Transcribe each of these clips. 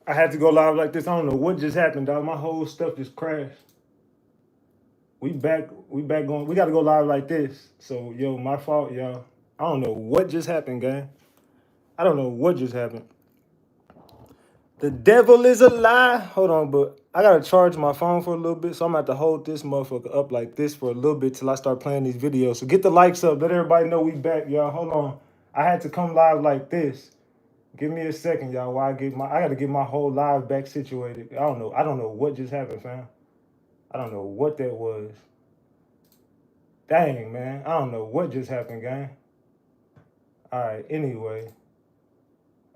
I had to go live like this. I don't know what just happened, dog. My whole stuff just crashed. We back going. We got to go live like this. So, yo, my fault, y'all. I don't know what just happened, gang. I don't know what just happened. The devil is a lie. Hold on, but I gotta charge my phone for a little bit, so I'm gonna have to hold this motherfucker up like this for a little bit till I start playing these videos. So get the likes up. Let everybody know we back, y'all. Hold on. I had to come live like this. Give me a second, y'all, while I gotta get my whole live back situated. I don't know what just happened, fam. I don't know what that was. Dang, man. I don't know what just happened, gang. Alright, anyway.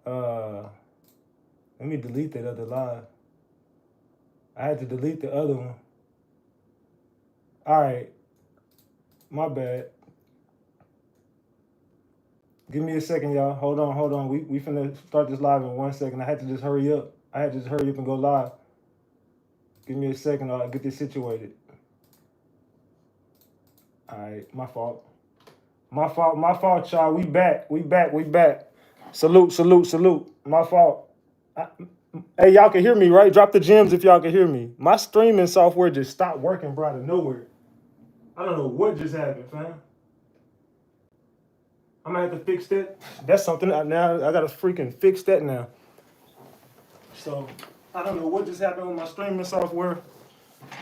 Let me delete that other live. I had to delete the other one. Alright. My bad. Give me a second, y'all. Hold on. We finna start this live in 1 second. I had to just hurry up. And go live. Give me a second. I'll get this situated. Alright, my fault. My fault, y'all. We back. Salute. My fault. Hey, y'all can hear me, right? Drop the gems if y'all can hear me. My streaming software just stopped working, bro, out of nowhere. I don't know what just happened, fam. I'm gonna have to fix that. That's something now. I gotta freaking fix that now. So I don't know what just happened with my streaming software.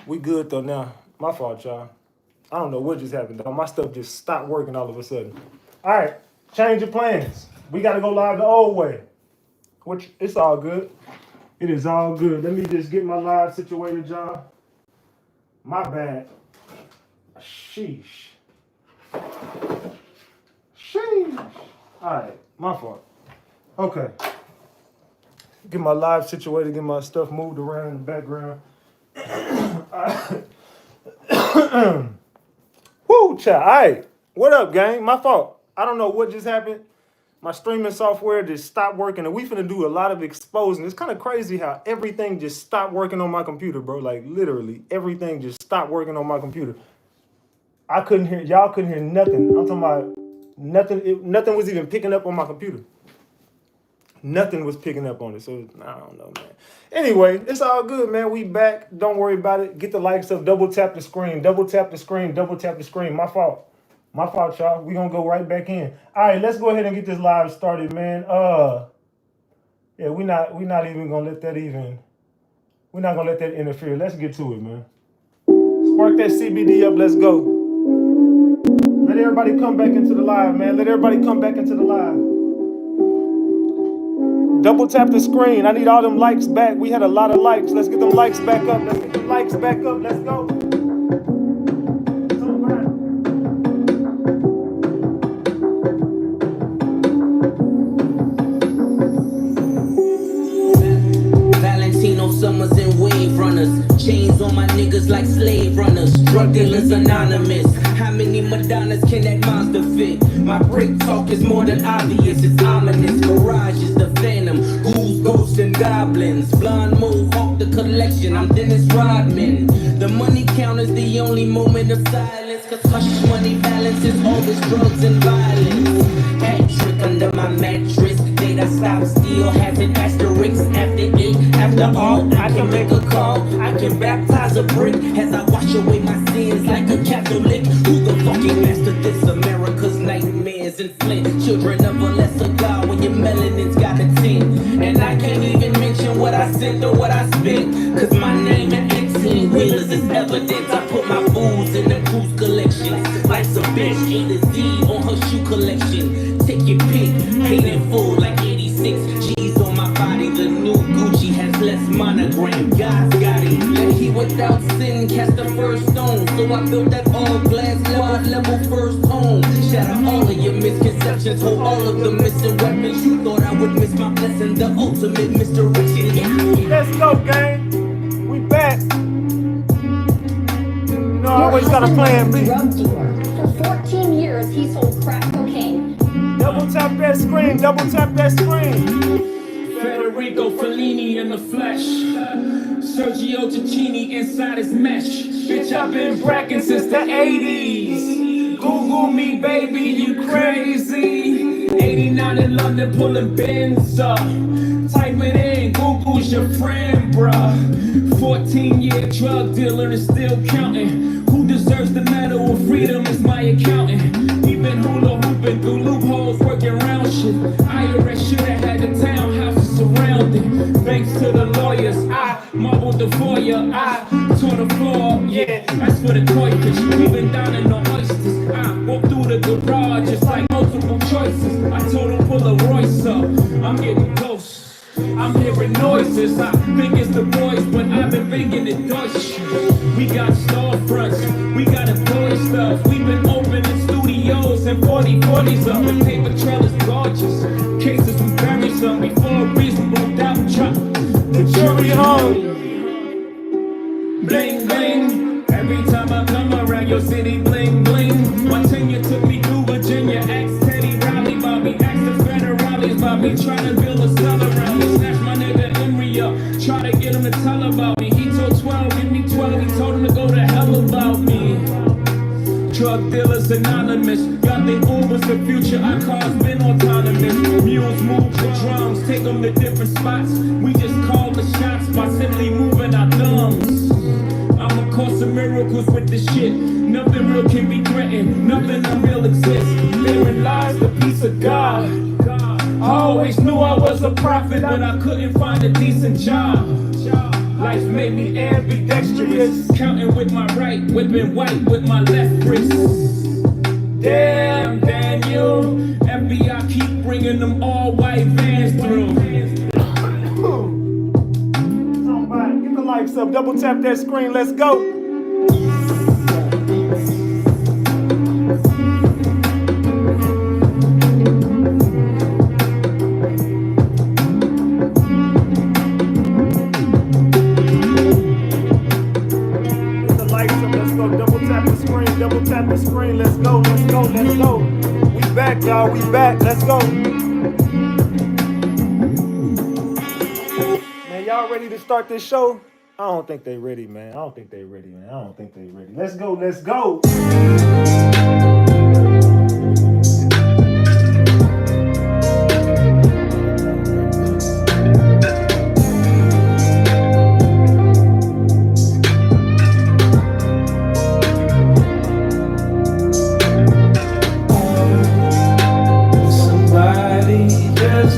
We good though now. My fault, y'all. I don't know what just happened though. My stuff just stopped working all of a sudden. All right, change your plans. We gotta go live the old way. Which it's all good. It is all good. Let me just get my live situated, y'all. My bad. Sheesh. All right, my fault. Okay. Get my live situated, get my stuff moved around in the background. Woo, child. All right. What up, gang? My fault. I don't know what just happened. My streaming software just stopped working, and we finna do a lot of exposing. It's kind of crazy how everything just stopped working on my computer, bro. Like, literally, everything just stopped working on my computer. Y'all couldn't hear nothing. I'm talking about nothing. Nothing was even picking up on my computer. Nothing was picking up on it. So, I don't know, man. Anyway, it's all good, man. We back. Don't worry about it. Get the likes up. Double tap the screen. My fault. My fault, y'all. We gonna go right back in. All right, let's go ahead and get this live started, man. Yeah, we're not even gonna let that interfere. Let's get to it, man. Spark that CBD up. Let's go. Let everybody come back into the live, man. Double tap the screen. I need all them likes back. We had a lot of likes. Let's get them likes back up. Let's go. Summers and wave runners, chains on my niggas like slave runners, drug dealers anonymous. How many Madonnas can that monster fit? My break talk is more than obvious, it's ominous. Garage is the phantom, ghouls, ghosts and goblins. Blonde mohawk the collection, I'm Dennis Rodman. The money count is the only moment of silence, cause hush money balances always drugs and violence. Hat trick under my mattress, date I stop steal has an asterisk after 8. After all, I can make a call, I can baptize a brick as I wash away my sins like a Catholic. Who the fucking master this? America's nightmares and Flint. Children of a lesser God when your melanin's got a tint. And I can't even mention what I sent or what I spent, cause my name and 18 wheelers is evidence. I put my fools in the cruise collections, like some bitch A to Z on her shoe collection. Take your pick, paid in full like 86 G's on my body. The new Gucci has less monogram. God's got it. And he without sin cast the first stone. So I built that all glass level first home. Shatter all of your misconceptions, hold all of the missing weapons. You thought I would miss my blessing, the ultimate misdirection. Yeah. Let's go, gang. We back. No, I always got a plan B. Drug dealer. For 14 years, he sold crack cocaine. Double tap that screen. Federico Fellini in the flesh, Sergio Tacchini inside his mesh. Bitch, I've been bracking since the 80s. Google me, baby, you crazy. 89 in London, pulling bins up. Type it in, Google is your friend, bruh? 14-year drug dealer and still counting. Who deserves the medal of freedom is my accountant. He been hula hooping through loopholes, working around shit. IRS should have had the townhouses surrounded. Thanks to the lawyers, I marbled the foyer, I tore the floor, yeah. That's for the koi fish. We been down in the oysters. I walked through the garage, it's like multiple choices. I told him pull a Royce up, I'm getting close. I'm hearing noises, I think it's the boys, but I've been thinking it Deutsch. We got storefronts, we got employee stuff. We've been opening studios and 40/40s up. The paper trail is gorgeous, cases we bury some before a reasonable doubt drop. The jury hung, bling bling. Every time I come around your city, bling bling. My tenure took me through Virginia, asked Teddy Riley about me, asked the federales about me, trying to build a cell around me. Snatch my nigga Emery up, try to get him to tell about me. He told 12, give me 12, he told him to go to hell about me. Drug dealers anonymous, y'all think Uber's the future, our cars been autonomous. Mules move the drums, take them to different spots. We just call the shots by simply moving our thumbs. I'm a course of miracles with this shit. Nothing real can be threatened, nothing unreal exists. Therein lies the peace of God. I always knew I was a prophet, but I couldn't find a decent job. Life made me ambidextrous, counting with my right, whipping white with my left wrist. Damn, Daniel, FBI keep bringing them all white vans through. Somebody, get the likes up, double tap that screen, let's go. Double tap the screen, let's go, let's go, let's go. We back, y'all, we back, let's go. Man, y'all ready to start this show? I don't think they ready, man. I don't think they ready, man. I don't think they ready. Let's go, let's go.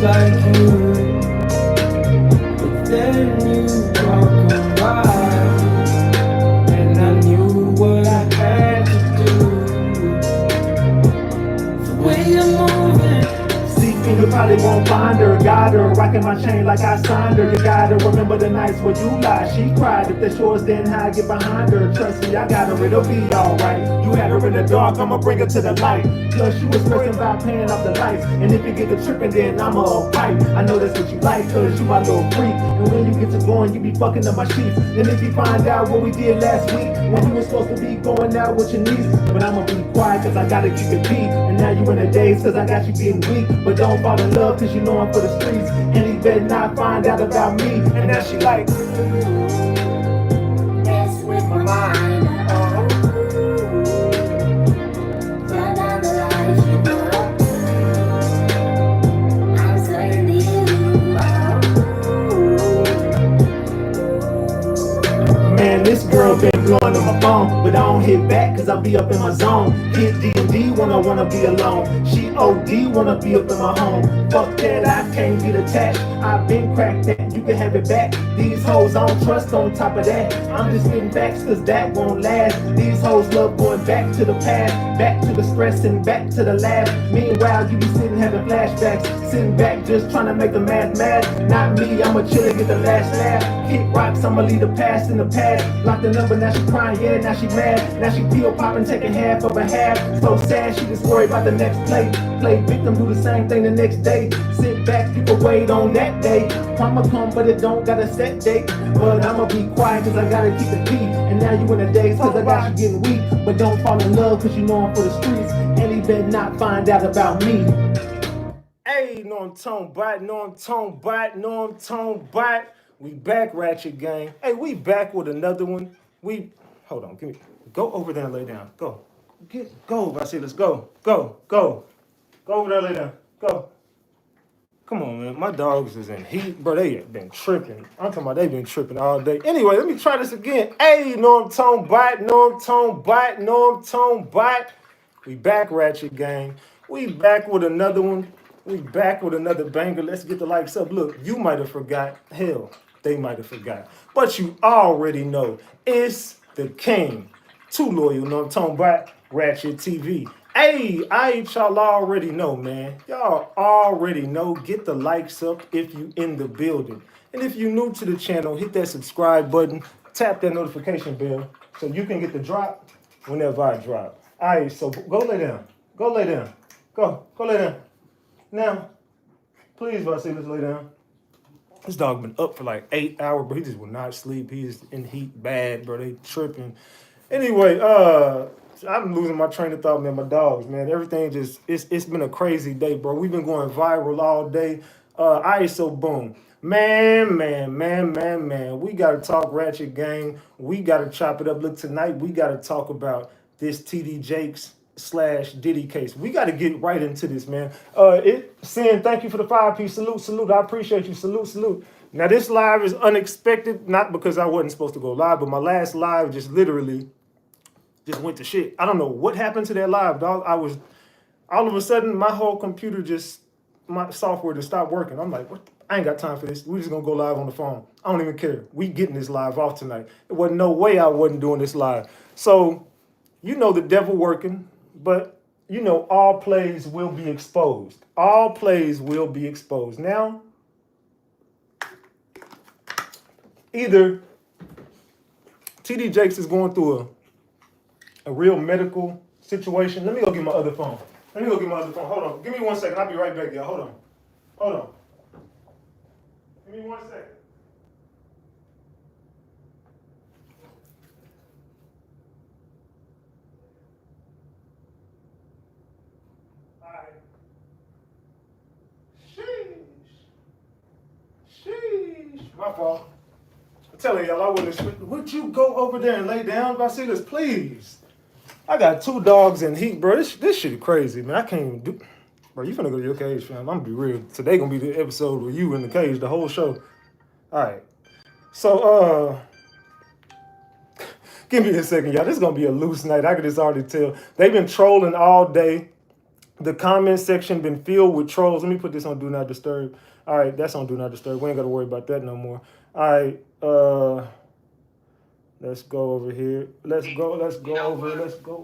Like you, but then you walk around, and I knew what I had to do. The way you're moving. You probably won't find her, got her, rocking my chain like I signed her. You gotta remember the nights where you lied. She cried, if the shores didn't hide, get behind her. Trust me, I got her, it'll be alright. You had her in the dark, I'ma bring her to the light. Plus she was stressing about paying off the lights. And if you get the tripping, then I'ma pipe. I know that's what you like, cause you my little freak. And when you get to going, you be fucking up my sheets. And if you find out what we did last week, when you were supposed to be going out with your niece. But I'ma be quiet, cause I gotta keep it beat. And now you in the days, cause I got you getting weak. But don't fall in love, cause you know I'm for the streets. And he better not find out about me. And now she like, Mess with my mind. Turn down the lights, you know. I'm saying to you, man, this girl been blowing on my phone. But I don't hit back, cause I be up in my zone. Hit D&D when I wanna be alone. She OD wanna be up in my home. Fuck that, I can't get attached. I've been cracked that, you can have it back. These hoes I don't trust on top of that. I'm just getting facts cause that won't last. These hoes love going back to the past. Back to the stress and back to the laugh. Meanwhile, you be sitting having flashbacks. Sitting back just trying to make the math mad. Not me, I'ma chill and get the last laugh. Kick rocks, I'ma leave the past in the past. Lock the number, now she crying, yeah, now she mad. Now she pill popping, taking half of a half. So sad, she just worried about the next play. Play victim, do the same thing the next day. Sit back, people wait on that day. Karma come, but it don't got a set date. But I'ma be quiet, cause I gotta keep the beat. And now you in the days, cause I got you getting weak. But don't fall in love, cause you know I'm for the streets. And he better not find out about me. Hey, no I'm tone bite, no I'm tone bite, no I'm tone bite. We back, Ratchet Gang. Hey, we back with another one. Hold on, give me, go over there and lay down. Go. Go, Vasilis, go. Go over there, lay down. Go. Come on, man. My dogs is in heat, bro. They have been tripping. I'm talking about they been tripping all day. Anyway, let me try this again. Hey, Norm Tone Bite, Norm Tone Bite, Norm Tone Bite. We back, Ratchet Gang. We back with another one. We back with another banger. Let's get the likes up. Look, you might have forgot. Hell, they might have forgot. But you already know it's the king. Too loyal, Norm Tone Bite, Ratchet TV. Hey, y'all already know, man. Y'all already know. Get the likes up if you in the building. And if you're new to the channel, hit that subscribe button. Tap that notification bell so you can get the drop whenever I drop. All right, so go lay down. Go lay down. Go lay down. Now, please, Vasilis, lay down. This dog been up for like 8 hours, but he just will not sleep. He's in heat bad, bro. They tripping. Anyway, I'm losing my train of thought, man. My dogs, man. Everything just, it's been a crazy day, bro. We've been going viral all day. So boom. Man. We got to talk Ratchet Gang. We got to chop it up. Look, tonight we got to talk about this TD Jakes / Diddy case. We got to get right into this, man. Sin, thank you for the 5-piece. Salute. I appreciate you. Salute. Now, this live is unexpected, not because I wasn't supposed to go live, but my last live just literally just went to shit. I don't know what happened to that live, dog. All of a sudden, my whole computer my software just stopped working. I'm like, what? I ain't got time for this. We're just going to go live on the phone. I don't even care. We getting this live off tonight. There wasn't no way I wasn't doing this live. So, you know the devil working, but you know all plays will be exposed. All plays will be exposed. Now, either TD Jakes is going through a real medical situation. Let me go get my other phone. Hold on. Give me 1 second. I'll be right back, y'all. Hold on. Give me 1 second. All right. Sheesh. My fault. I'm telling y'all, I wouldn't expect. Would you go over there and lay down, Vasilis, please? I got 2 dogs in heat, bro. This shit crazy, man. I can't even do. Bro, you finna go to your cage, fam. I'm gonna be real. Today gonna be the episode where you in the cage, the whole show. All right. So, give me a second, y'all. This is gonna be a loose night. I can just already tell. They've been trolling all day. The comment section been filled with trolls. Let me put this on Do Not Disturb. All right, that's on Do Not Disturb. We ain't got to worry about that no more. All right, let's go over here. Let's go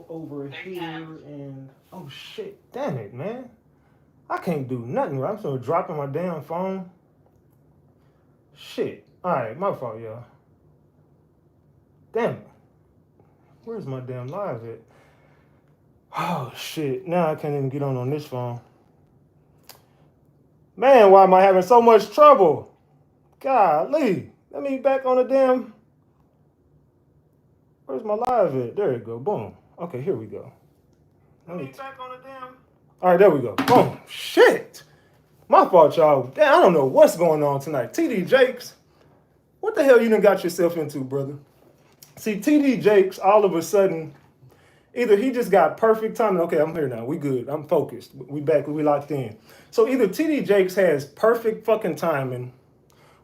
over here and oh shit, damn it, man. I can't do nothing. I'm sort of dropping my damn phone. Shit. All right, my fault, y'all. Damn it. Where's my damn live at? Oh, shit. Now I can't even get on this phone. Man, why am I having so much trouble? Golly. Let me back on the damn... Where's my live at? There you go. Boom. Okay, here we go. Let me back on the damn... All right, there we go. Boom. Shit. My fault, y'all. Damn, I don't know what's going on tonight. TD Jakes, what the hell you done got yourself into, brother? See, TD Jakes, all of a sudden... Either he just got perfect timing. Okay, I'm here now. We good. I'm focused. We back. We locked in. So either TD Jakes has perfect fucking timing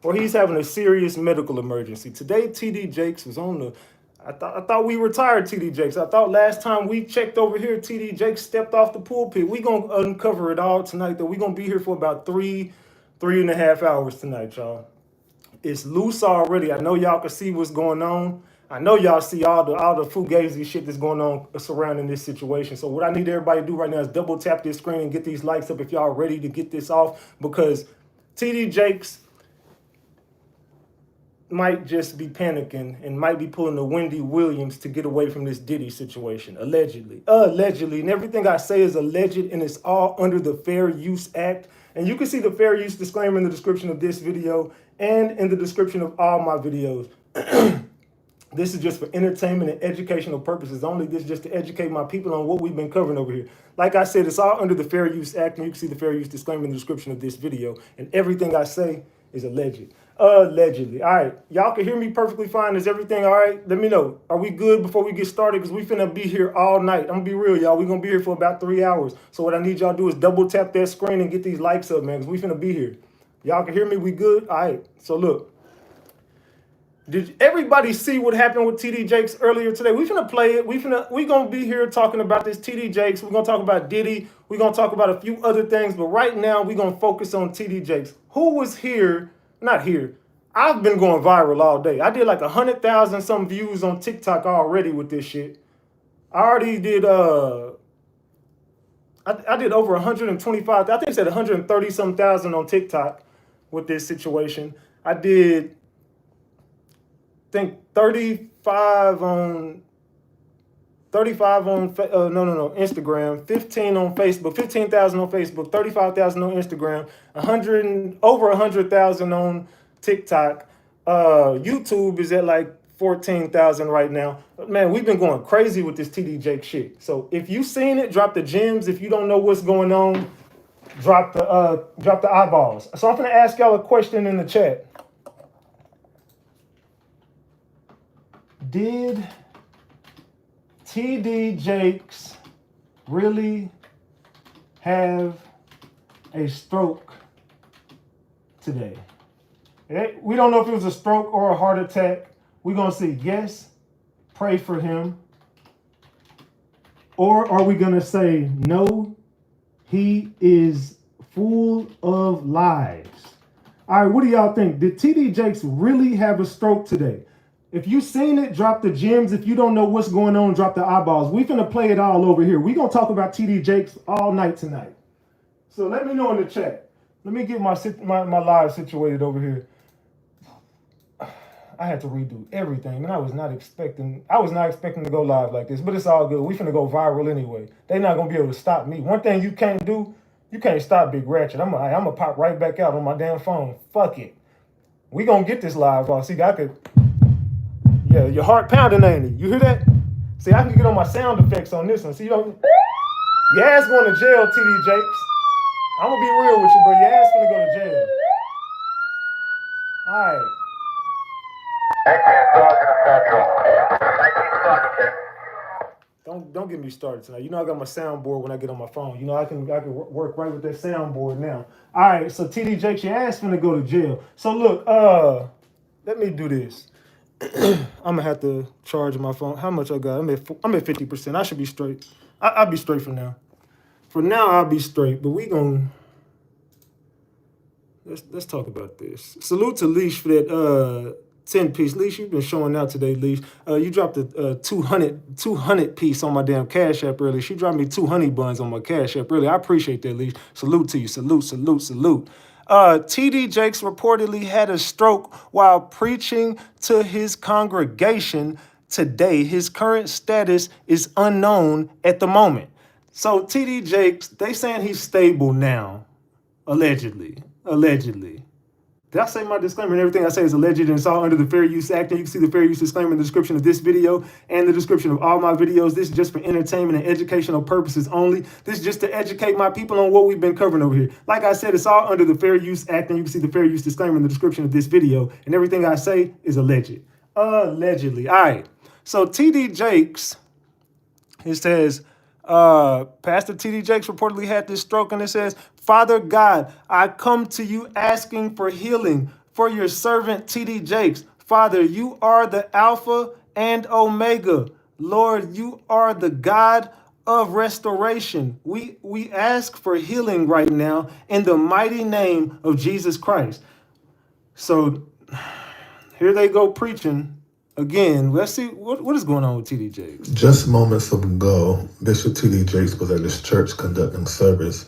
or he's having a serious medical emergency. Today, TD Jakes was on the... I thought we retired TD Jakes. I thought last time we checked over here, TD Jakes stepped off the pulpit. We going to uncover it all tonight, though. We going to be here for about 3.5 hours tonight, y'all. It's loose already. I know y'all can see what's going on. I know y'all see all the fugazi shit that's going on surrounding this situation. So what I need everybody to do right now is double tap this screen and get these likes up if y'all ready to get this off, because TD Jakes might just be panicking and might be pulling the Wendy Williams to get away from this Diddy situation, allegedly. And everything I say is alleged, and it's all under the Fair Use Act. And you can see the Fair Use disclaimer in the description of this video and in the description of all my videos. This is just for entertainment and educational purposes only. This is just to educate my people on what we've been covering over here. Like I said, it's all under the Fair Use Act, and you can see the Fair Use disclaimer in the description of this video. And everything I say is alleged. Allegedly. All right. Y'all can hear me perfectly fine. Is everything all right? Let me know. Are we good before we get started? Because we finna be here all night. I'm gonna be real, y'all. We gonna be here for about 3 hours. So what I need y'all to do is double tap that screen and get these likes up, man. Because we finna be here. Y'all can hear me? We good? All right. So look. Did everybody see what happened with TD Jakes earlier today? We finna play it. We gonna be here talking about this TD Jakes. We're gonna talk about Diddy. We're gonna talk about a few other things, but right now we're gonna focus on TD Jakes. Who was here? Not here. I've been going viral all day. I did like 100,000 some views on TikTok already with this shit. I already did I did over 125. I think it said 130 some thousand on TikTok with this situation. I did think 35 on Instagram, 15 on Facebook, 15,000 on Facebook, 35,000 on Instagram, 100,000 on TikTok. YouTube is at like 14,000 right now. Man, we've been going crazy with this TD Jake shit. So if you seen it, drop the gems. If you don't know what's going on, drop the eyeballs. So I'm gonna ask y'all a question in the chat. Did TD Jakes really have a stroke today? We don't know if it was a stroke or a heart attack. We're going to say yes, pray for him. Or are we going to say no, he is full of lies? All right, what do y'all think? Did TD Jakes really have a stroke today? If you seen it, drop the gems. If you don't know what's going on, drop the eyeballs. We finna play it all over here. We gonna talk about TD Jakes all night tonight. So let me know in the chat. Let me get my live situated over here. I had to redo everything, and I was not expecting to go live like this, but it's all good. We finna go viral anyway. They not gonna be able to stop me. One thing you can't do, you can't stop Big Ratchet. I'm gonna pop right back out on my damn phone. Fuck it. We gonna get this live on. See, I could. Yeah, your heart pounding, ain't it? You hear that? See, I can get on my sound effects on this one. See, your ass going to jail, TD Jakes. I'm gonna be real with you, bro. Your ass gonna go to jail. All right. Don't get me started tonight. You know I got my soundboard when I get on my phone. You know I can work right with that soundboard now. All right, so TD Jakes, your ass finna go to jail. So look, let me do this. I'm gonna have to charge my phone. How much I got? I'm at 50%. I should be straight. I'll be straight for now. For now, I'll be straight. But we gonna let's talk about this. Salute to Leash for that 10-piece. Leash, you've been showing out today, Leash. You dropped a 200 piece on my damn Cash App earlier. She dropped me 2 honey buns on my Cash App earlier. I appreciate that, Leash. Salute to you. Salute. TD Jakes reportedly had a stroke while preaching to his congregation today. His current status is unknown at the moment. So TD Jakes, they saying he's stable now, allegedly. Did I say my disclaimer? And everything I say is alleged and it's all under the Fair Use Act. And you can see the Fair Use disclaimer in the description of this video and the description of all my videos. This is just for entertainment and educational purposes only. This is just to educate my people on what we've been covering over here. Like I said, it's all under the Fair Use Act. And you can see the Fair Use disclaimer in the description of this video. And everything I say is alleged. Allegedly. All right. So TD Jakes, it says, Pastor TD Jakes reportedly had this stroke, and it says, Father God, I come to you asking for healing for your servant TD Jakes. Father, you are the Alpha and Omega. Lord, you are the God of restoration. We ask for healing right now in the mighty name of Jesus Christ. So here they go preaching. Again, let's see what is going on with TD Jakes. Just moments ago, Bishop TD Jakes was at his church conducting service,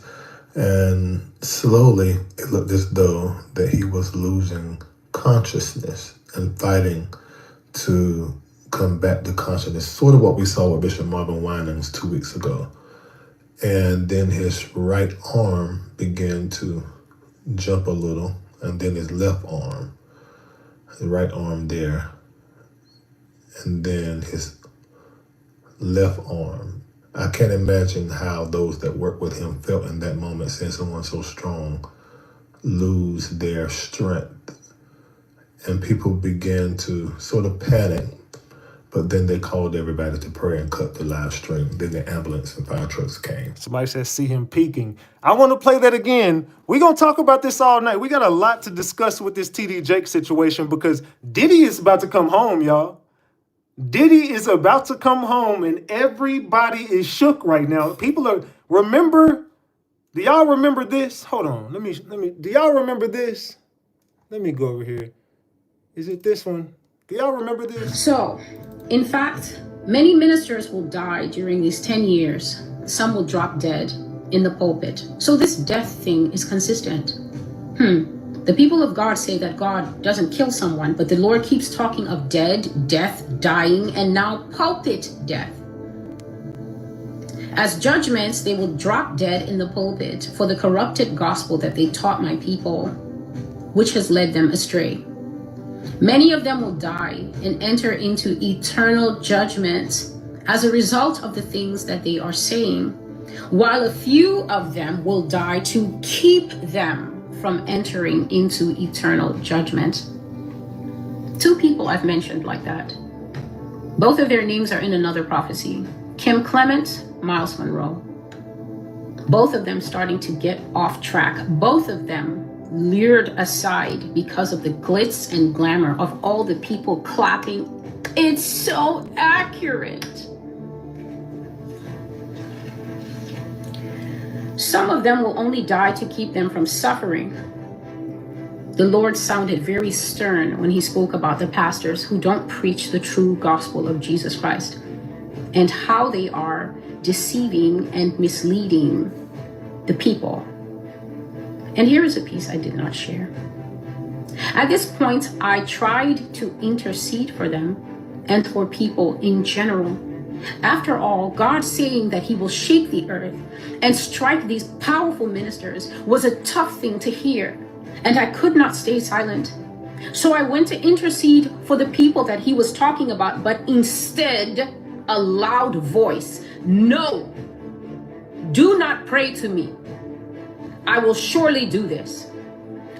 and slowly it looked as though that he was losing consciousness and fighting to come back to consciousness, sort of what we saw with Bishop Marvin Winans 2 weeks ago. And then his right arm began to jump a little, and then his left arm, his right arm there, and then his left arm. I can't imagine how those that worked with him felt in that moment, seeing someone so strong lose their strength and people began to sort of panic. But then they called everybody to pray and cut the live stream. Then the ambulance and fire trucks came. Somebody says, see him peeking. I want to play that again. We're going to talk about this all night. We got a lot to discuss with this TD Jake situation because Diddy is about to come home, y'all. Diddy is about to come home and everybody is shook right now. People are, remember, do y'all remember this? Hold on, let me, do y'all remember this? Let me go over here. Is it this one? Do y'all remember this? So, in fact, many ministers will die during these 10 years. Some will drop dead in the pulpit. So this death thing is consistent. The people of God say that God doesn't kill someone, but the Lord keeps talking of dead, death, dying, and now pulpit death. As judgments, they will drop dead in the pulpit for the corrupted gospel that they taught my people, which has led them astray. Many of them will die and enter into eternal judgment as a result of the things that they are saying, while a few of them will die to keep them from entering into eternal judgment. 2 people I've mentioned like that. Both of their names are in another prophecy. Kim Clement, Miles Monroe. Both of them starting to get off track. Both of them lured aside because of the glitz and glamour of all the people clapping. It's so accurate. Some of them will only die to keep them from suffering. The Lord sounded very stern when he spoke about the pastors who don't preach the true gospel of Jesus Christ and how they are deceiving and misleading the people. And here is a piece I did not share. At this point, I tried to intercede for them and for people in general. After all, God saying that he will shake the earth and strike these powerful ministers was a tough thing to hear, and I could not stay silent. So I went to intercede for the people that he was talking about, but instead, a loud voice, no, do not pray to me. I will surely do this.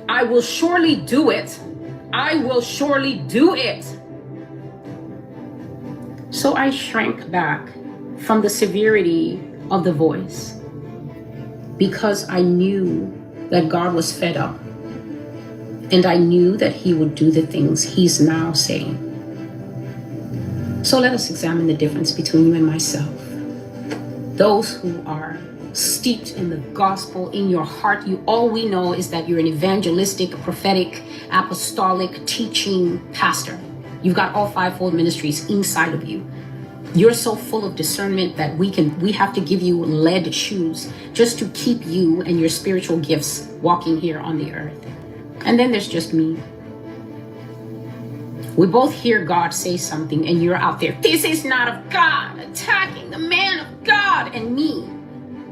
I will surely do it. I will surely do it. So I shrank back from the severity of the voice because I knew that God was fed up and I knew that he would do the things he's now saying. So let us examine the difference between you and myself. Those who are steeped in the gospel in your heart, all we know is that you're an evangelistic, prophetic, apostolic, teaching pastor. You've got all 5-fold ministries inside of you. You're so full of discernment that we have to give you lead shoes just to keep you and your spiritual gifts walking here on the earth. And then there's just me. We both hear God say something and you're out there, this is not of God, attacking the man of God, and me.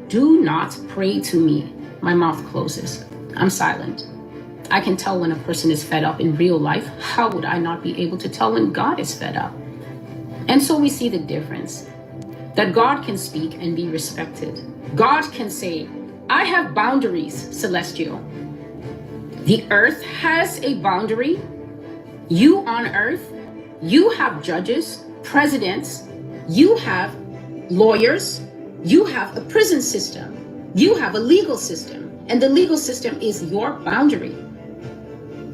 Do not pray to me. My mouth closes. I'm silent. I can tell when a person is fed up in real life. How would I not be able to tell when God is fed up? And so we see the difference, that God can speak and be respected. God can say, I have boundaries, Celestial. The earth has a boundary. You on earth, you have judges, presidents, you have lawyers, you have a prison system, you have a legal system, and the legal system is your boundary.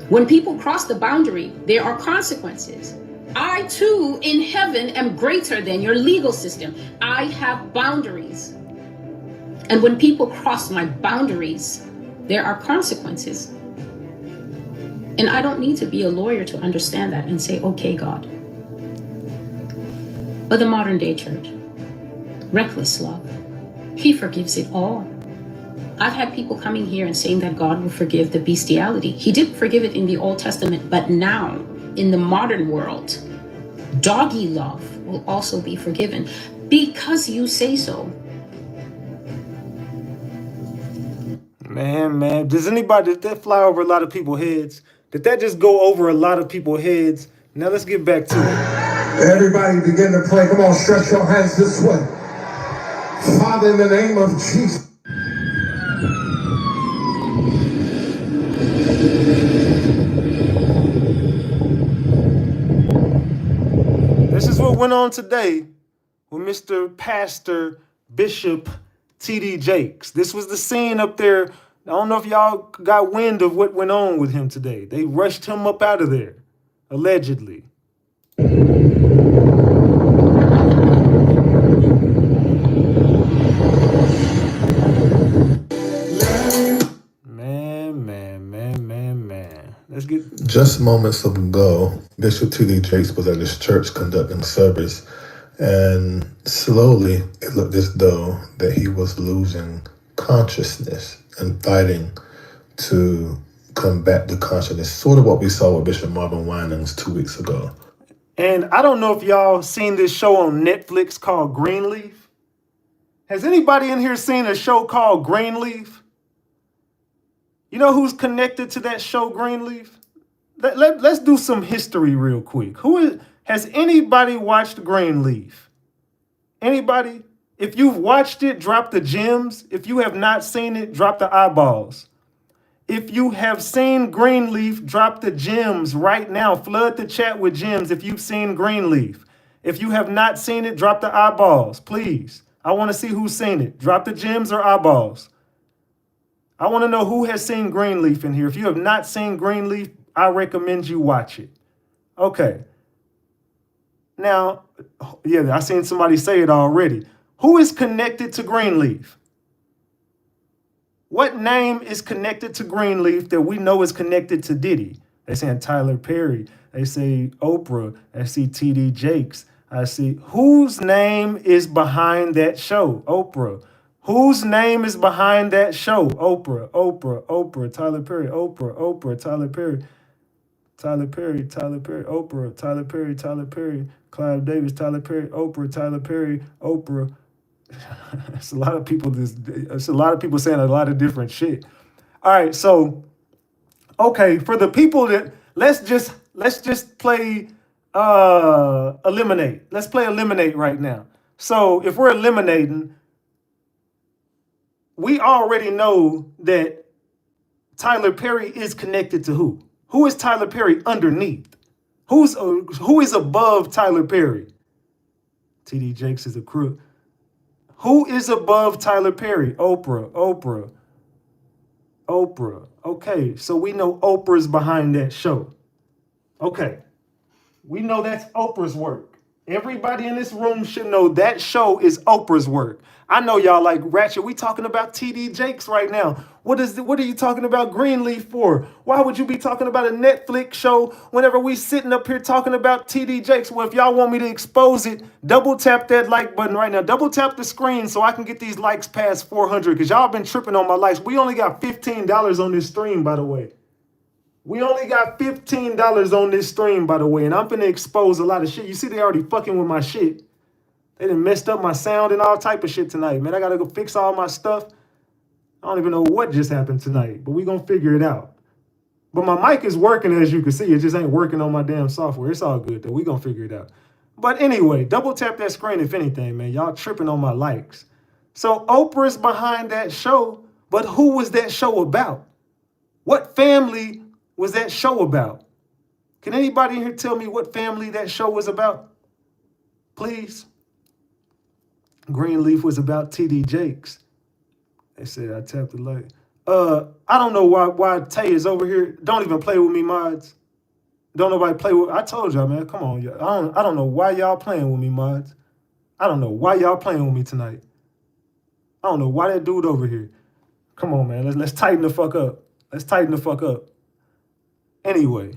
When people cross the boundary, there are consequences. I too in heaven am greater than your legal system. I have boundaries. And when people cross my boundaries, there are consequences. And I don't need to be a lawyer to understand that and say, okay, God. But the modern day church, reckless love, he forgives it all. I've had people coming here and saying that God will forgive the bestiality. He did forgive it in the Old Testament, but now in the modern world, doggy love will also be forgiven because you say so. Man, did that fly over a lot of people's heads? Did that just go over a lot of people's heads? Now let's get back to it. Everybody begin to pray. Come on, stretch your hands this way. Father, in the name of Jesus. what went on today with Mr. Pastor Bishop T.D. Jakes. This was the scene up there. I don't know if y'all got wind of what went on with him today. They rushed him up out of there, allegedly. Man. Let's get... Just moments ago, Bishop T.D. Jakes was at his church conducting service, and slowly it looked as though that he was losing consciousness and fighting to come back to consciousness, sort of what we saw with Bishop Marvin Winans 2 weeks ago. And I don't know if y'all seen this show on Netflix called Greenleaf. Has anybody in here seen a show called Greenleaf? You know who's connected to that show, Greenleaf? Let's do some history real quick. Has anybody watched Greenleaf? Anybody? If you've watched it, drop the gems. If you have not seen it, drop the eyeballs. If you have seen Greenleaf, drop the gems right now. Flood the chat with gems if you've seen Greenleaf. If you have not seen it, drop the eyeballs, please. I want to see who's seen it. Drop the gems or eyeballs. I want to know who has seen Greenleaf in here. If you have not seen Greenleaf, I recommend you watch it. Okay. Now, yeah, I seen somebody say it already. Who is connected to Greenleaf? What name is connected to Greenleaf that we know is connected to Diddy? They saying Tyler Perry. They say Oprah. I see T.D. Jakes. I see whose name is behind that show? Oprah. Whose name is behind that show? Oprah, Tyler Perry, Oprah, Tyler Perry, Oprah, Tyler Perry, Clive Davis, Tyler Perry, Oprah, Tyler Perry, Oprah. It's a lot of people. It's a lot of people saying a lot of different shit. All right, so okay, for the people that let's just play eliminate. Let's play eliminate right now. So if we're eliminating, we already know that Tyler Perry is connected to who? Who is Tyler Perry underneath? Who is above Tyler Perry? T.D. Jakes is a crook. Who is above Tyler Perry? Oprah. Okay, so we know Oprah's behind that show. Okay, we know that's Oprah's work. Everybody in this room should know that show is Oprah's work. I know y'all like Ratchet. We talking about T.D. Jakes right now. What are you talking about Greenleaf for? Why would you be talking about a Netflix show whenever we sitting up here talking about T.D. Jakes? Well, if y'all want me to expose it, double tap that like button right now. Double tap the screen so I can get these likes past 400 because y'all been tripping on my likes. We only got $15 on this stream, by the way. We only got $15 on this stream, by the way, and I'm finna expose a lot of shit. You see, they already fucking with my shit. They done messed up my sound and all type of shit tonight, man. I gotta go fix all my stuff. I don't even know what just happened tonight, but we gonna figure it out. But my mic is working, as you can see. It just ain't working on my damn software. It's all good, though. We gonna figure it out. But anyway, double tap that screen if anything, man. Y'all tripping on my likes. So Oprah's behind that show, but who was that show about? What family was that show about? Can anybody here tell me what family that show was about? Please. Greenleaf was about T.D. Jakes. They said I tapped the light. I don't know why Tay is over here. Don't even play with me, mods. Don't nobody play with. I told y'all, man. Come on, y'all. I don't know why y'all playing with me, mods. I don't know why y'all playing with me tonight. I don't know why that dude over here. Come on, man. Let's tighten the fuck up. Let's tighten the fuck up. Anyway,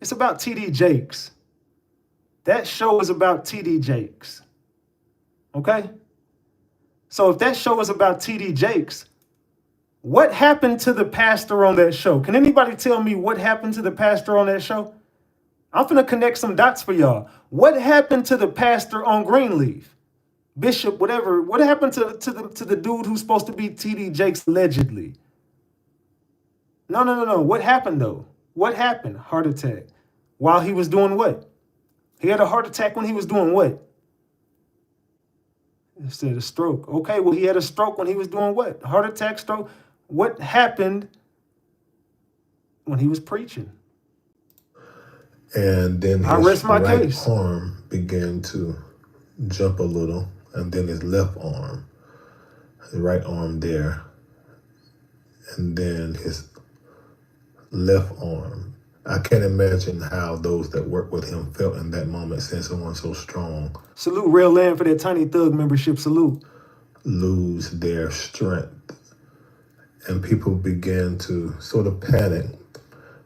it's about T.D. Jakes. That show is about T.D. Jakes. Okay? So if that show is about T.D. Jakes, what happened to the pastor on that show? Can anybody tell me what happened to the pastor on that show? I'm finna connect some dots for y'all. What happened to the pastor on Greenleaf? Bishop, whatever. What happened to the dude who's supposed to be T.D. Jakes allegedly? No. What happened though? What happened? Heart attack. While he was doing what? He had a heart attack when he was doing what? It said a stroke. Okay, well, he had a stroke when he was doing what? Heart attack, stroke. What happened when he was preaching? And then I his rest my right case. arm began to jump a little, and then his left arm, his right arm there, and then his left arm. I can't imagine how those that worked with him felt in that moment, seeing someone so strong Salute Real Land for that Tiny Thug membership. Salute. lose their strength. And people began to sort of panic,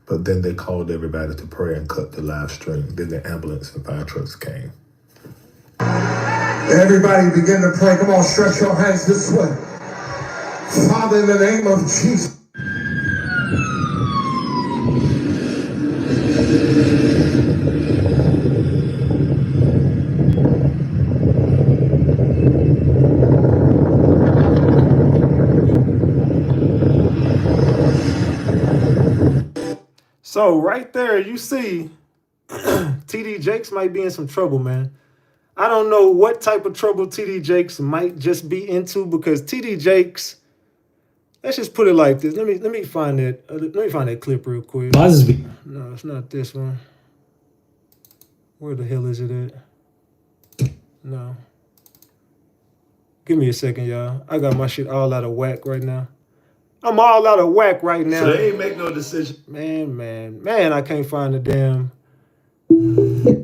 but then they called everybody to pray and cut the live stream. Then the ambulance and fire trucks came. Everybody begin to pray. Come on, stretch your hands this way. Father, in the name of Jesus. So right there, you see, TD Jakes might be in some trouble, man. I don't know what type of trouble TD Jakes might just be into, because TD Jakes, let's just put it like this. Let me find that. Let me find that clip real quick. No, it's not this one. Where the hell is it at? No. Give me a second, y'all. I got my shit all out of whack right now. I'm all out of whack right now. So they ain't make no decision. Man, I can't find the damn.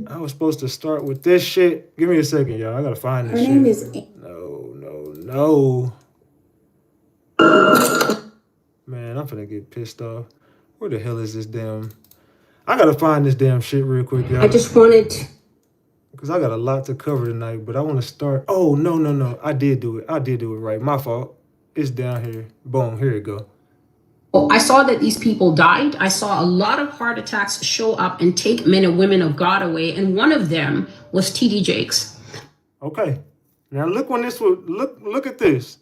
I was supposed to start with this shit. Give me a second, y'all. I gotta find this shit. Her name is... No. Man, I'm finna get pissed off. Where the hell is this damn... I gotta find this damn shit real quick, y'all. I just wanted... Because I got a lot to cover tonight, but I want to start... Oh, no. I did do it right. My fault. It's down here. Boom, here it go. I saw that these people died. I saw a lot of heart attacks show up and take men and women of God away. And one of them was TD Jakes. Okay. Now look when this was, look at this.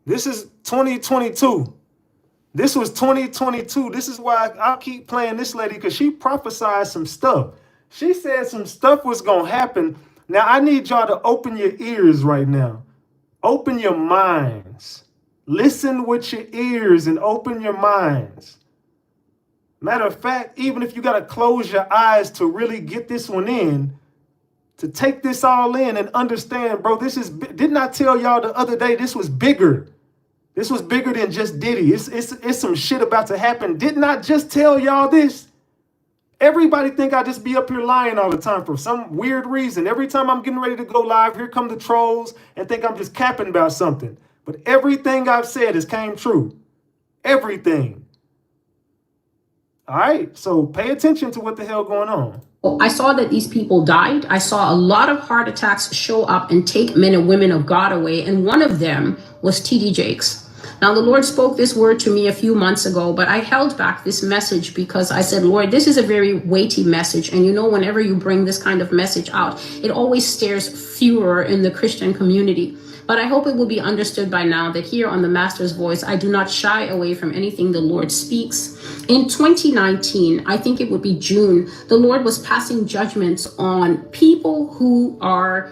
This is 2022. This was 2022. This is why I keep playing this lady, because she prophesied some stuff. She said some stuff was going to happen. Now I need y'all to open your ears right now. Open your minds. Listen with your ears and open your minds. Matter of fact, even if you got to close your eyes to really get this one in, to take this all in and understand, bro, this is, didn't I tell y'all the other day, this was bigger. This was bigger than just Diddy. It's some shit about to happen. Didn't I just tell y'all this? Everybody think I just be up here lying all the time for some weird reason. Every time I'm getting ready to go live, here come the trolls and think I'm just capping about something. But everything I've said has came true. Everything. All right, so pay attention to what the hell going on. I saw that these people died. I saw a lot of heart attacks show up and take men and women of God away. And one of them was TD Jakes. Now, the Lord spoke this word to me a few months ago, but I held back this message because I said, Lord, this is a very weighty message. And you know, whenever you bring this kind of message out, it always stirs furor in the Christian community. But I hope it will be understood by now that here on the Master's Voice, I do not shy away from anything the Lord speaks. In 2019, I think it would be June, the Lord was passing judgments on people who are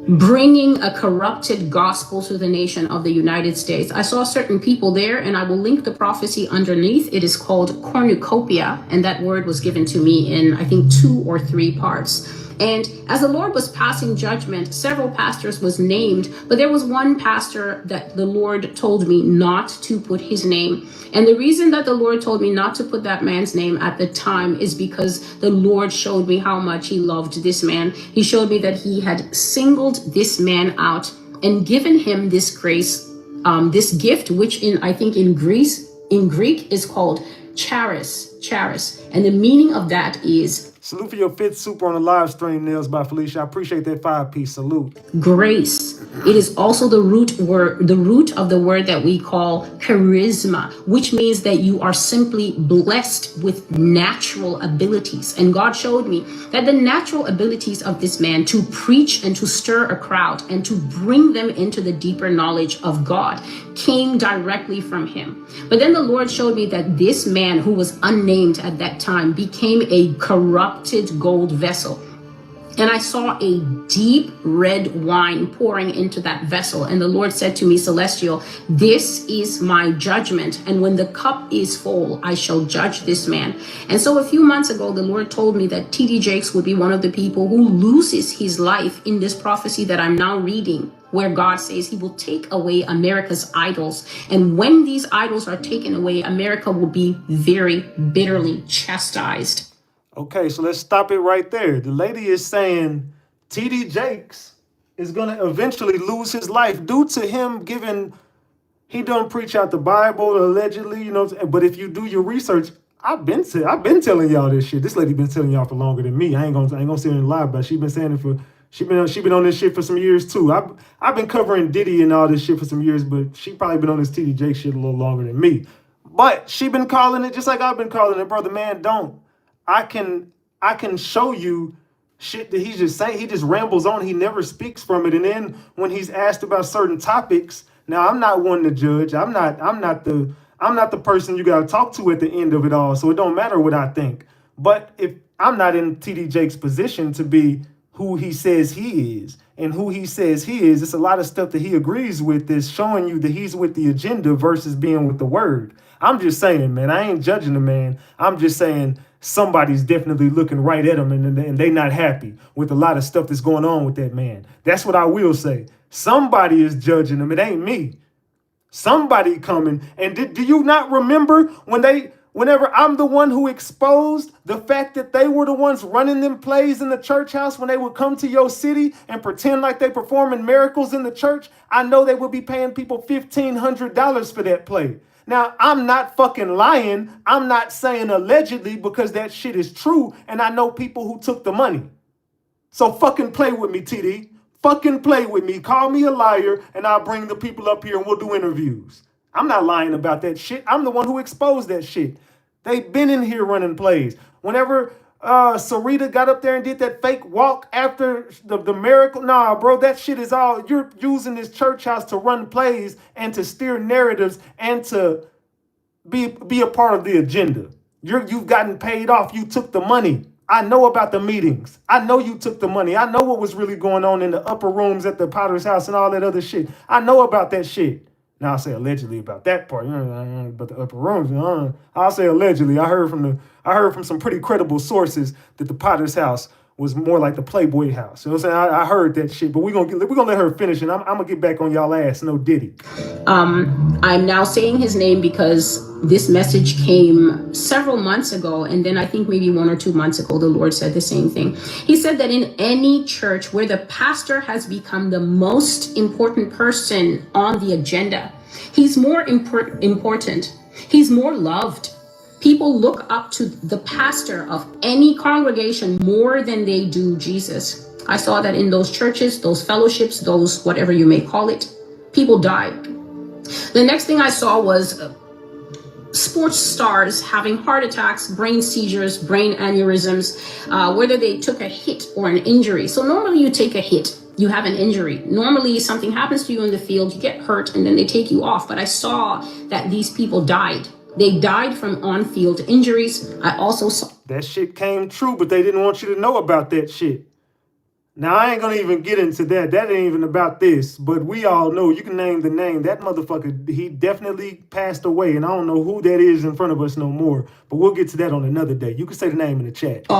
bringing a corrupted gospel to the nation of the United States. I saw certain people there, and I will link the prophecy underneath. It is called cornucopia, and that word was given to me in, I think, 2 or 3 parts. And as the Lord was passing judgment, several pastors was named, but there was one pastor that the Lord told me not to put his name. And the reason that the Lord told me not to put that man's name at the time is because the Lord showed me how much he loved this man. He showed me that he had singled this man out and given him this grace, this gift, which I think in Greek is called charis. And the meaning of that is salute for your 5th super on the live stream, Nails by Felicia. I appreciate that 5-piece salute. Grace. It is also the root of the word that we call charisma, which means that you are simply blessed with natural abilities. And God showed me that the natural abilities of this man to preach and to stir a crowd and to bring them into the deeper knowledge of God came directly from him. But then the Lord showed me that this man, who was unnamed at that time, became a corrupted gold vessel. And I saw a deep red wine pouring into that vessel. And the Lord said to me, Celestial, this is my judgment. And when the cup is full, I shall judge this man. And so a few months ago, the Lord told me that T.D. Jakes would be one of the people who loses his life in this prophecy that I'm now reading, where God says he will take away America's idols. And when these idols are taken away, America will be very bitterly chastised. Okay, so let's stop it right there. The lady is saying T.D. Jakes is going to eventually lose his life due to him he don't preach out the Bible allegedly, you know. But if you do your research, I've been telling y'all this shit. This lady been telling y'all for longer than me. I ain't gonna sit here and lie about it. She been saying it for she been on this shit for some years too. I've been covering Diddy and all this shit for some years, but she probably been on this T.D. Jakes shit a little longer than me. But she been calling it just like I've been calling it, brother. Man, don't. I can show you shit that he's just saying. He just rambles on. He never speaks from it. And then when he's asked about certain topics, now I'm not one to judge. I'm not the person you gotta talk to at the end of it all. So it don't matter what I think. But if I'm not in T.D. Jakes' position to be who he says he is and who he says he is, it's a lot of stuff that he agrees with that's showing you that he's with the agenda versus being with the word. I'm just saying, man, I ain't judging the man. I'm just saying somebody's definitely looking right at him and they not happy with a lot of stuff that's going on with that man. That's what I will say. Somebody is judging him. It ain't me. Somebody coming. And do you not remember whenever I'm the one who exposed the fact that they were the ones running them plays in the church house when they would come to your city and pretend like they performing miracles in the church? I know they would be paying people $1,500 for that play. Now, I'm not fucking lying. I'm not saying allegedly because that shit is true. And I know people who took the money. So fucking play with me, TD. Fucking play with me. Call me a liar and I'll bring the people up here and we'll do interviews. I'm not lying about that shit. I'm the one who exposed that shit. They've been in here running plays. Whenever Sarita got up there and did that fake walk after the miracle. Nah, bro, that shit is all. You're using this church house to run plays and to steer narratives and to be a part of the agenda. You've gotten paid off. You took the money. I know about the meetings. I know you took the money. I know what was really going on in the upper rooms at the Potter's house and all that other shit. I know about that shit. Now I say allegedly about that part, but the upper rooms. I'll say allegedly. I heard from some pretty credible sources that the Potter's house was more like the Playboy house. You know what I'm saying? I heard that shit, but we're gonna let her finish, and I'm gonna get back on y'all ass. No Diddy. I'm now saying his name because this message came several months ago, and then I think maybe 1 or 2 months ago, the Lord said the same thing. He said that in any church where the pastor has become the most important person on the agenda, he's more important, he's more loved. People look up to the pastor of any congregation more than they do Jesus. I saw that in those churches, those fellowships, those whatever you may call it. People died. The next thing I saw was sports stars having heart attacks, brain seizures, brain aneurysms, whether they took a hit or an injury. So normally you take a hit, you have an injury. Normally something happens to you in the field, you get hurt, and then they take you off. But I saw that these people died. They died from on-field injuries. I also saw that shit came true, but they didn't want you to know about that shit. Now, I ain't gonna even get into that. That ain't even about this, but we all know, you can name the name. That motherfucker, he definitely passed away, and I don't know who that is in front of us no more, but we'll get to that on another day. You can say the name in the chat. A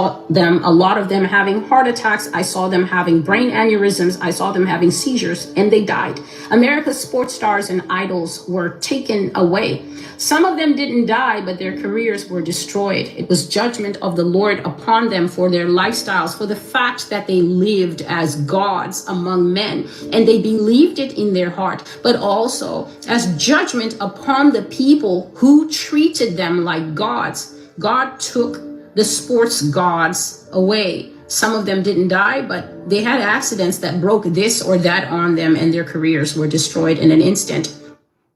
lot of them having heart attacks. I saw them having brain aneurysms. I saw them having seizures, and they died. America's sports stars and idols were taken away. Some of them didn't die, but their careers were destroyed. It was judgment of the Lord upon them for their lifestyles, for the fact that they lived as gods among men, and they believed it in their heart, but also as judgment upon the people who treated them like gods. God took the sports gods away. Some of them didn't die, but they had accidents that broke this or that on them, and their careers were destroyed in an instant.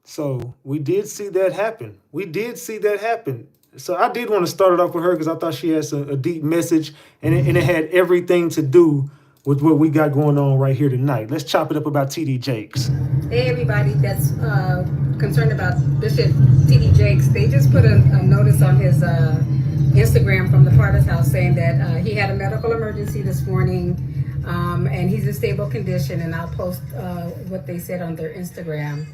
So we did see that happen. We did see that happen. So I did want to start it off with her because I thought she has a deep message, and it had everything to do with what we got going on right here tonight. Let's chop it up about T.D. Jakes. Hey, everybody that's concerned about Bishop T.D. Jakes. They just put a notice on his Instagram from the Potter's house saying that he had a medical emergency this morning And he's in stable condition. And I'll post what they said on their Instagram.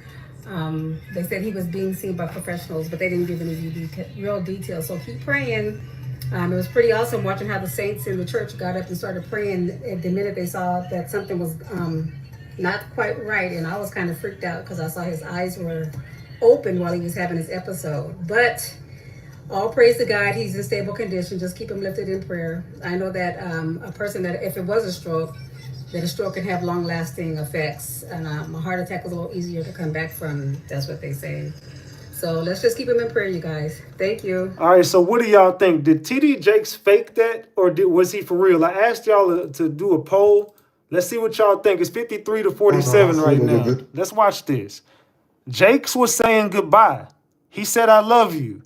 They said he was being seen by professionals, but they didn't give any real details. So keep praying. It was pretty awesome watching how the saints in the church got up and started praying at the minute they saw that something was not quite right. And I was kind of freaked out because I saw his eyes were open while he was having his episode. But all praise to God, he's in stable condition. Just keep him lifted in prayer. I know that a person that if it was a stroke, that a stroke can have long-lasting effects, and a heart attack is a little easier to come back from. That's what they say. So let's just keep him in prayer, you guys. Thank you. All right, so what do y'all think? Did TD Jakes fake that, or was he for real? I asked y'all to do a poll. Let's see what y'all think. It's 53 to 47 right now. Let's watch this. Jakes was saying goodbye. He said, "I love you,"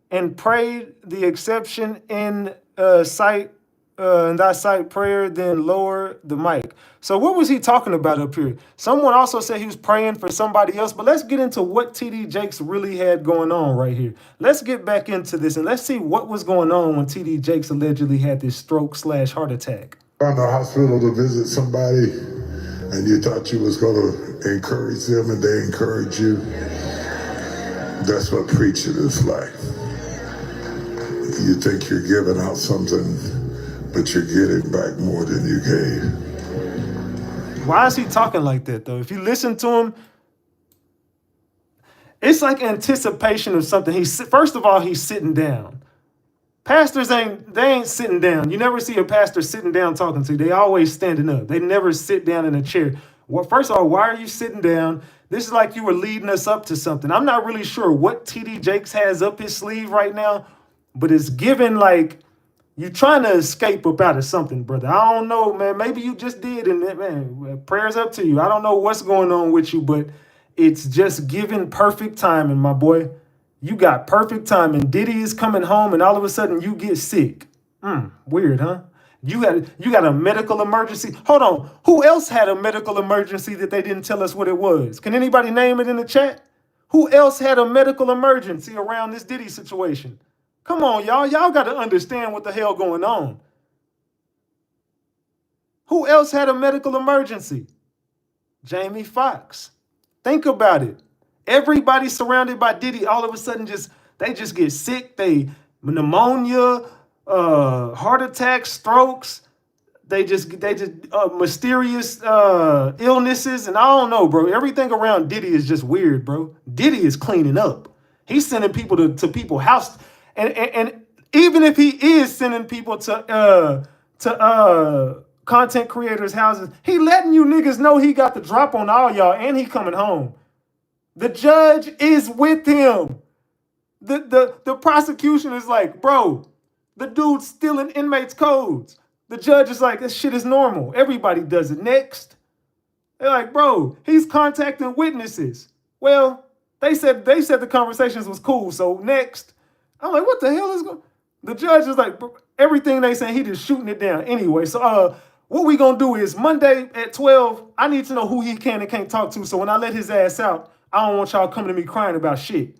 and prayed the exception in that sight prayer, then lower the mic. So what was he talking about up here? Someone also said he was praying for somebody else, but let's get into what TD Jakes really had going on right here. Let's get back into this and let's see what was going on when TD Jakes allegedly had this stroke/heart attack. Found the hospital to visit somebody and you thought you was going to encourage them and they encourage you. That's what preaching is like. You think you're giving out something, but you're getting back more than you gave. Why is he talking like that, though? If you listen to him, it's like anticipation of something. First of all, he's sitting down. Pastors ain't sitting down. You never see a pastor sitting down talking to you. They always standing up. They never sit down in a chair. Well, first of all, why are you sitting down? This is like you were leading us up to something. I'm not really sure what TD Jakes has up his sleeve right now, but it's given like you're trying to escape up out of something, brother. I don't know, man. Maybe you just did, and man, prayers up to you. I don't know what's going on with you, but it's just given perfect timing, my boy. You got perfect timing. Diddy is coming home, and all of a sudden you get sick. Weird, huh? You got a medical emergency. Hold on. Who else had a medical emergency that they didn't tell us what it was? Can anybody name it in the chat? Who else had a medical emergency around this Diddy situation? Come on, y'all. Y'all got to understand what the hell going on. Who else had a medical emergency? Jamie Foxx. Think about it. Everybody surrounded by Diddy, all of a sudden they just get sick. They pneumonia, heart attacks, strokes. They just mysterious illnesses, and I don't know, bro. Everything around Diddy is just weird, bro. Diddy is cleaning up. He's sending people to people's house. And even if he is sending people to content creators' houses, he letting you niggas know he got the drop on all y'all, and he coming home. The judge is with him. The prosecution is like, bro, the dude's stealing inmates' codes. The judge is like, this shit is normal. Everybody does it. Next. They're like, bro, he's contacting witnesses. Well, they said the conversations was cool, so next. I'm like, what the hell is going on? The judge is like, everything they saying, he just shooting it down anyway. So what we going to do is Monday at 12, I need to know who he can and can't talk to. So when I let his ass out, I don't want y'all coming to me crying about shit.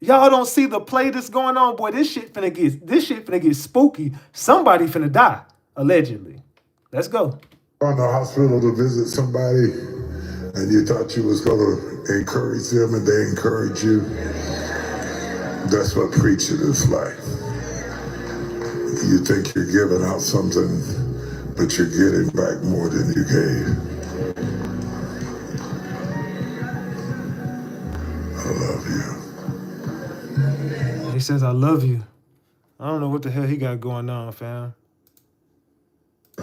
Y'all don't see the play that's going on? Boy, this shit finna get spooky. Somebody finna die, allegedly. Let's go. On the hospital to visit somebody and you thought you was going to encourage them and they encourage you. That's what preaching is like. You think you're giving out something, but you're getting back more than you gave. I love you. He says, I love you. I don't know what the hell he got going on, fam. I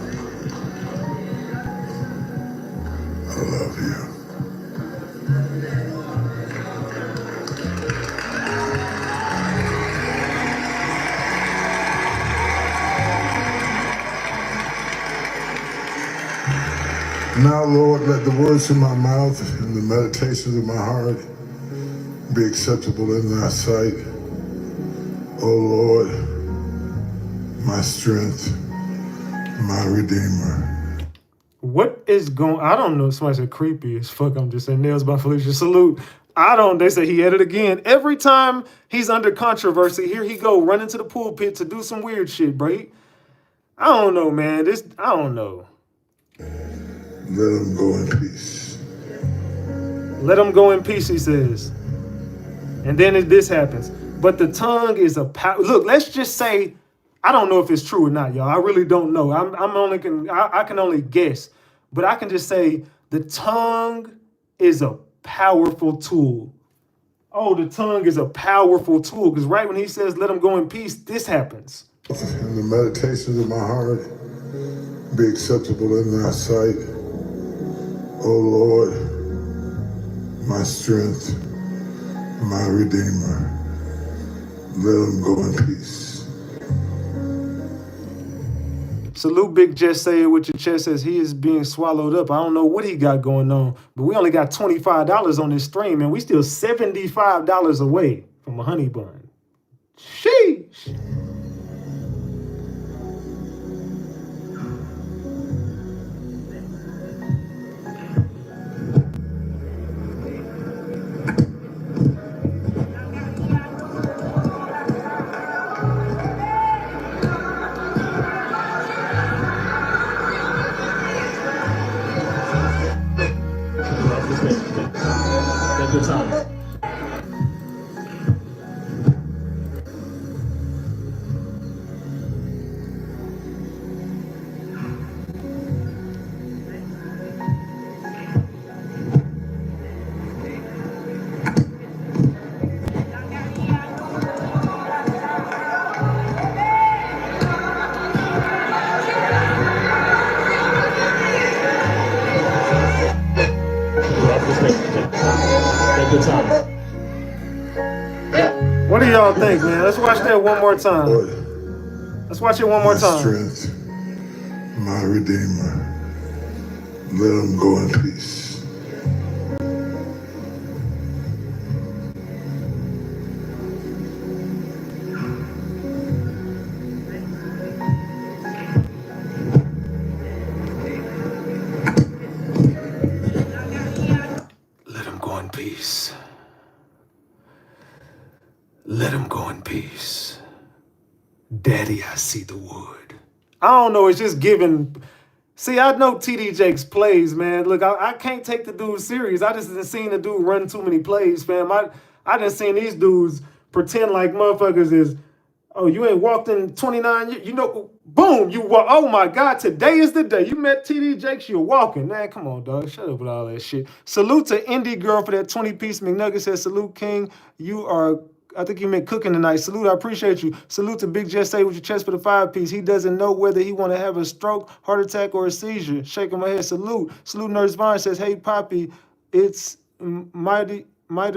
love you. Now, Lord, let the words of my mouth and the meditations of my heart be acceptable in thy sight. O Lord, my strength, my redeemer. What is going? I don't know. Somebody said creepy as fuck. I'm just saying nails by Felicia. Salute. They say he had it again. Every time he's under controversy, here he go running to the pulpit to do some weird shit, bro. I don't know, man. I don't know. Let him go in peace. Let him go in peace, he says. And then this happens. But the tongue is a power. Look, let's just say, I don't know if it's true or not, y'all. I really don't know. I can only guess. But I can just say the tongue is a powerful tool. Oh, the tongue is a powerful tool. Because right when he says, let him go in peace, this happens. And the meditations of my heart be acceptable in thy sight. O Lord, my strength, my redeemer. Let him go in peace. Salute Big Just say it with your chest as he is being swallowed up. I don't know what he got going on, but we only got $25 on this stream, and we still $75 away from a honey bun. Sheesh. What do y'all think, man? Let's watch that one more time. Let's watch it one more time. My strength, my redeemer. Let him go in peace. Let him go in peace. Let him go in peace. Daddy, I see the wood. I don't know, it's just giving. See, I know TD Jakes plays, man. Look, I can't take the dude serious. I just didn't seen the dude run too many plays, fam. I didn't seen these dudes pretend like motherfuckers is, oh, you ain't walked in 29 years. You know, boom, you walk. Oh my God, today is the day. You met TD Jakes, you're walking. Man, come on, dog. Shut up with all that shit. Salute to Indie Girl for that 20-piece McNugget. Says, salute, King. You are, I think you meant cooking tonight. Salute, I appreciate you. Salute to Big Just Say with your chest for the 5-piece. He doesn't know whether he want to have a stroke, heart attack, or a seizure. Shaking my head. Salute. Salute Nurse Vine says, hey, Poppy, it's mightier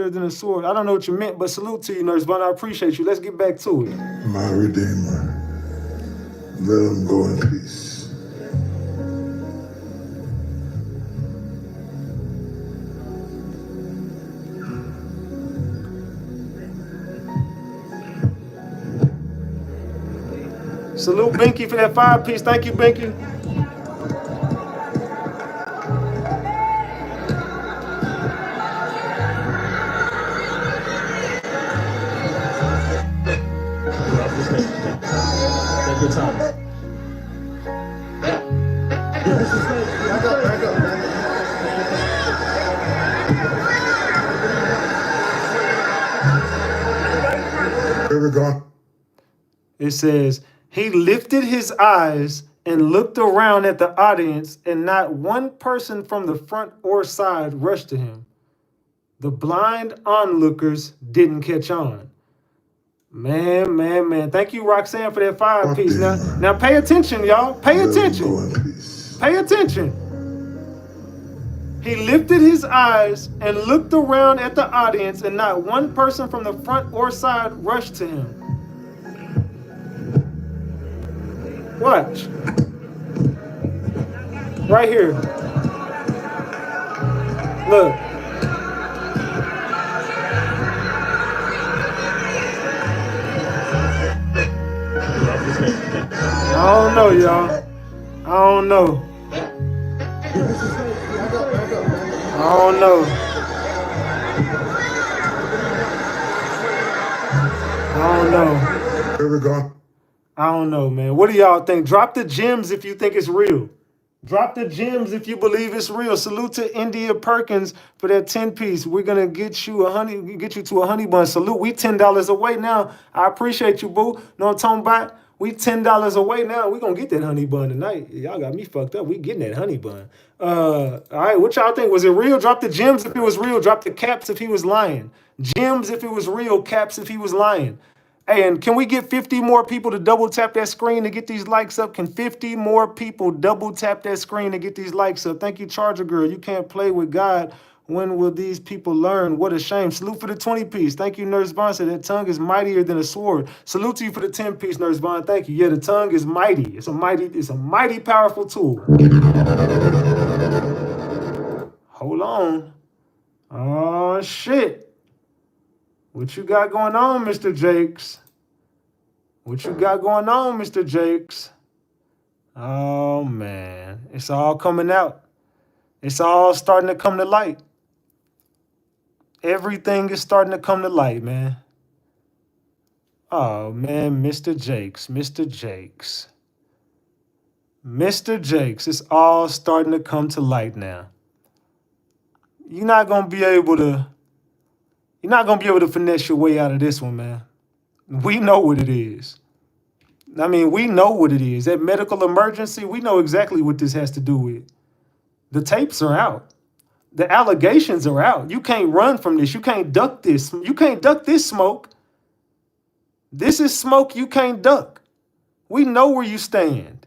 than a sword. I don't know what you meant, but salute to you, Nurse Vine. I appreciate you. Let's get back to it. My redeemer. Let him go in peace. Salute Binky for that 5-piece. Thank you, Binky. Good time. It says, he lifted his eyes and looked around at the audience, and not one person from the front or side rushed to him. The blind onlookers didn't catch on. Man. Thank you, Roxanne, for that 5-piece. Now pay attention, y'all. Pay attention. Pay attention. He lifted his eyes and looked around at the audience, and not one person from the front or side rushed to him. Watch. Right here. Look. I don't know, y'all. I don't know. I don't know. I don't know. Here we go. I don't know, man. What do y'all think? Drop the gems if you think it's real. Drop the gems if you believe it's real. Salute to India Perkins for that 10-piece. We're gonna get you to a honey bun. Salute. We $10 away now. I appreciate you, boo. Know what I'm talking about? We $10 away now. We gonna get that honey bun tonight. Y'all got me fucked up. We getting that honey bun. All right, what y'all think? Was it real? Drop the gems if it was real. Drop the caps if he was lying. Gems if it was real. Caps if he was lying. Hey, and can we get 50 more people to double tap that screen to get these likes up? Can 50 more people double tap that screen to get these likes up? Thank you, Charger Girl. You can't play with God. When will these people learn? What a shame. Salute for the 20-piece. Thank you, Nurse Bond. Said that tongue is mightier than a sword. Salute to you for the 10-piece, Nurse Bond. Thank you. Yeah, the tongue is mighty. It's a mighty powerful tool. Hold on. Oh shit. What you got going on, Mr. Jakes? What you got going on, Mr. Jakes? Oh, man. It's all coming out. It's all starting to come to light. Everything is starting to come to light, man. Oh, man, Mr. Jakes, Mr. Jakes. Mr. Jakes, it's all starting to come to light now. You're not going to be able to finesse your way out of this one, man. We know what it is. I mean, we know what it is. That medical emergency, we know exactly what this has to do with. The tapes are out. The allegations are out. You can't run from this. You can't duck this. You can't duck this smoke. This is smoke you can't duck. We know where you stand.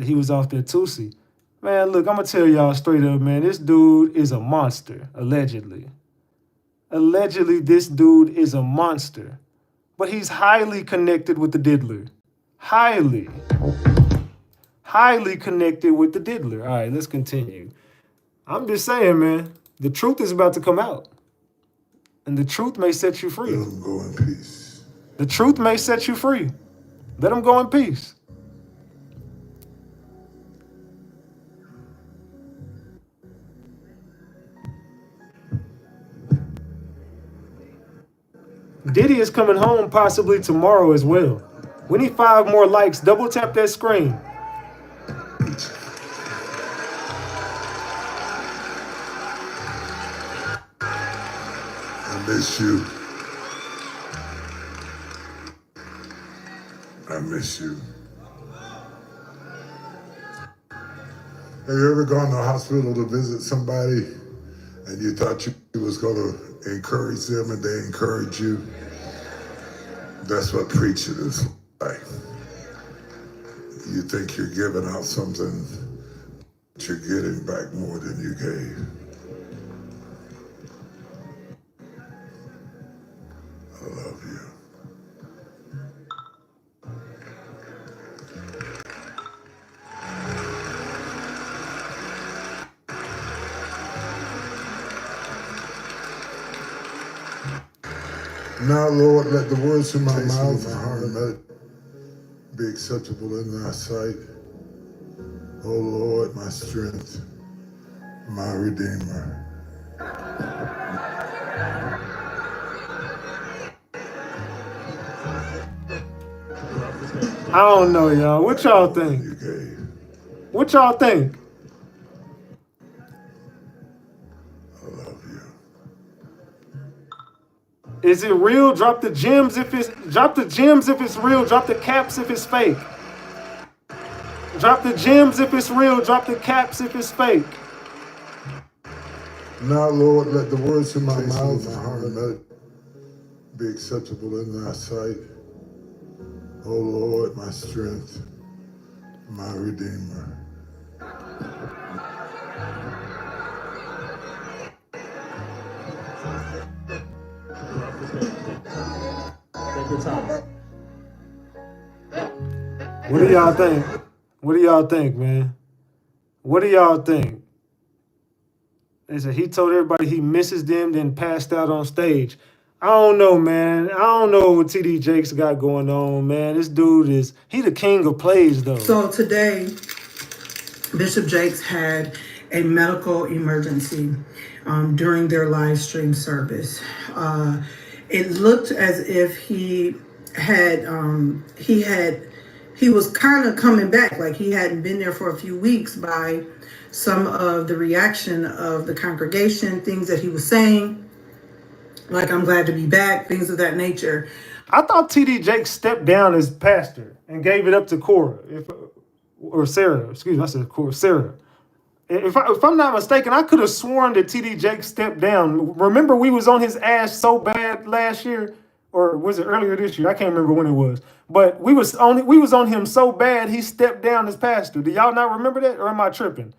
He was off there Tootsie. Man, look, I'm going to tell y'all straight up, man. This dude is a monster, allegedly. Allegedly, this dude is a monster. But he's highly connected with the diddler. Highly connected with the diddler. All right, let's continue. I'm just saying, man, the truth is about to come out. And the truth may set you free. Let him go in peace. The truth may set you free. Let him go in peace. Diddy is coming home possibly tomorrow as well. We need 5 more likes. Double tap that screen. I miss you. I miss you. Have you ever gone to the hospital to visit somebody and you thought you was going to encourage them and they encourage you? That's what preaching is like. You think you're giving out something, but you're getting back more than you gave. I love you. Now, Lord, let the words of my mouth and heart let it be acceptable in thy sight. O Lord, my strength, my redeemer. I don't know, y'all. What y'all think? You gave. What y'all think? I love you. Is it real? Drop the gems if it's real. Drop the caps if it's fake. Drop the gems if it's real. Drop the caps if it's fake. Now, Lord, let the words of my mouth and heart let it be acceptable in thy sight. O Lord, my strength, my redeemer. What do y'all think? What do y'all think, man? What do y'all think? They said he told everybody he misses them, then passed out on stage. I don't know, man. I don't know what TD Jakes got going on, man. This dude he the king of plays, though. So today, Bishop Jakes had a medical emergency during their live stream service. It looked as if he had he was kind of coming back, like he hadn't been there for a few weeks, by some of the reaction of the congregation, things that he was saying, like, I'm glad to be back, things of that nature. I thought TD Jakes stepped down as pastor and gave it up to Cora, or Sarah. Excuse me, I said Cora, Sarah. If I'm not mistaken, I could have sworn that TD Jakes stepped down. Remember, we was on his ass so bad last year, or was it earlier this year? I can't remember when it was. But we was on him so bad he stepped down as pastor. Do y'all not remember that, or am I tripping?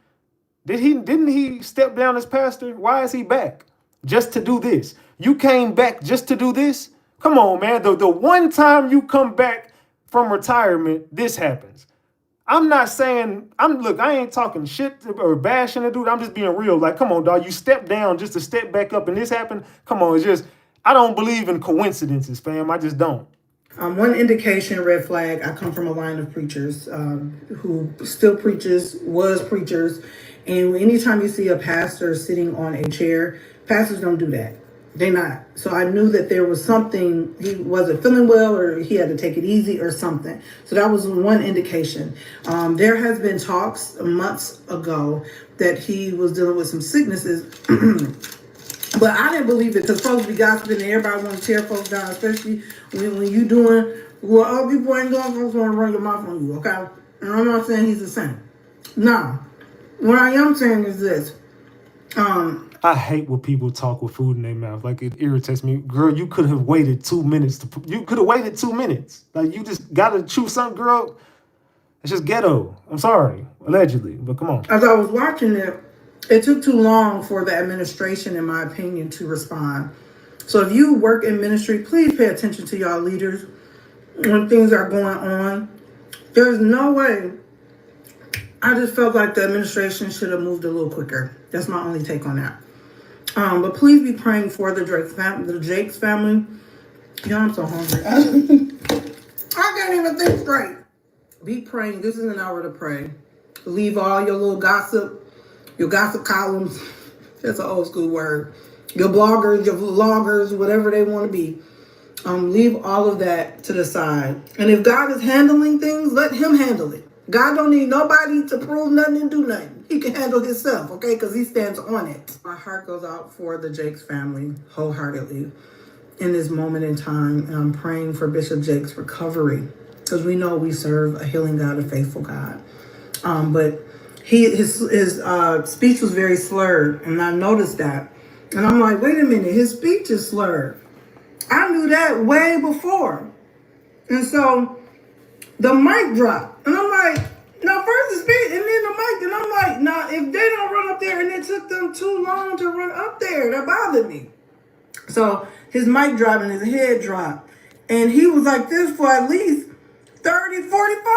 Didn't he step down as pastor? Why is he back? Just to do this. You came back just to do this? Come on, man. The one time you come back from retirement, this happens. I'm not saying, I ain't talking shit or bashing the dude. I'm just being real. Like, come on, dog. You step down just to step back up and this happened. Come on, it's just, I don't believe in coincidences, fam. I just don't. One indication, red flag, I come from a line of preachers who still was preachers. And anytime you see a pastor sitting on a chair, pastors don't do that. They're not. So I knew that there was something, he wasn't feeling well, or he had to take it easy or something. So that was one indication. There has been talks months ago that he was dealing with some sicknesses. But I didn't believe it, because folks be gossiping and everybody want to tear folks down, especially when you doing what other people ain't doing. Folks want to run your mouth on you, okay? And I'm not saying he's the same. No. What I am saying is this. I hate when people talk with food in their mouth. Like, it irritates me. Girl, you could have waited 2 minutes. You could have waited 2 minutes. Like, you just got to chew something, girl. It's just ghetto. I'm sorry. Allegedly. But come on. As I was watching it, it took too long for the administration, in my opinion, to respond. So if you work in ministry, please pay attention to y'all leaders when things are going on. There's no way. I just felt like the administration should have moved a little quicker. That's my only take on that. But please be praying for the Jakes family. Y'all, I'm so hungry. I can't even think straight. Be praying. This is an hour to pray. Leave all your little gossip, your gossip columns. That's an old school word. Your bloggers, your vloggers, whatever they want to be. Leave all of that to the side. And if God is handling things, let him handle it. God don't need nobody to prove nothing and do nothing. He can handle himself, okay? Because he stands on it. My heart goes out for the Jakes family wholeheartedly in this moment in time. And I'm praying for Bishop Jakes' recovery, because we know we serve a healing God, a faithful God. But his speech was very slurred, and I noticed that. And I'm like, wait a minute, his speech is slurred. I knew that way before. And so the mic dropped. And I'm like, now first the speech and then the mic. And I'm like, now if they don't run up there, and it took them too long to run up there, that bothered me. So his mic dropped and his head dropped. And he was like this for at least 30, 45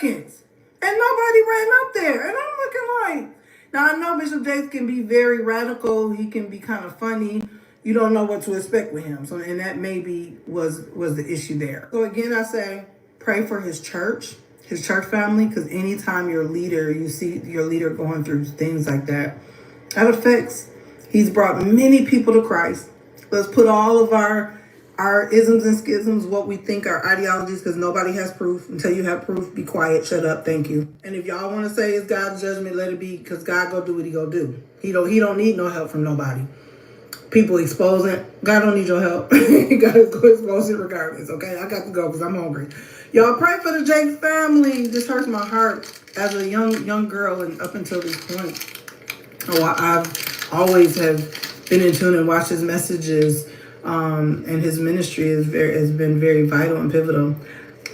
seconds. And nobody ran up there. And I'm looking like, now I know Bishop Jakes can be very radical. He can be kind of funny. You don't know what to expect with him. So, and that maybe was the issue there. So again, I say, pray for his church family, because anytime you're a leader, you see your leader going through things like that, that affects. He's brought many people to Christ. Let's put all of our isms and schisms, what we think are ideologies, because nobody has proof. Until you have proof, be quiet, shut up, thank you. And if y'all want to say it's God's judgment, let it be, because God go do what he go do. He don't need no help from nobody. People exposing, God don't need your help. You gotta go expose it regardless, okay? I got to go because I'm hungry. Y'all pray for the Jakes family. This hurts my heart as a young girl, and up until this point. I've always have been in tune and watched his messages, and his ministry has been very vital and pivotal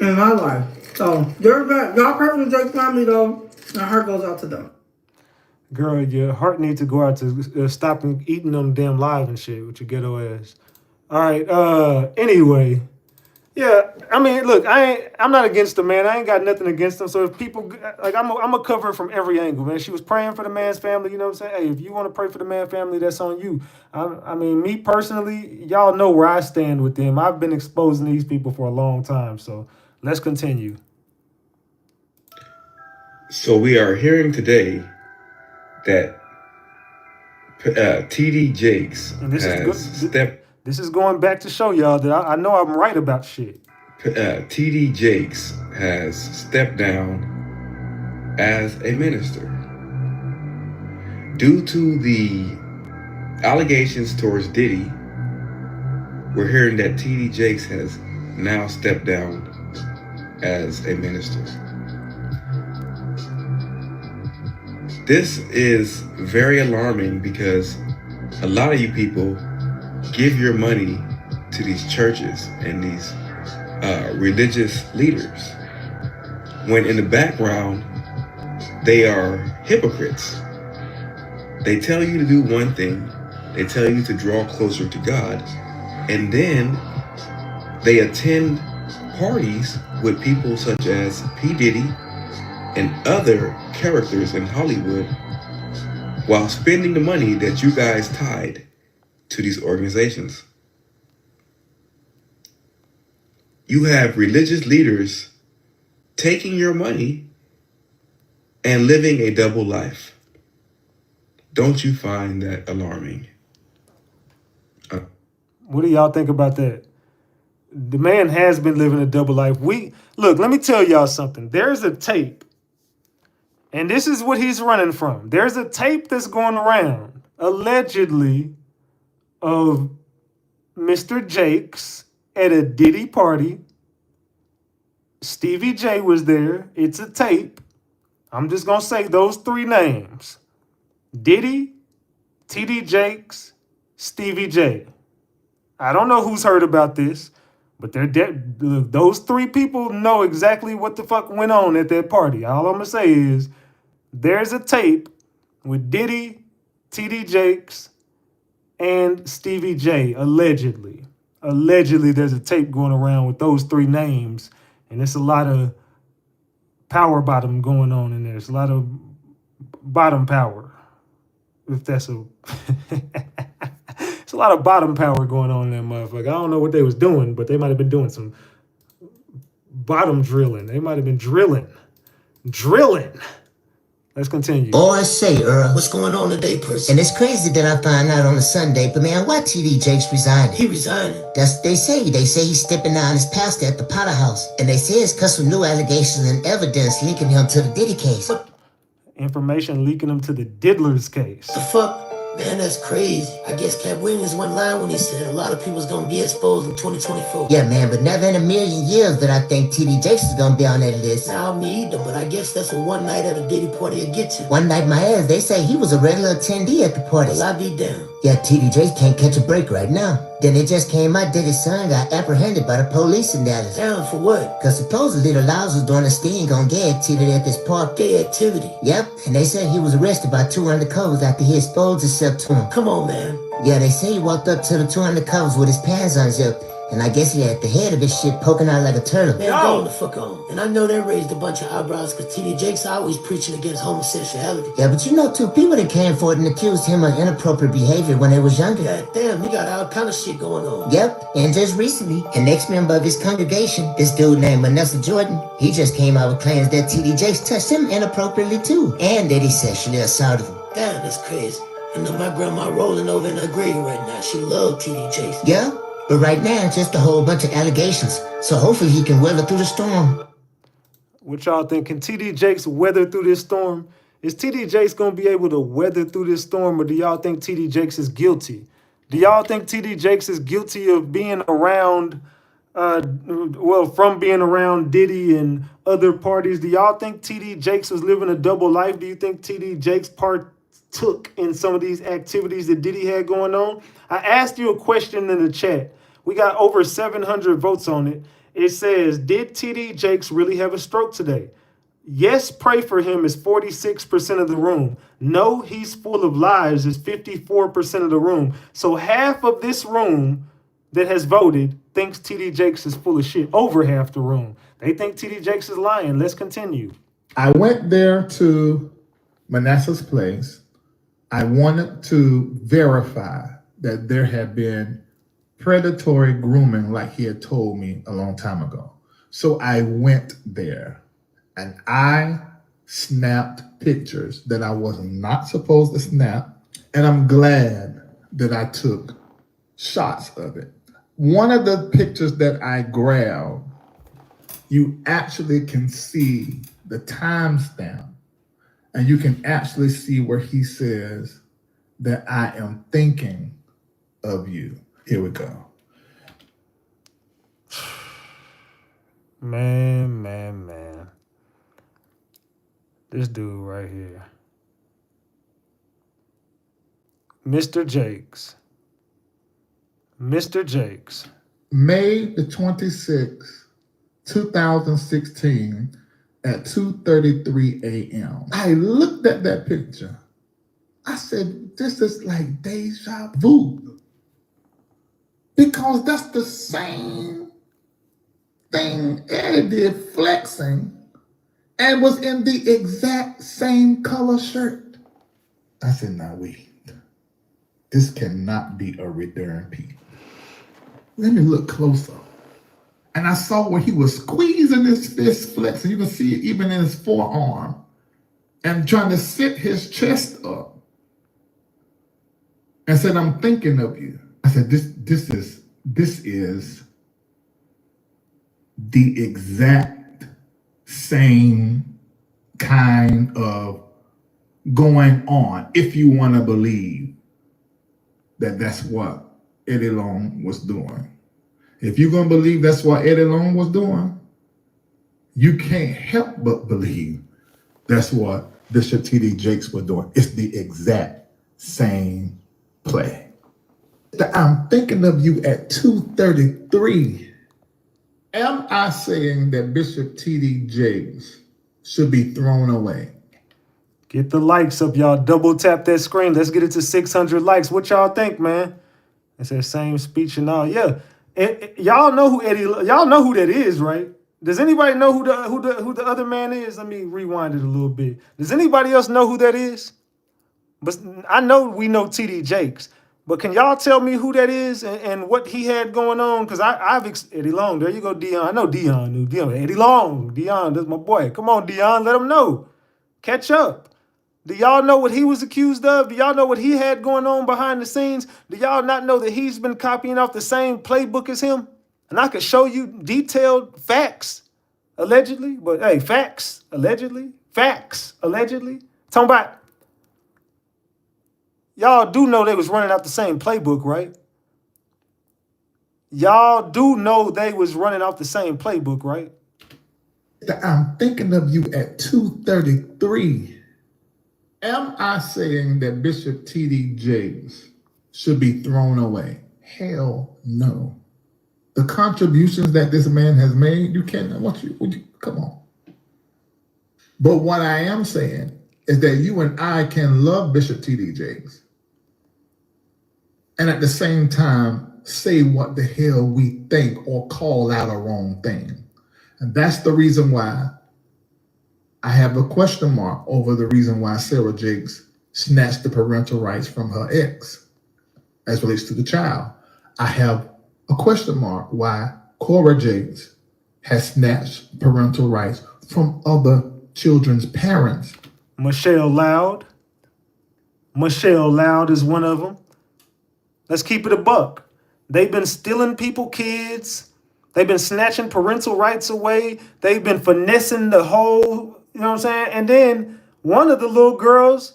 in my life. So there's that. Y'all pray for the Jakes family though. My heart goes out to them. Girl, your heart needs to go out to stop eating them damn live and shit with your ghetto ass. All right. Anyway, yeah. I mean, look, I'm not against the man. I ain't got nothing against him. So if people like, I'm a cover from every angle, man. She was praying for the man's family. You know what I'm saying? Hey, if you want to pray for the man's family, that's on you. I mean, me personally, y'all know where I stand with them. I've been exposing these people for a long time. So let's continue. So we are hearing today that TD Jakes And this is going back to show y'all that I know I'm right about shit. TD Jakes has stepped down as a minister due to the allegations towards Diddy. We're hearing that TD Jakes has now stepped down as a minister. This is very alarming because a lot of you people give your money to these churches and these religious leaders, when in the background, they are hypocrites. They tell you to do one thing, they tell you to draw closer to God, and then they attend parties with people such as P. Diddy and other characters in Hollywood while spending the money that you guys tied to these organizations. You have religious leaders taking your money and living a double life. Don't you find that alarming? What do y'all think about that? The man has been living a double life. Look, let me tell y'all something. There's a tape, and this is what he's running from. There's a tape that's going around, allegedly, of Mr. Jakes at a Diddy party. Stevie J was there. It's a tape. I'm just going to say those three names. Diddy, TD Jakes, Stevie J. I don't know who's heard about this, but those three people know exactly what the fuck went on at that party. All I'm going to say is there's a tape with Diddy, TD Jakes, and Stevie J, allegedly. Allegedly, there's a tape going around with those three names, and it's a lot of power bottom going on in there. It's a lot of bottom power, if that's a... It's a lot of bottom power going on in that motherfucker. I don't know what they was doing, but they might have been doing some bottom drilling. They might have been drilling. Let's continue. Oh, I say, Earl, what's going on today, person? And it's crazy that I find out on a Sunday, but man, why TD Jakes resigning? He resigning? That's what they say. They say he's stepping down as pastor at the Potter House. And they say it's because of new allegations and evidence linking him to the Diddy case. What? Information leaking him to the Diddler's case. The fuck? Man, that's crazy. I guess Cap Williams went lying when he said a lot of people's gonna be exposed in 2024. Yeah, man, but never in a million years that I think TD Jakes is gonna be on that list. Nah, me either, but I guess that's what one night at a Diddy party will get you. One night my ass, they say he was a regular attendee at the party. Well, I be down. Yeah, TD Jakes can't catch a break right now. Then it just came out that his son got apprehended by the police in Dallas. Down for what? Cause supposedly the Laws was doing a sting on gay activity at this park. Gay activity? Yep, and they said he was arrested by 2 undercovers after he exposed himself to him. Come on, man. Yeah, they say he walked up to the 2 undercovers with his pants unzipped. And I guess he had the head of his shit poking out like a turtle. Man, go the fuck on. And I know that raised a bunch of eyebrows because TD Jakes always preaching against homosexuality. Yeah, but you know, 2 people that came forward and accused him of inappropriate behavior when they was younger. God damn, he got all kind of shit going on. Yep, and just recently, an ex-member of his congregation, this dude named Vanessa Jordan, he just came out with claims that TD Jakes touched him inappropriately too, and that he sexually assaulted him. Damn, that's crazy. I know my grandma rolling over in her grave right now. She loved TD Jakes. Yeah? But right now, it's just a whole bunch of allegations. So hopefully he can weather through the storm. What y'all think? Can TD Jakes weather through this storm? Is TD Jakes going to be able to weather through this storm, or do y'all think TD Jakes is guilty? Do y'all think TD Jakes is guilty of being around, from being around Diddy and other parties? Do y'all think TD Jakes was living a double life? Do you think TD Jakes partook in some of these activities that Diddy had going on? I asked you a question in the chat. We got over 700 votes on it. It says, did TD Jakes really have a stroke today? Yes, pray for him is 46% of the room. No, he's full of lies is 54% of the room. So half of this room that has voted thinks TD Jakes is full of shit. Over half the room. They think TD Jakes is lying. Let's continue. I went there to Manasseh's place. I wanted to verify that there had been predatory grooming like he had told me a long time ago. So I went there and I snapped pictures that I was not supposed to snap. And I'm glad that I took shots of it. One of the pictures that I grabbed you actually can see the timestamp, and you can actually see where he says that I am thinking of you. Here we go. Man. This dude right here. Mr. Jakes. May the 26th, 2016 at 2:33 a.m. I looked at that picture. I said, this is like deja vu. Because that's the same thing Eddie did, flexing, and was in the exact same color shirt. I said, now wait. This cannot be a return piece. Let me look closer. And I saw where he was squeezing his fist flex, and you can see it even in his forearm, and trying to sit his chest up. And said, I'm thinking of you. I said, this is the exact same kind of going on, if you want to believe that that's what Eddie Long was doing. If you're going to believe that's what Eddie Long was doing, you can't help but believe that's what Bishop T.D. Jakes was doing. It's the exact same play. I'm thinking of you at 2:33. Am I saying that Bishop T.D. Jakes should be thrown away? Get the likes up, y'all. Double tap that screen. Let's get it to 600 likes. What y'all think, man? It's that same speech and all. Yeah, y'all know who y'all know who that is, right? Does anybody know who the other man is? Let me rewind it a little bit. Does anybody else know who that is? But I know we know T.D. Jakes. But can y'all tell me who that is and what he had going on? Because Eddie Long, there you go, Dion. I know Dion knew Dion. Eddie Long, Dion, that's my boy. Come on, Dion, let him know. Catch up. Do y'all know what he was accused of? Do y'all know what he had going on behind the scenes? Do y'all not know that he's been copying off the same playbook as him? And I could show you detailed facts, allegedly. But hey, facts, allegedly. Talking about, y'all do know they was running out the same playbook, right? Y'all do know they was running off the same playbook, right? I'm thinking of you at 2:33. Am I saying that Bishop T.D. Jakes should be thrown away? Hell no. The contributions that this man has made, you can't, come on. But what I am saying is that you and I can love Bishop T.D. Jakes and at the same time say what the hell we think or call out a wrong thing. And that's the reason why I have a question mark over the reason why Sarah Jakes snatched the parental rights from her ex as relates to the child. I have a question mark why Cora Jakes has snatched parental rights from other children's parents. Michelle Loud is one of them. Let's keep it a buck. They've been stealing people's kids. They've been snatching parental rights away. They've been finessing the whole, you know what I'm saying? And then one of the little girls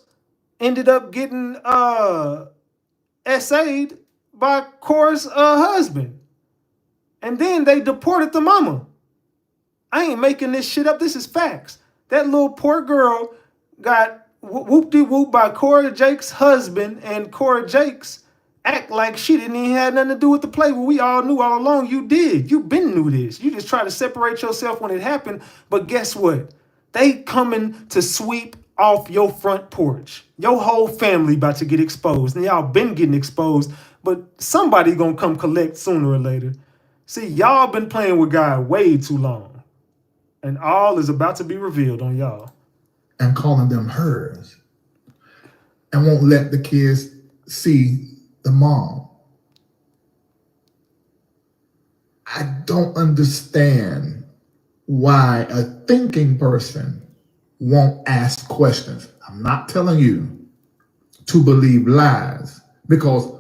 ended up getting essayed by Cora's husband. And then they deported the mama. I ain't making this shit up. This is facts. That little poor girl got whoop-de-whoop by Cora Jakes' husband, and Cora Jakes act like she didn't even have nothing to do with the play. Well, we all knew all along you did. You been knew this. You just try to separate yourself when it happened. But guess what? They coming to sweep off your front porch. Your whole family about to get exposed. And y'all been getting exposed. But somebody gonna come collect sooner or later. See, y'all been playing with God way too long. And all is about to be revealed on y'all. And calling them hers. And won't let the kids see the mom. I don't understand why a thinking person won't ask questions. I'm not telling you to believe lies, because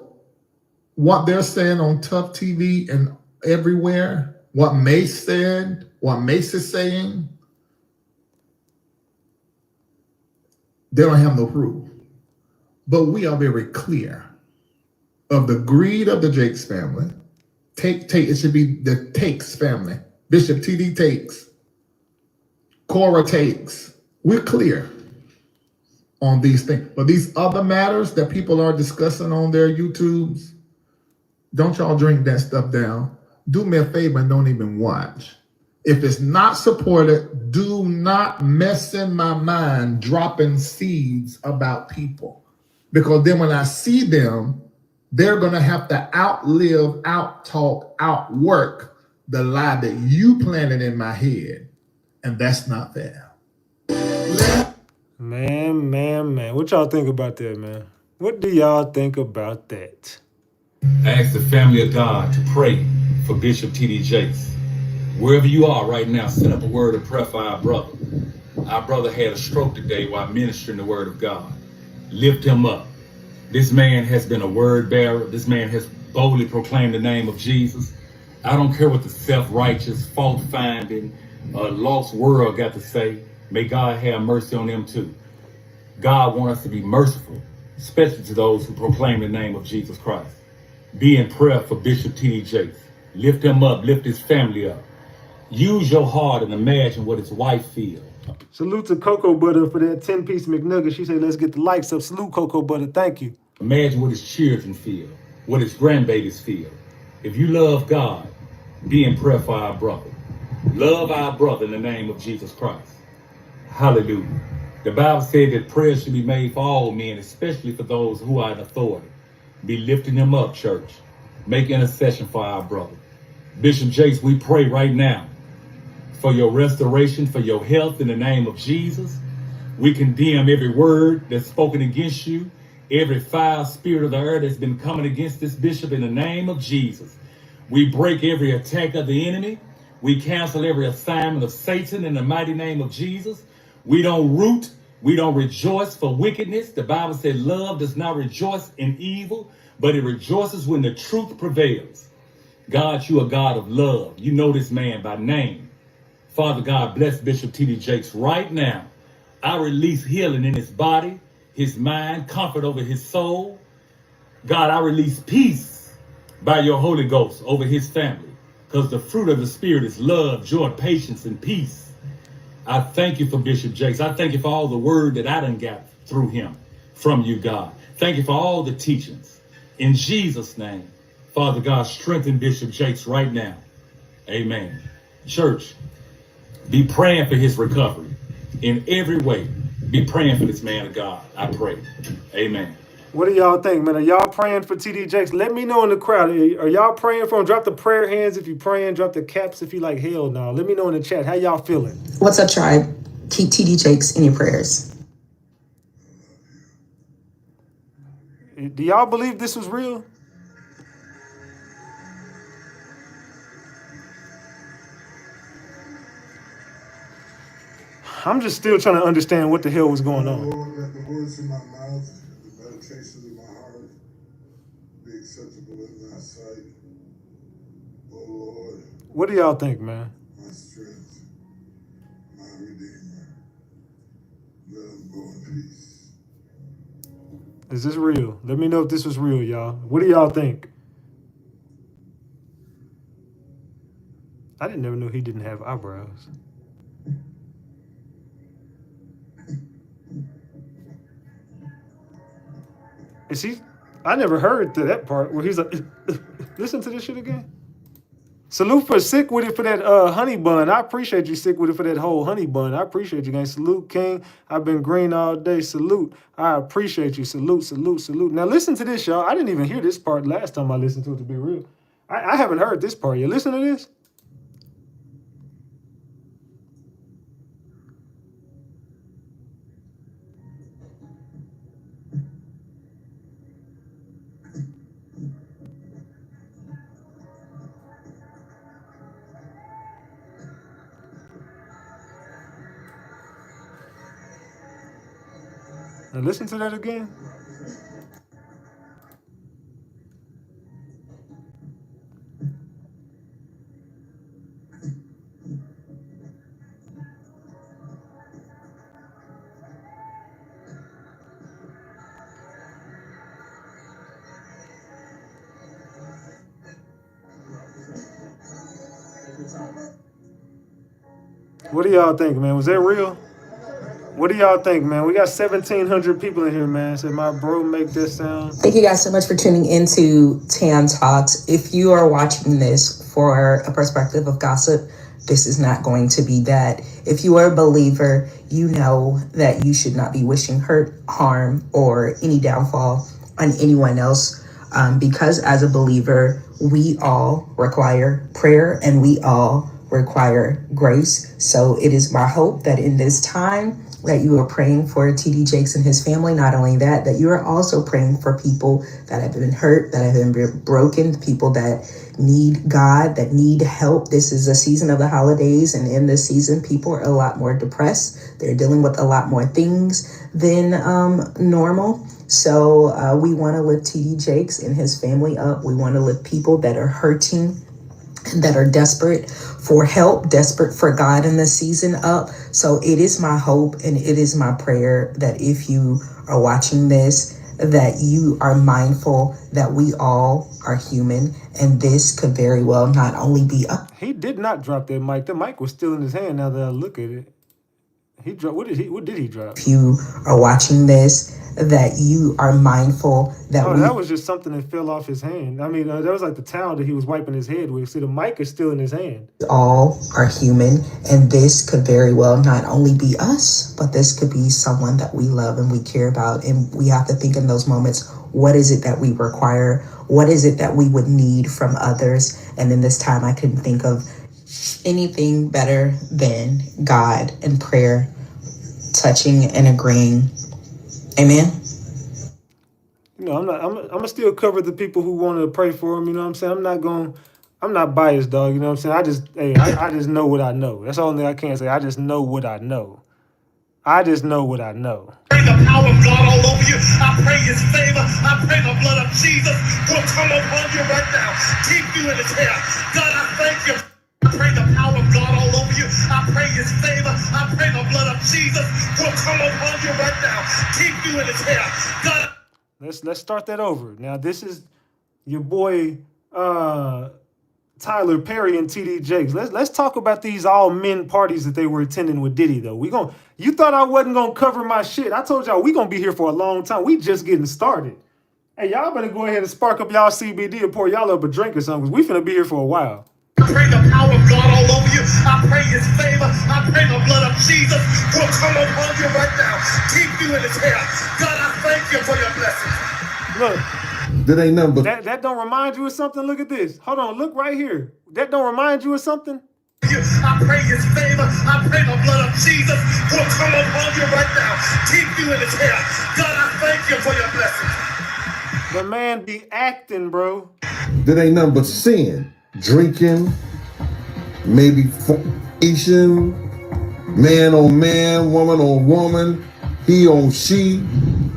what they're saying on Tough TV and everywhere, what Mace said, what Mace is saying, they don't have no proof. But we are very clear of the greed of the Jakes family. It should be the Takes family. Bishop T.D. Takes, Cora Takes. We're clear on these things. But these other matters that people are discussing on their YouTubes, don't y'all drink that stuff down. Do me a favor and don't even watch. If it's not supported, do not mess in my mind dropping seeds about people. Because then when I see them, they're going to have to outlive, outtalk, outwork the lie that you planted in my head. And that's not fair. Man. What y'all think about that, man? What do y'all think about that? I ask the family of God to pray for Bishop T.D. Jakes. Wherever you are right now, send up a word of prayer for our brother. Our brother had a stroke today while ministering the word of God. Lift him up. This man has been a word bearer. This man has boldly proclaimed the name of Jesus. I don't care what the self-righteous, fault-finding, lost world got to say. May God have mercy on them too. God wants us to be merciful, especially to those who proclaim the name of Jesus Christ. Be in prayer for Bishop T.D. Jakes. Lift him up, lift his family up. Use your heart and imagine what his wife feels. Salute to Cocoa Butter for that 10-piece McNugget. She said, let's get the likes up. Salute, Cocoa Butter. Thank you. Imagine what his children feel, what his grandbabies feel. If you love God, be in prayer for our brother. Love our brother in the name of Jesus Christ. Hallelujah. The Bible said that prayer should be made for all men, especially for those who are in authority. Be lifting them up, church. Make intercession for our brother. Bishop Jakes, we pray right now for your restoration, for your health in the name of Jesus. We condemn every word that's spoken against you, every foul spirit of the earth that's been coming against this bishop in the name of Jesus. We break every attack of the enemy. We cancel every assignment of Satan in the mighty name of Jesus. We don't root. We don't rejoice for wickedness. The Bible said love does not rejoice in evil, but it rejoices when the truth prevails. God, you are God of love. You know this man by name. Father God, bless Bishop T.D. Jakes right now. I release healing in his body, his mind, comfort over his soul. God, I release peace by your Holy Ghost over his family, because the fruit of the Spirit is love, joy, patience, and peace. I thank you for Bishop Jakes. I thank you for all the word that I done got through him from you, God. Thank you for all the teachings. In Jesus' name, Father God, strengthen Bishop Jakes right now. Amen. Church, be praying for his recovery in every way. Be praying for this man of God. I pray. Amen. What do y'all think, man? Are y'all praying for T.D. Jakes? Let me know in the crowd. Are y'all praying for him? Drop the prayer hands if you're praying. Drop the caps if you like hell no. Let me know in the chat. How y'all feeling? What's up, tribe? Keep T.D. Jakes in your prayers. Do y'all believe this was real? I'm just still trying to understand what the hell was going on. Lord, let the words of my mouth, the meditations of my heart be acceptable in thy sight. Oh Lord. What do y'all think, man? My strength, my redeemer. Let him go in peace. Is this real? Let me know if this was real, y'all. What do y'all think? I didn't never know he didn't have eyebrows. Is he? I never heard to that part where he's like, listen to this shit again. Salute for Sick With It for that honey bun. I appreciate you, Sick With It, for that whole honey bun. I appreciate you, gang. Salute, King. I've been green all day. Salute. I appreciate you. Salute, salute, salute. Now listen to this, y'all. I didn't even hear this part last time I listened to it, to be real. I haven't heard this part yet. Listen to this. Now listen to that again. What do y'all think, man? Was that real? What do y'all think, man? We got 1,700 people in here, man. Said my bro make this sound. Thank you guys so much for tuning into Tam Talks. If you are watching this for a perspective of gossip, this is not going to be that. If you are a believer, you know that you should not be wishing hurt, harm, or any downfall on anyone else. Because as a believer, we all require prayer and we all require grace. So it is my hope that in this time that you are praying for TD Jakes and his family. Not only that, that you are also praying for people that have been hurt, that have been broken, people that need God, that need help. This is a season of the holidays, and in this season, people are a lot more depressed. They're dealing with a lot more things than normal. So we want to lift TD Jakes and his family up. We want to lift people that are hurting, that are desperate for help, desperate for God in this season up. So it is my hope and it is my prayer that if you are watching this, that you are mindful that we all are human, and this could very well not only be a— He did not drop that mic. The mic was still in his hand now that I look at it. He dropped, what did he drop? If you are watching this, that you are mindful that that was just something that fell off his hand. I mean, that was like the towel that he was wiping his head with. See, the mic is still in his hand. All are human, and this could very well not only be us, but this could be someone that we love and we care about. And we have to think in those moments, what is it that we require? What is it that we would need from others? And in this time, I couldn't think of anything better than God and prayer, touching and agreeing. Amen. You know, I'm gonna still cover the people who want to pray for him. You know what I'm saying? I'm not biased, dog. You know what I'm saying? I just know what I know. That's the only thing I can say. I just know what I know. I just know what I know. Pray the power of God all over you. I pray his favor. I pray the blood of Jesus will come upon you right now. Keep you in his hair. God, I thank you. I pray the power of God all over you. I pray his favor. I pray the blood of Jesus will come upon you right now. Keep you in his hair. God. Let's start that over. Now, this is your boy Tyler Perry and TD Jakes. Let's talk about these all men parties that they were attending with Diddy though. You thought I wasn't gonna cover my shit. I told y'all we gonna be here for a long time. We just getting started. Hey, y'all better go ahead and spark up y'all CBD and pour y'all up a drink or something, because we finna be here for a while. I pray the power of God all over you. I pray his favor. I pray the blood of Jesus will come upon you right now. Keep you in his hair. God, I thank you for your blessings. Look. That ain't nothing but that don't remind you of something? Look at this. Hold on, look right here. That don't remind you of something? I pray his favor. I pray the blood of Jesus will come upon you right now. Keep you in his hair. God, I thank you for your blessings. The man be acting, bro. that ain't nothing but sin. Drinking, maybe fornication, man on man, woman on woman, he on she.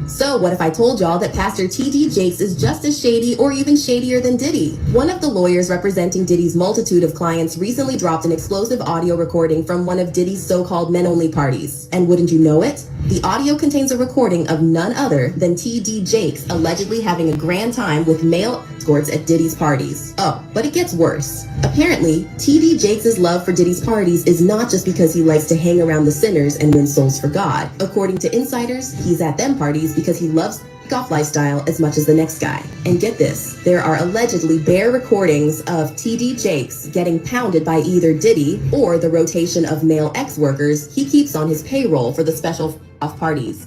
So what if I told y'all that Pastor TD Jakes is just as shady or even shadier than Diddy? One of the lawyers representing Diddy's multitude of clients recently dropped an explosive audio recording from one of Diddy's so-called men-only parties. And wouldn't you know it? The audio contains a recording of none other than TD Jakes allegedly having a grand time with male escorts at Diddy's parties. Oh, but it gets worse. Apparently, TD Jakes' love for Diddy's parties is not just because he likes to hang around the sinners and win souls for God. According to insiders, he's at them parties because he loves off lifestyle as much as the next guy. And get this, there are allegedly bare recordings of TD Jakes getting pounded by either Diddy or the rotation of male ex-workers he keeps on his payroll for the special off parties.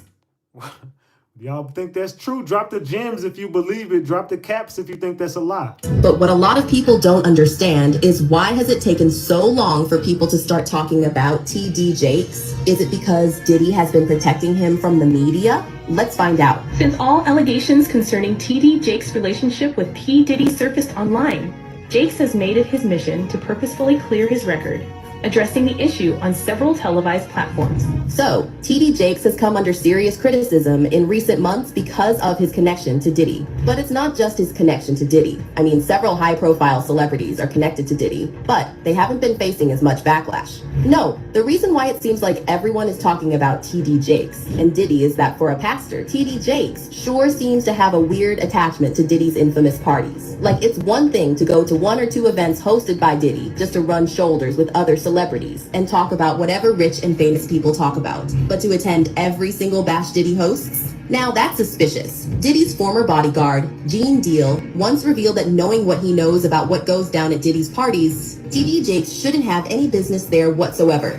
Y'all think that's true? Drop the gems if you believe it. Drop the caps if you think that's a lie. But what a lot of people don't understand is why has it taken so long for people to start talking about TD Jakes? Is it because Diddy has been protecting him from the media? Let's find out. Since all allegations concerning TD Jakes' relationship with P. Diddy surfaced online, Jakes has made it his mission to purposefully clear his record, addressing the issue on several televised platforms. So, TD Jakes has come under serious criticism in recent months because of his connection to Diddy. But it's not just his connection to Diddy. I mean, several high-profile celebrities are connected to Diddy, but they haven't been facing as much backlash. No, the reason why it seems like everyone is talking about TD Jakes and Diddy is that for a pastor, TD Jakes sure seems to have a weird attachment to Diddy's infamous parties. Like, it's one thing to go to one or two events hosted by Diddy just to run shoulders with other celebrities celebrities and talk about whatever rich and famous people talk about. But to attend every single bash Diddy hosts? Now that's suspicious. Diddy's former bodyguard, Gene Deal, once revealed that knowing what he knows about what goes down at Diddy's parties, TD Jakes shouldn't have any business there whatsoever.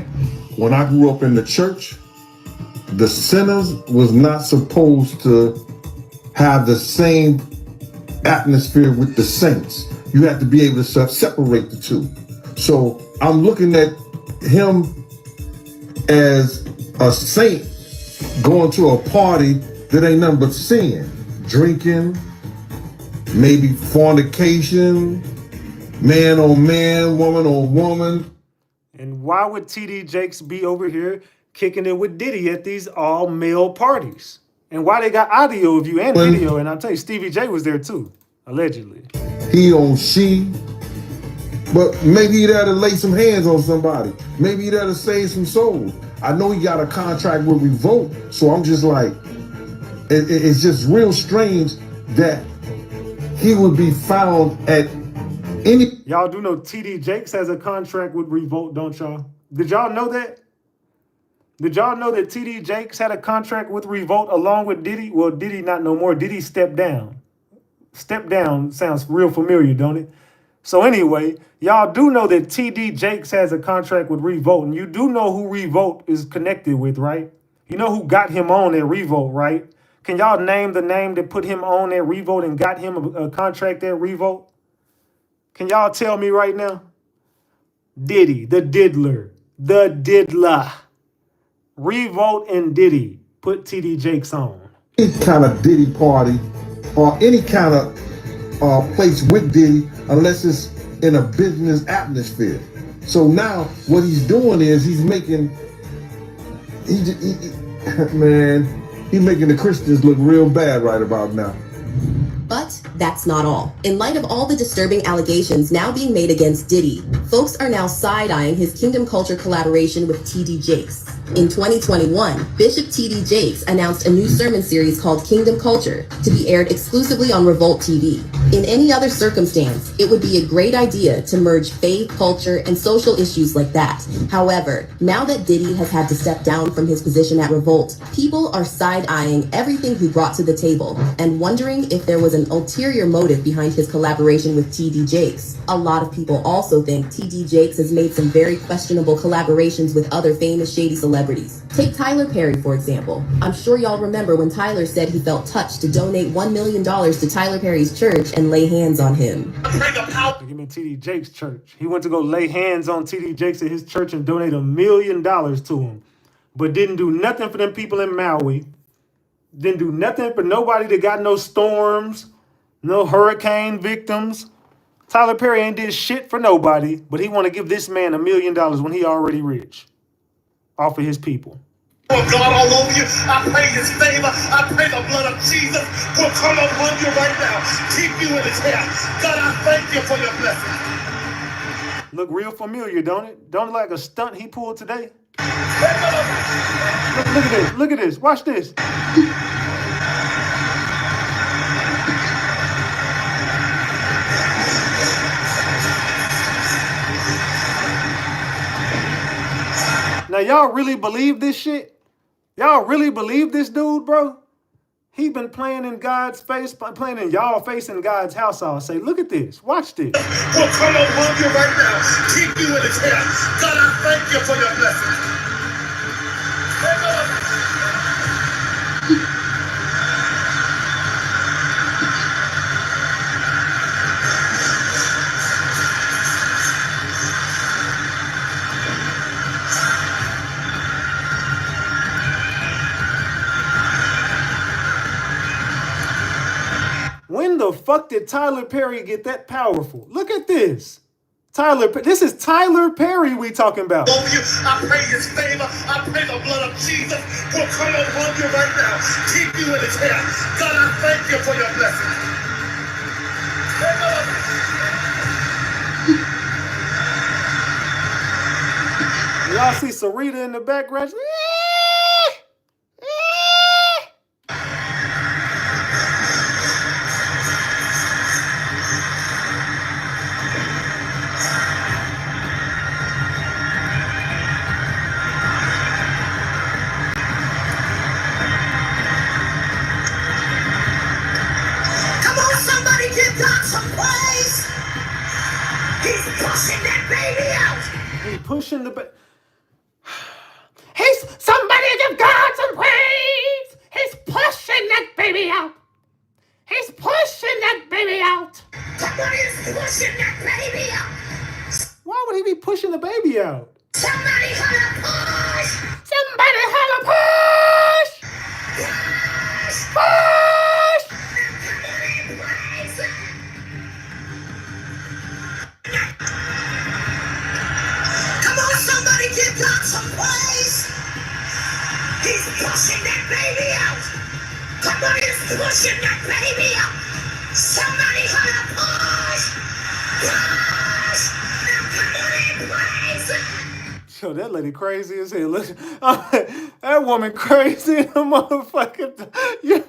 When I grew up in the church, the sinners was not supposed to have the same atmosphere with the saints. You have to be able to separate the two. So I'm looking at him as a saint going to a party that ain't nothing but sin, drinking, maybe fornication, man on man, woman on woman. And why would TD Jakes be over here kicking it with Diddy at these all-male parties? And why they got audio of you and video? And I'll tell you, Stevie J was there too, allegedly. He on she, but maybe he there to lay some hands on somebody. Maybe he there to save some souls. I know he got a contract with Revolt, so I'm just like, it's just real strange that he would be found at any... Y'all do know TD Jakes has a contract with Revolt, don't y'all? Did y'all know that? Did y'all know that TD Jakes had a contract with Revolt along with Diddy? Well, Diddy not no more. Diddy stepped down. Step down sounds real familiar, don't it? So anyway, y'all do know that TD Jakes has a contract with Revolt, and you do know who Revolt is connected with, right? You know who got him on at Revolt, right? Can y'all name the name that put him on at Revolt and got him a contract at Revolt? Can y'all tell me right now? Diddy, the diddler, the diddler. Revolt and Diddy put TD Jakes on. Any kind of Diddy party or any kind of place with Diddy unless it's in a business atmosphere. So now what he's doing is he's making, he's making the Christians look real bad right about now. But that's not all. In light of all the disturbing allegations now being made against Diddy, folks are now side-eyeing his Kingdom Culture collaboration with TD Jakes. In 2021, Bishop TD Jakes announced a new sermon series called Kingdom Culture to be aired exclusively on Revolt TV. In any other circumstance, it would be a great idea to merge faith, culture, and social issues like that. However, now that Diddy has had to step down from his position at Revolt, people are side-eyeing everything he brought to the table and wondering if there was an ulterior motive behind his collaboration with TD Jakes. A lot of people also think TD Jakes has made some very questionable collaborations with other famous shady celebrities. Take Tyler Perry, for example. I'm sure y'all remember when Tyler said he felt touched to donate $1 million to Tyler Perry's church and lay hands on him. Give me TD Jakes' church. He went to go lay hands on TD Jakes at his church and donate $1 million to him, but didn't do nothing for them people in Maui. Didn't do nothing for nobody that got no storms, no hurricane victims. Tyler Perry ain't did shit for nobody, but he want to give this man $1 million when he already rich off of his people. Oh God, all over you. I pray his favor. I pray the blood of Jesus will come upon you right now. Keep you in his hand. God, I thank you for your blessing. Look real familiar, don't it? Don't it like a stunt he pulled today? Look at this. Look at this. Watch this. Now, y'all really believe this shit? Y'all really believe this dude, bro? He been playing in God's face, playing in y'all face in God's house. I'll say, look at this. Watch this. Will come upon you right now. Keep you in his hand. God, I thank you for your blessing. When the fuck did Tyler Perry get that powerful? Look at this. This is Tyler Perry we talking about. I pray his favor. I pray the blood of Jesus will come upon you right now. Keep you in his hand. God, I thank you for your blessing. Y'all see Sarita in the background? give God some praise? He's pushing that baby out. He's pushing the baby. Somebody give God some praise. He's pushing that baby out. He's pushing that baby out. Somebody is pushing that baby out. Why would he be pushing the baby out? Somebody holla push. Somebody holla push. Push. Push. Come on, somebody give God some praise. He's pushing that baby out. Somebody is pushing that baby out. Somebody holla push. Push. Now come on and praise it. Yo, that lady crazy as hell. Look, that woman crazy in the motherfucker. Yeah.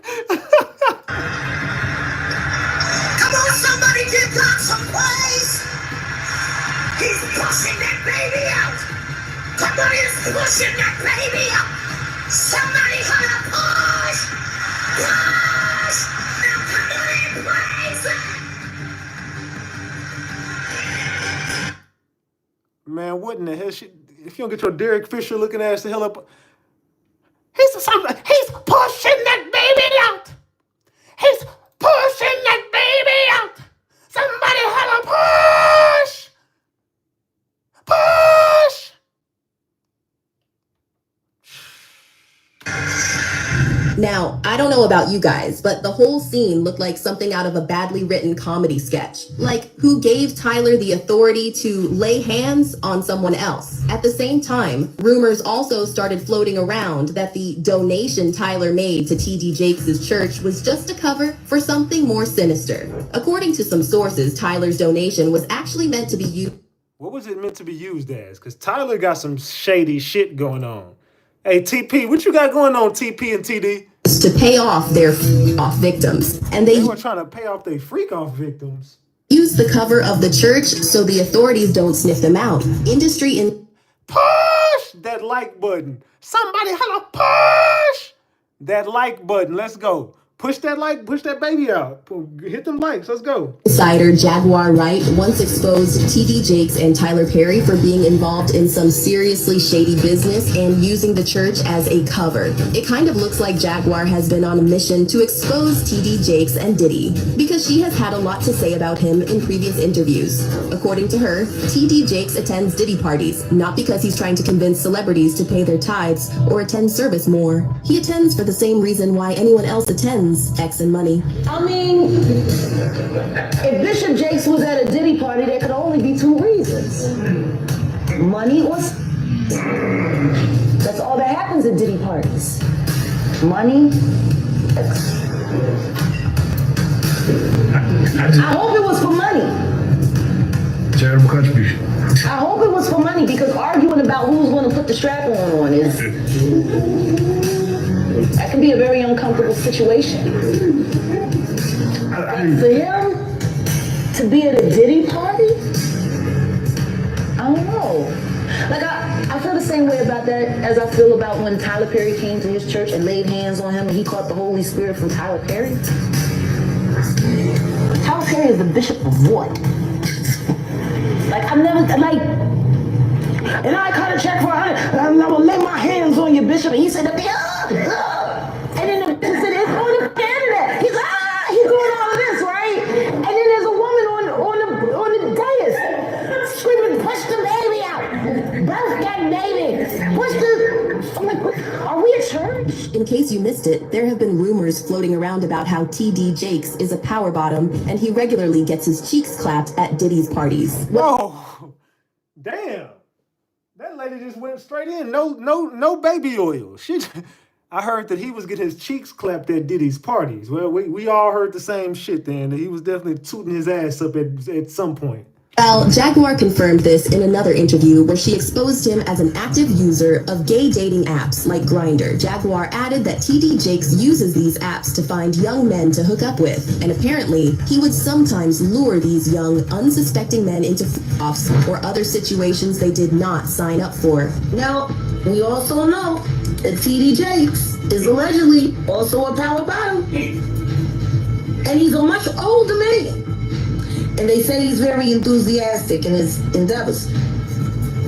Come on, somebody give God some praise. He's pushing that baby out. Somebody is pushing that baby out. Somebody holla push. Push. Now come on and praise it. Man, what in the hell? If you don't get your Derek Fisher looking ass the hell up. He's pushing that baby out. He's pushing that baby out. Somebody holla push. Push. Now, I don't know about you guys, but the whole scene looked like something out of a badly written comedy sketch. Like, who gave Tyler the authority to lay hands on someone else? At the same time, rumors also started floating around that the donation Tyler made to TD Jakes' church was just a cover for something more sinister. According to some sources, Tyler's donation was actually meant to be used. What was it meant to be used as? Because Tyler got some shady shit going on. Hey, TP, what you got going on, TP and TD? To pay off their victims. And they were trying to pay off their freak-off victims. Use the cover of the church so the authorities don't sniff them out. Industry in... Push that like button. Somebody holla push that like button. Let's go. Push that baby out. Hit them likes. Let's go. Insider Jaguar Wright once exposed TD Jakes and Tyler Perry for being involved in some seriously shady business and using the church as a cover. It kind of looks like Jaguar has been on a mission to expose TD Jakes and Diddy because she has had a lot to say about him in previous interviews. According to her, TD Jakes attends Diddy parties, not because he's trying to convince celebrities to pay their tithes or attend service more. He attends for the same reason why anyone else attends. X and money. I mean, if Bishop Jakes was at a Diddy party, there could only be two reasons. Money or that's all that happens at Diddy parties. Money. I hope it was for money. Charitable contribution. I hope it was for money because arguing about who's going to put the strap on is... That can be a very uncomfortable situation. For him to be at a Diddy party, I don't know. Like I feel the same way about that as I feel about when Tyler Perry came to his church and laid hands on him and he caught the Holy Spirit from Tyler Perry. Tyler Perry is the bishop of what? Like I've never and I kind of checked for I'm gonna lay my hands on your bishop and he said, and then the bishop said, it's on the internet. He's he's doing all of this, right? And then there's a woman on the dais screaming, push the baby out, birth that baby, push the. I'm like, are we a church? In case you missed it, there have been rumors floating around about how TD Jakes is a power bottom and he regularly gets his cheeks clapped at Diddy's parties. Whoa, damn. That lady just went straight in. No baby oil. I heard that he was getting his cheeks clapped at Diddy's parties. Well, we all heard the same shit then. That he was definitely tooting his ass up at some point. Well, Jaguar confirmed this in another interview where she exposed him as an active user of gay dating apps like Grindr. Jaguar added that TD Jakes uses these apps to find young men to hook up with, and apparently he would sometimes lure these young, unsuspecting men into offs or other situations they did not sign up for. Now, we also know that TD Jakes is allegedly also a power bottom, and he's a much older man. And they say he's very enthusiastic in his endeavors.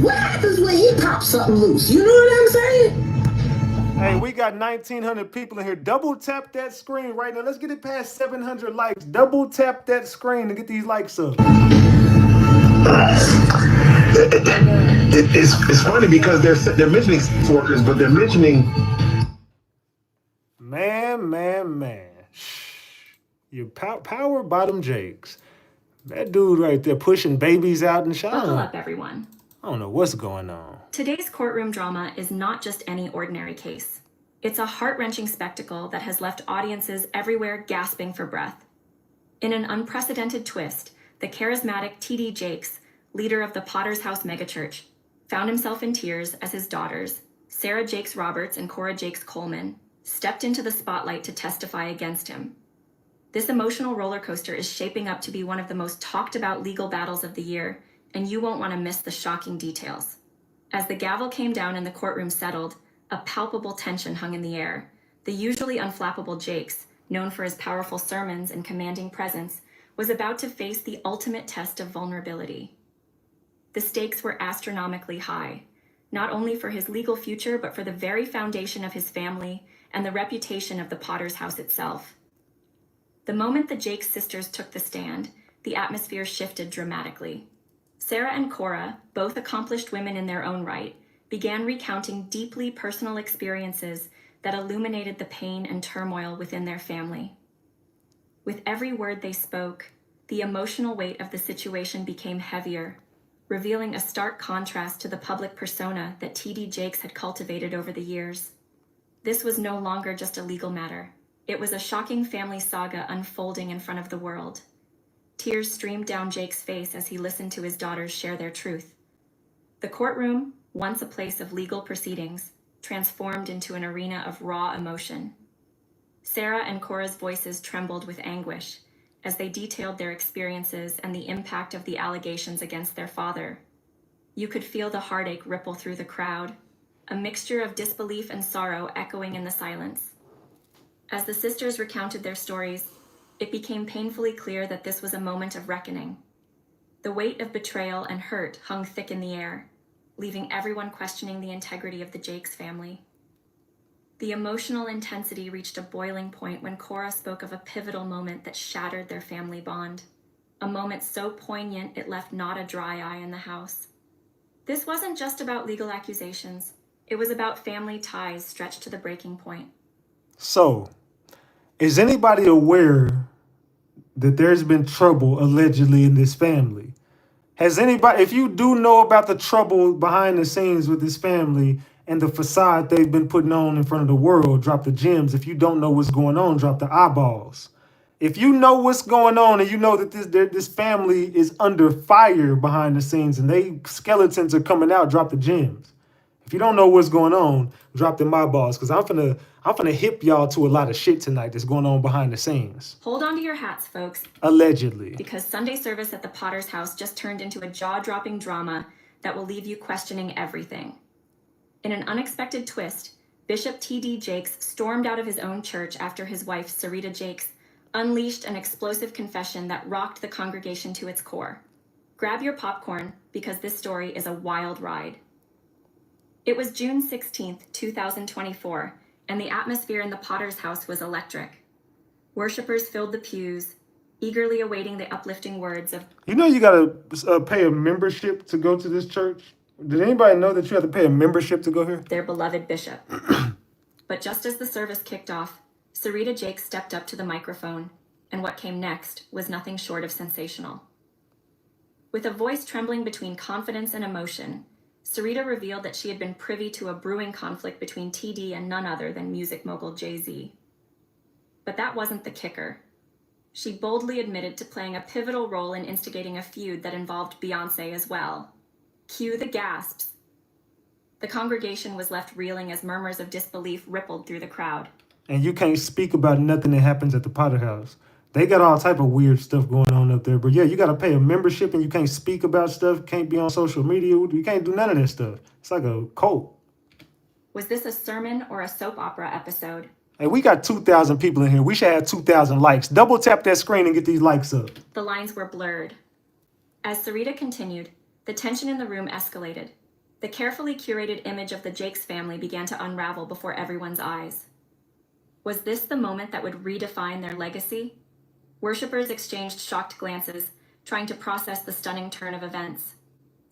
What happens when he pops something loose? You know what I'm saying? Hey, we got 1,900 people in here. Double tap that screen right now. Let's get it past 700 likes. Double tap that screen to get these likes up. It's funny because they're mentioning sex workers, but they're mentioning. Man. You power bottom Jakes. That dude right there pushing babies out and shit. Buckle up, everyone. I don't know what's going on. Today's courtroom drama is not just any ordinary case. It's a heart-wrenching spectacle that has left audiences everywhere gasping for breath. In an unprecedented twist, the charismatic T.D. Jakes, leader of the Potter's House megachurch, found himself in tears as his daughters, Sarah Jakes Roberts and Cora Jakes Coleman, stepped into the spotlight to testify against him. This emotional roller coaster is shaping up to be one of the most talked about legal battles of the year, and you won't want to miss the shocking details. As the gavel came down and the courtroom settled, a palpable tension hung in the air. The usually unflappable Jakes, known for his powerful sermons and commanding presence, was about to face the ultimate test of vulnerability. The stakes were astronomically high, not only for his legal future, but for the very foundation of his family and the reputation of the Potter's House itself. The moment the Jakes sisters took the stand, the atmosphere shifted dramatically. Sarah and Cora, both accomplished women in their own right, began recounting deeply personal experiences that illuminated the pain and turmoil within their family. With every word they spoke, the emotional weight of the situation became heavier, revealing a stark contrast to the public persona that T.D. Jakes had cultivated over the years. This was no longer just a legal matter. It was a shocking family saga unfolding in front of the world. Tears streamed down Jake's face as he listened to his daughters share their truth. The courtroom, once a place of legal proceedings, transformed into an arena of raw emotion. Sarah and Cora's voices trembled with anguish as they detailed their experiences and the impact of the allegations against their father. You could feel the heartache ripple through the crowd, a mixture of disbelief and sorrow echoing in the silence. As the sisters recounted their stories, it became painfully clear that this was a moment of reckoning. The weight of betrayal and hurt hung thick in the air, leaving everyone questioning the integrity of the Jakes family. The emotional intensity reached a boiling point when Cora spoke of a pivotal moment that shattered their family bond, a moment so poignant it left not a dry eye in the house. This wasn't just about legal accusations. It was about family ties stretched to the breaking point. So, is anybody aware that there's been trouble allegedly in this family? Has anybody, if you do know about the trouble behind the scenes with this family and the facade they've been putting on in front of the world, drop the gems. If you don't know what's going on, drop the eyeballs. If you know what's going on and you know that this family is under fire behind the scenes and they skeletons are coming out, drop the gems. If you don't know what's going on, drop them eyeballs, because I'm finna hip y'all to a lot of shit tonight that's going on behind the scenes. Hold on to your hats, folks. Allegedly. Because Sunday service at the Potter's House just turned into a jaw-dropping drama that will leave you questioning everything. In an unexpected twist, Bishop T.D. Jakes stormed out of his own church after his wife, Sarita Jakes, unleashed an explosive confession that rocked the congregation to its core. Grab your popcorn, because this story is a wild ride. It was June 16th, 2024, and the atmosphere in the Potter's House was electric. Worshippers filled the pews, eagerly awaiting the uplifting words of... You know you gotta pay a membership to go to this church? Did anybody know that you have to pay a membership to go here? Their beloved bishop. But just as the service kicked off, Sarita Jakes stepped up to the microphone, and what came next was nothing short of sensational. With a voice trembling between confidence and emotion, Sarita revealed that she had been privy to a brewing conflict between TD and none other than music mogul Jay-Z. But that wasn't the kicker. She boldly admitted to playing a pivotal role in instigating a feud that involved Beyoncé as well. Cue the gasps. The congregation was left reeling as murmurs of disbelief rippled through the crowd. And you can't speak about nothing that happens at the Potter House. They got all type of weird stuff going on up there. But yeah, you got to pay a membership and you can't speak about stuff, can't be on social media. You can't do none of that stuff. It's like a cult. Was this a sermon or a soap opera episode? Hey, we got 2,000 people in here. We should have 2,000 likes. Double tap that screen and get these likes up. The lines were blurred. As Sarita continued, the tension in the room escalated. The carefully curated image of the Jakes family began to unravel before everyone's eyes. Was this the moment that would redefine their legacy? Worshippers exchanged shocked glances, trying to process the stunning turn of events.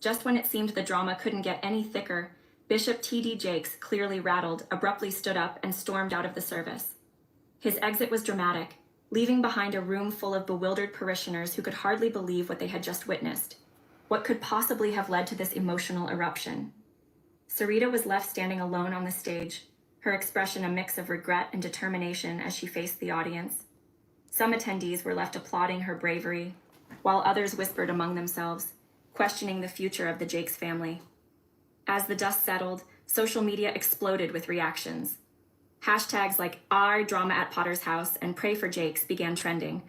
Just when it seemed the drama couldn't get any thicker, Bishop T.D. Jakes, clearly rattled, abruptly stood up and stormed out of the service. His exit was dramatic, leaving behind a room full of bewildered parishioners who could hardly believe what they had just witnessed. What could possibly have led to this emotional eruption? Sarita was left standing alone on the stage, her expression a mix of regret and determination as she faced the audience. Some attendees were left applauding her bravery, while others whispered among themselves, questioning the future of the Jakes family. As the dust settled, social media exploded with reactions. Hashtags like #IDramaAtPotter's and Pray for Jakes began trending,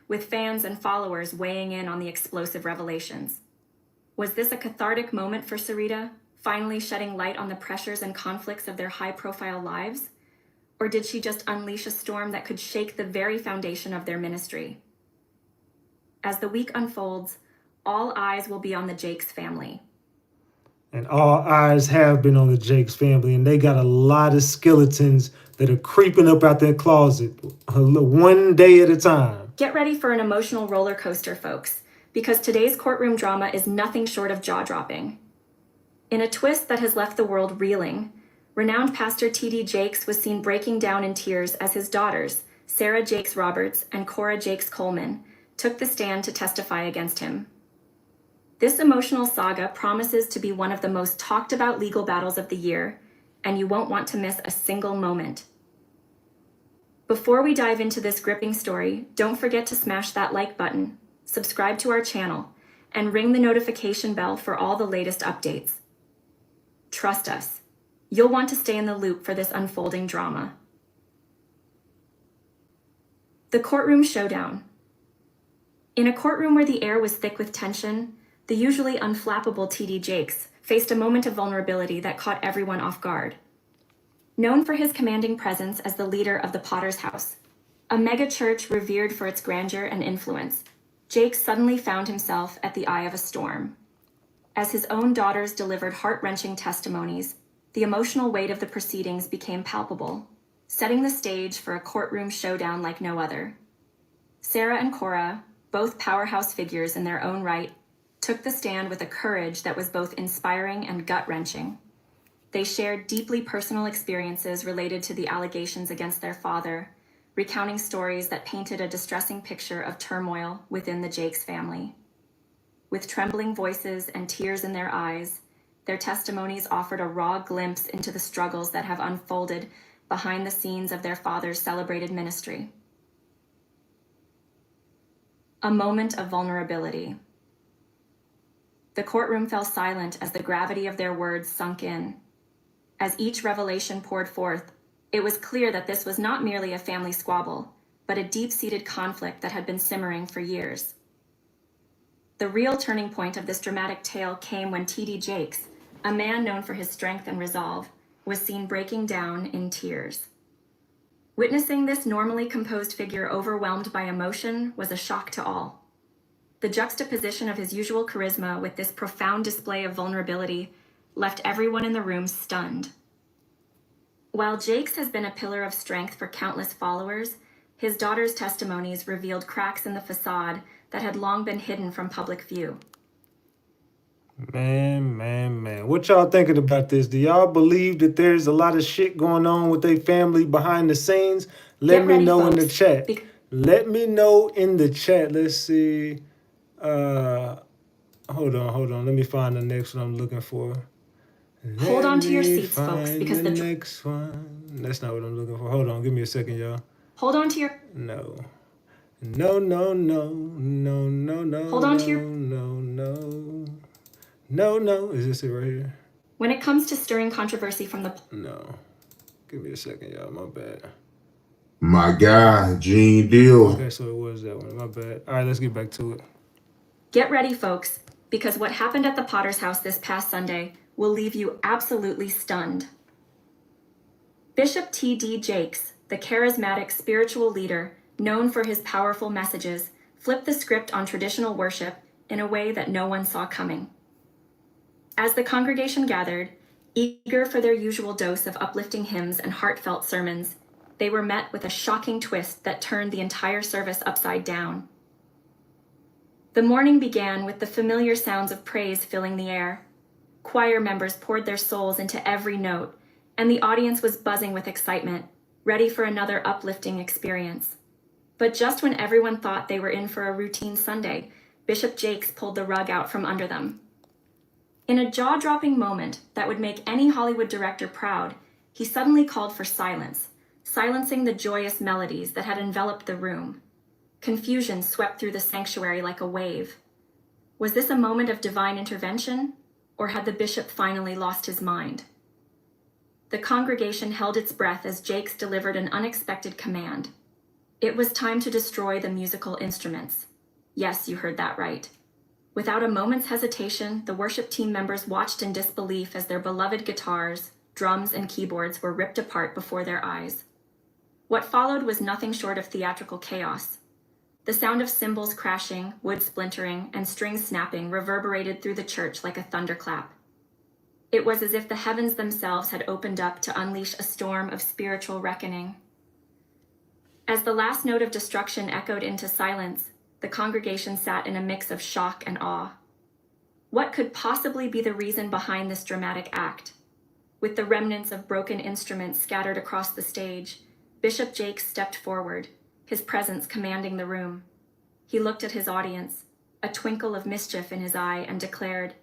with fans and followers weighing in on the explosive revelations. Was this a cathartic moment for Sarita, finally shedding light on the pressures and conflicts of their high-profile lives? Or did she just unleash a storm that could shake the very foundation of their ministry? As the week unfolds, all eyes will be on the Jakes family. And all eyes have been on the Jakes family, and they got a lot of skeletons that are creeping up out their closet one day at a time. Get ready for an emotional roller coaster, folks, because today's courtroom drama is nothing short of jaw-dropping. In a twist that has left the world reeling, renowned pastor T.D. Jakes was seen breaking down in tears as his daughters, Sarah Jakes Roberts and Cora Jakes Coleman, took the stand to testify against him. This emotional saga promises to be one of the most talked about legal battles of the year, and you won't want to miss a single moment. Before we dive into this gripping story, don't forget to smash that like button, subscribe to our channel, and ring the notification bell for all the latest updates. Trust us, you'll want to stay in the loop for this unfolding drama. The courtroom showdown. In a courtroom where the air was thick with tension, the usually unflappable T.D. Jakes faced a moment of vulnerability that caught everyone off guard. Known for his commanding presence as the leader of the Potter's House, a mega church revered for its grandeur and influence, Jakes suddenly found himself at the eye of a storm. As his own daughters delivered heart-wrenching testimonies, the emotional weight of the proceedings became palpable, setting the stage for a courtroom showdown like no other. Sarah and Cora, both powerhouse figures in their own right, took the stand with a courage that was both inspiring and gut-wrenching. They shared deeply personal experiences related to the allegations against their father, recounting stories that painted a distressing picture of turmoil within the Jakes family. With trembling voices and tears in their eyes, their testimonies offered a raw glimpse into the struggles that have unfolded behind the scenes of their father's celebrated ministry. A moment of vulnerability. The courtroom fell silent as the gravity of their words sunk in. As each revelation poured forth, it was clear that this was not merely a family squabble, but a deep-seated conflict that had been simmering for years. The real turning point of this dramatic tale came when T.D. Jakes, a man known for his strength and resolve, was seen breaking down in tears. Witnessing this normally composed figure overwhelmed by emotion was a shock to all. The juxtaposition of his usual charisma with this profound display of vulnerability left everyone in the room stunned. While Jakes has been a pillar of strength for countless followers, his daughter's testimonies revealed cracks in the facade that had long been hidden from public view. Man. What y'all thinking about this? Do y'all believe that there's a lot of shit going on with their family behind the scenes? Let me know in the chat. Let me know in the chat. Let's see. Hold on. Let me find the next one I'm looking for. Hold on to your seats, folks, because the next one. That's not what I'm looking for. Hold on, give me a second, y'all. Hold on to your. No. Hold on to your. No. Is this it right here? When it comes to stirring controversy from the. No. Give me a second, y'all. My bad. My guy, Gene Deal. Okay, so it was that one. My bad. All right, let's get back to it. Get ready, folks, because what happened at the Potter's House this past Sunday will leave you absolutely stunned. Bishop T.D. Jakes, the charismatic spiritual leader, known for his powerful messages, flipped the script on traditional worship in a way that no one saw coming. As the congregation gathered, eager for their usual dose of uplifting hymns and heartfelt sermons, they were met with a shocking twist that turned the entire service upside down. The morning began with the familiar sounds of praise filling the air. Choir members poured their souls into every note, and the audience was buzzing with excitement, ready for another uplifting experience. But just when everyone thought they were in for a routine Sunday, Bishop Jakes pulled the rug out from under them. In a jaw-dropping moment that would make any Hollywood director proud, he suddenly called for silence, silencing the joyous melodies that had enveloped the room. Confusion swept through the sanctuary like a wave. Was this a moment of divine intervention, or had the bishop finally lost his mind? The congregation held its breath as Jakes delivered an unexpected command. It was time to destroy the musical instruments. Yes, you heard that right. Without a moment's hesitation, the worship team members watched in disbelief as their beloved guitars, drums, and keyboards were ripped apart before their eyes. What followed was nothing short of theatrical chaos. The sound of cymbals crashing, wood splintering, and strings snapping reverberated through the church like a thunderclap. It was as if the heavens themselves had opened up to unleash a storm of spiritual reckoning. As the last note of destruction echoed into silence, the congregation sat in a mix of shock and awe. What could possibly be the reason behind this dramatic act? With the remnants of broken instruments scattered across the stage, Bishop Jakes stepped forward, his presence commanding the room. He looked at his audience, a twinkle of mischief in his eye, and declared,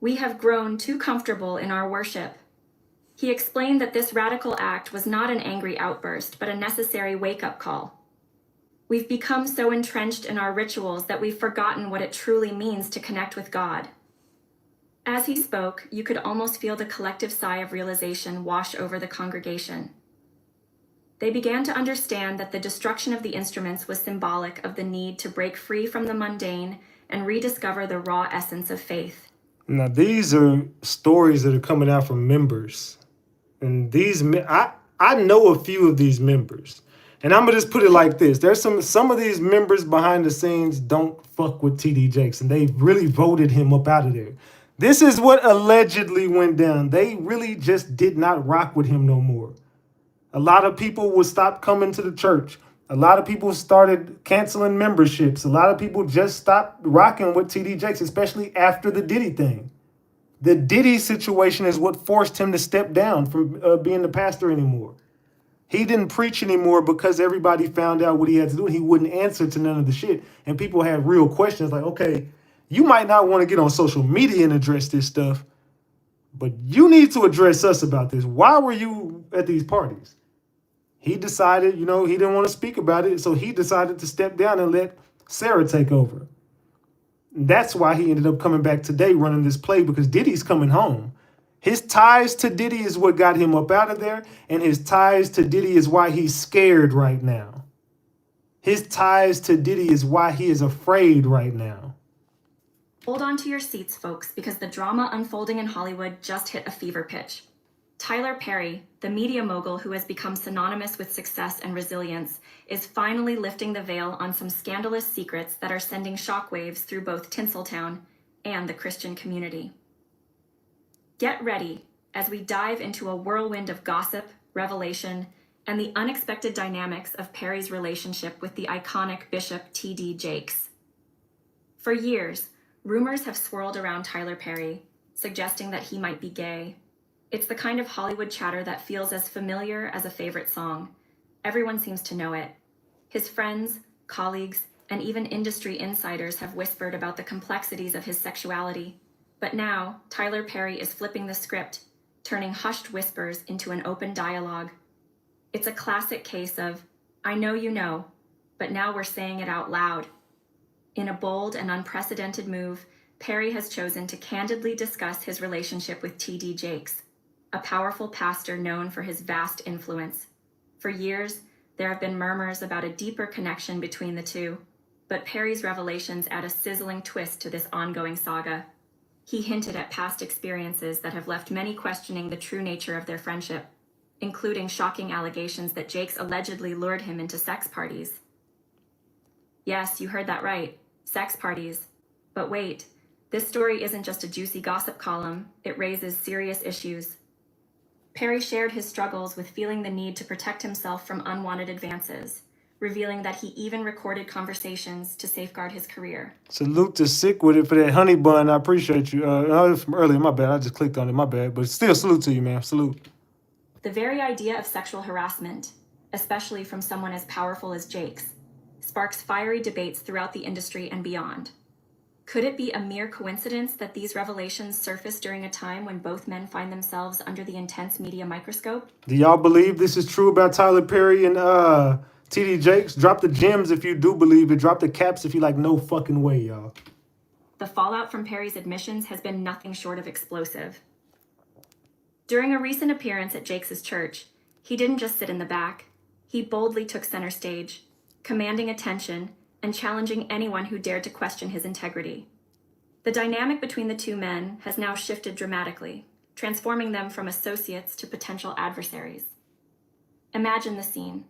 "We have grown too comfortable in our worship." He explained that this radical act was not an angry outburst, but a necessary wake-up call. We've become so entrenched in our rituals that we've forgotten what it truly means to connect with God. As he spoke, you could almost feel the collective sigh of realization wash over the congregation. They began to understand that the destruction of the instruments was symbolic of the need to break free from the mundane and rediscover the raw essence of faith. Now, these are stories that are coming out from members. And I know a few of these members. And I'm going to just put it like this. There's some of these members behind the scenes don't fuck with TD Jakes, and they really voted him up out of there. This is what allegedly went down. They really just did not rock with him no more. A lot of people would stop coming to the church. A lot of people started canceling memberships. A lot of people just stopped rocking with TD Jakes, especially after the Diddy thing. The Diddy situation is what forced him to step down from being the pastor anymore. He didn't preach anymore because everybody found out what he had to do. He wouldn't answer to none of the shit. And people had real questions like, okay, you might not want to get on social media and address this stuff, but you need to address us about this. Why were you at these parties? He decided, he didn't want to speak about it. So he decided to step down and let Sarah take over. That's why he ended up coming back today running this play, because Diddy's coming home. His ties to Diddy is what got him up out of there, and his ties to Diddy is why he's scared right now. His ties to Diddy is why he is afraid right now. Hold on to your seats, folks, because the drama unfolding in Hollywood just hit a fever pitch. Tyler Perry, the media mogul who has become synonymous with success and resilience, is finally lifting the veil on some scandalous secrets that are sending shockwaves through both Tinseltown and the Christian community. Get ready as we dive into a whirlwind of gossip, revelation, and the unexpected dynamics of Perry's relationship with the iconic Bishop T.D. Jakes. For years, rumors have swirled around Tyler Perry, suggesting that he might be gay. It's the kind of Hollywood chatter that feels as familiar as a favorite song. Everyone seems to know it. His friends, colleagues, and even industry insiders have whispered about the complexities of his sexuality. But now, Tyler Perry is flipping the script, turning hushed whispers into an open dialogue. It's a classic case of, I know you know, but now we're saying it out loud. In a bold and unprecedented move, Perry has chosen to candidly discuss his relationship with T.D. Jakes, a powerful pastor known for his vast influence. For years, there have been murmurs about a deeper connection between the two, but Perry's revelations add a sizzling twist to this ongoing saga. He hinted at past experiences that have left many questioning the true nature of their friendship. including shocking allegations that Jakes allegedly lured him into sex parties. Yes, you heard that right. Sex parties. But wait, this story isn't just a juicy gossip column, it raises serious issues. Perry shared his struggles with feeling the need to protect himself from unwanted advances, revealing that he even recorded conversations to safeguard his career. Salute to Sick with it for that honey bun. I appreciate you. From earlier, my bad. I just clicked on it, my bad. But still, salute to you, man. Salute. The very idea of sexual harassment, especially from someone as powerful as Jakes, sparks fiery debates throughout the industry and beyond. Could it be a mere coincidence that these revelations surface during a time when both men find themselves under the intense media microscope? Do y'all believe this is true about Tyler Perry and TD Jakes? Drop the gems if you do believe it. Drop the caps if you like. No fucking way, y'all. The fallout from Perry's admissions has been nothing short of explosive. During a recent appearance at Jakes' church, he didn't just sit in the back. He boldly took center stage, commanding attention and challenging anyone who dared to question his integrity. The dynamic between the two men has now shifted dramatically, transforming them from associates to potential adversaries. Imagine the scene.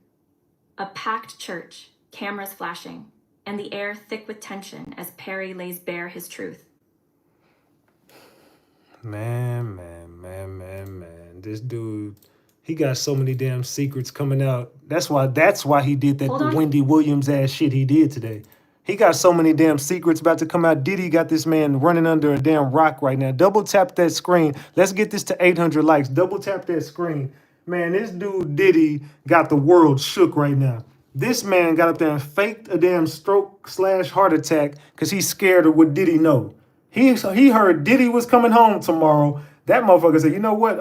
A packed church, cameras flashing, and the air thick with tension as Perry lays bare his truth. Man. This dude, he got so many damn secrets coming out. That's why he did that Wendy Williams ass shit he did today. He got so many damn secrets about to come out. Diddy got this man running under a damn rock right now. Double tap that screen. Let's get this to 800 likes. Double tap that screen. Man, this dude Diddy got the world shook right now. This man got up there and faked a damn stroke/heart attack because he's scared of what Diddy know. He heard Diddy was coming home tomorrow. That motherfucker said, you know what?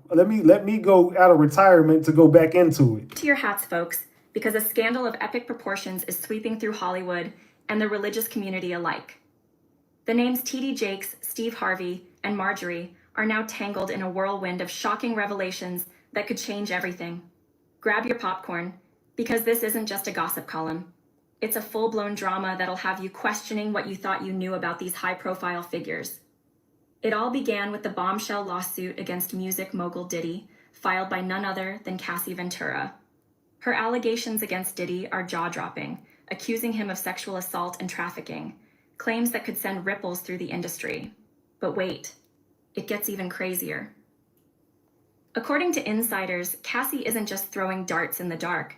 Let me go out of retirement to go back into it. To your hats, folks, because a scandal of epic proportions is sweeping through Hollywood and the religious community alike. The names TD Jakes, Steve Harvey, and Marjorie are now tangled in a whirlwind of shocking revelations that could change everything. Grab your popcorn, because this isn't just a gossip column. It's a full-blown drama that'll have you questioning what you thought you knew about these high-profile figures. It all began with the bombshell lawsuit against music mogul Diddy, filed by none other than Cassie Ventura. Her allegations against Diddy are jaw-dropping, accusing him of sexual assault and trafficking, claims that could send ripples through the industry. But wait, it gets even crazier. According to insiders, Cassie isn't just throwing darts in the dark.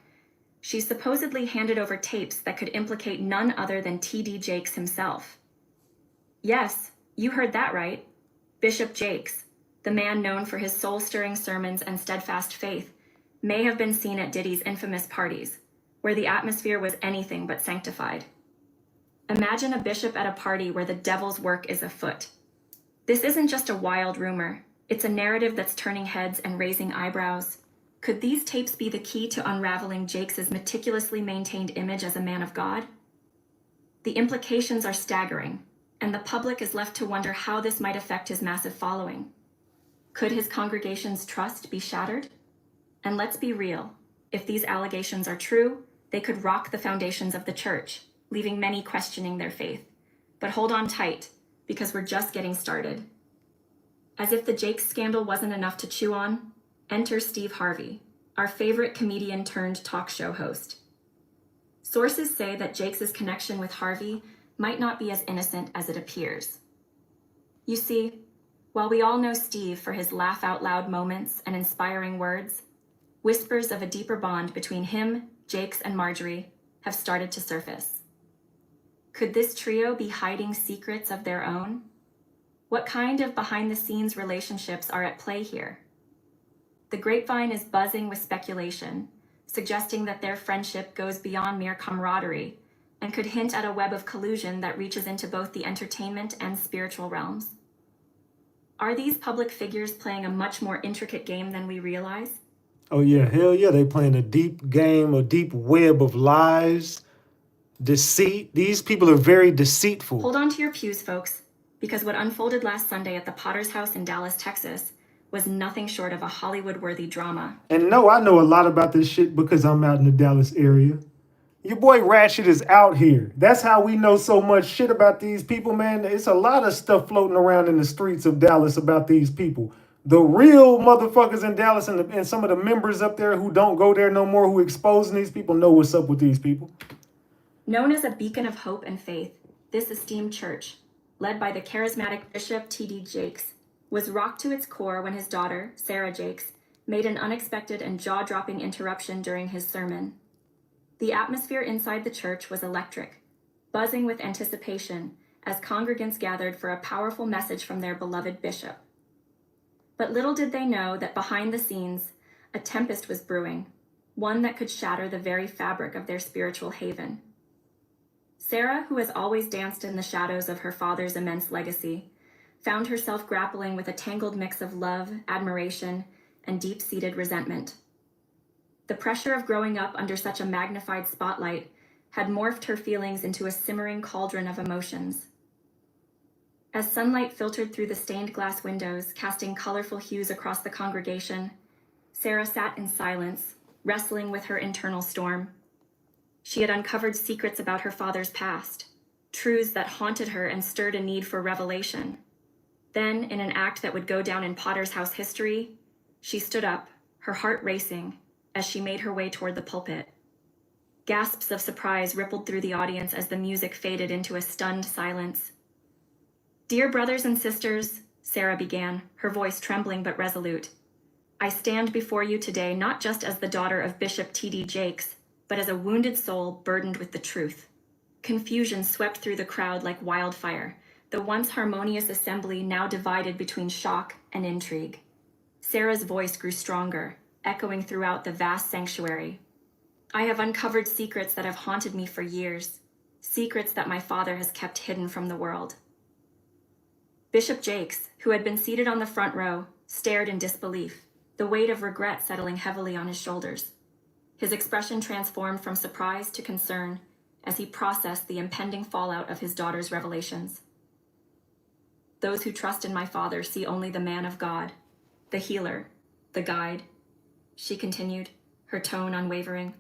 She's supposedly handed over tapes that could implicate none other than TD Jakes himself. Yes, you heard that right. Bishop Jakes, the man known for his soul-stirring sermons and steadfast faith, may have been seen at Diddy's infamous parties, where the atmosphere was anything but sanctified. Imagine a bishop at a party where the devil's work is afoot. This isn't just a wild rumor. It's a narrative that's turning heads and raising eyebrows. Could these tapes be the key to unraveling Jakes' meticulously maintained image as a man of God? The implications are staggering, and the public is left to wonder how this might affect his massive following. Could his congregation's trust be shattered? And let's be real, if these allegations are true, they could rock the foundations of the church, leaving many questioning their faith. But hold on tight, because we're just getting started. As if the Jakes scandal wasn't enough to chew on, enter Steve Harvey, our favorite comedian turned talk show host. Sources say that Jakes' connection with Harvey might not be as innocent as it appears. You see, while we all know Steve for his laugh-out-loud moments and inspiring words, whispers of a deeper bond between him, Jakes, and Marjorie have started to surface. Could this trio be hiding secrets of their own? What kind of behind-the-scenes relationships are at play here? The grapevine is buzzing with speculation, suggesting that their friendship goes beyond mere camaraderie and could hint at a web of collusion that reaches into both the entertainment and spiritual realms. Are these public figures playing a much more intricate game than we realize? Oh yeah, hell yeah, they playing a deep game, a deep web of lies, deceit. These people are very deceitful. Hold on to your pews, folks, because what unfolded last Sunday at the Potter's house in Dallas, Texas, was nothing short of a Hollywood-worthy drama. And no, I know a lot about this shit because I'm out in the Dallas area. Your boy Ratchet is out here. That's how we know so much shit about these people, man. It's a lot of stuff floating around in the streets of Dallas about these people. The real motherfuckers in Dallas and some of the members up there who don't go there no more, who exposing these people, know what's up with these people. Known as a beacon of hope and faith, this esteemed church, led by the charismatic Bishop T.D. Jakes, was rocked to its core when his daughter, Sarah Jakes, made an unexpected and jaw-dropping interruption during his sermon. The atmosphere inside the church was electric, buzzing with anticipation as congregants gathered for a powerful message from their beloved bishop. But little did they know that behind the scenes, a tempest was brewing, one that could shatter the very fabric of their spiritual haven. Sarah, who has always danced in the shadows of her father's immense legacy, found herself grappling with a tangled mix of love, admiration, and deep-seated resentment. The pressure of growing up under such a magnified spotlight had morphed her feelings into a simmering cauldron of emotions. As sunlight filtered through the stained glass windows, casting colorful hues across the congregation, Sarah sat in silence, wrestling with her internal storm. She had uncovered secrets about her father's past, truths that haunted her and stirred a need for revelation. Then, in an act that would go down in Potter's house history, she stood up, her heart racing, as she made her way toward the pulpit. Gasps of surprise rippled through the audience as the music faded into a stunned silence. "Dear brothers and sisters," Sarah began, her voice trembling but resolute, "I stand before you today not just as the daughter of Bishop T.D. Jakes, but as a wounded soul burdened with the truth." Confusion swept through the crowd like wildfire, the once harmonious assembly now divided between shock and intrigue. Sarah's voice grew stronger, echoing throughout the vast sanctuary. "I have uncovered secrets that have haunted me for years, secrets that my father has kept hidden from the world." Bishop Jakes, who had been seated on the front row, stared in disbelief, the weight of regret settling heavily on his shoulders. His expression transformed from surprise to concern as he processed the impending fallout of his daughter's revelations. "Those who trust in my father see only the man of God, the healer, the guide," she continued, her tone unwavering.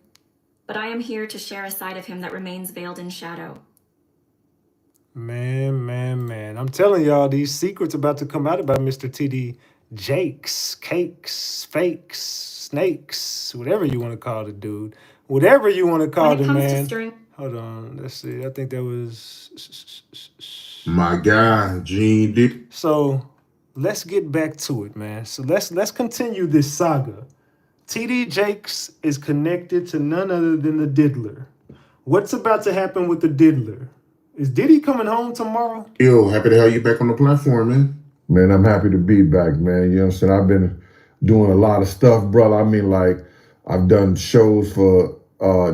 "But I am here to share a side of him that remains veiled in shadow." Man. I'm telling y'all, these secrets about to come out about Mr. T.D. Jakes, cakes, fakes, snakes, whatever you want to call the dude. Whatever you want to call the man. Hold on, let's see. I think that was... My guy, Jeezy and Diddy. So, let's get back to it, man. So, let's continue this saga. T.D. Jakes is connected to none other than the diddler. What's about to happen with the diddler? Is Diddy coming home tomorrow? Yo, happy to have you back on the platform, man. Man, I'm happy to be back, man. You know what I'm saying? I've been doing a lot of stuff, brother. I mean, like, I've done shows for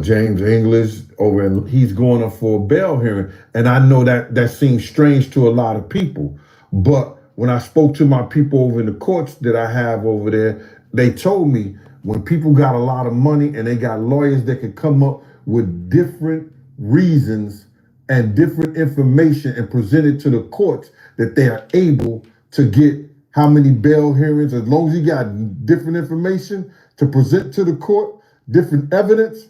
James English over, and he's going up for a bail hearing. And I know that seems strange to a lot of people. But when I spoke to my people over in the courts that I have over there, they told me when people got a lot of money and they got lawyers that could come up with different reasons and different information and present it to the courts, that they are able to get how many bail hearings, as long as you got different information to present to the court, different evidence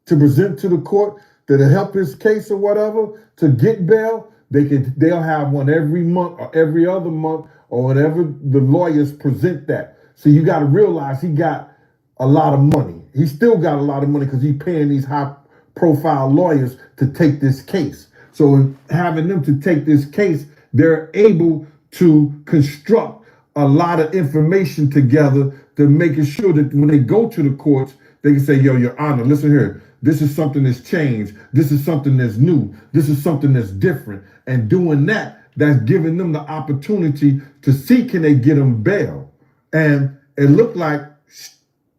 to present to the court that'll help his case or whatever, to get bail, they'll have one every month or every other month or whatever the lawyers present that. So you got to realize he got a lot of money. He still got a lot of money because he's paying these high-profile lawyers to take this case. So having them to take this case, they're able to construct a lot of information together to making sure that when they go to the courts, they can say, yo, Your Honor, listen here. This is something that's changed. This is something that's new. This is something that's different. And doing that, that's giving them the opportunity to see, can they get him bail? And it looked like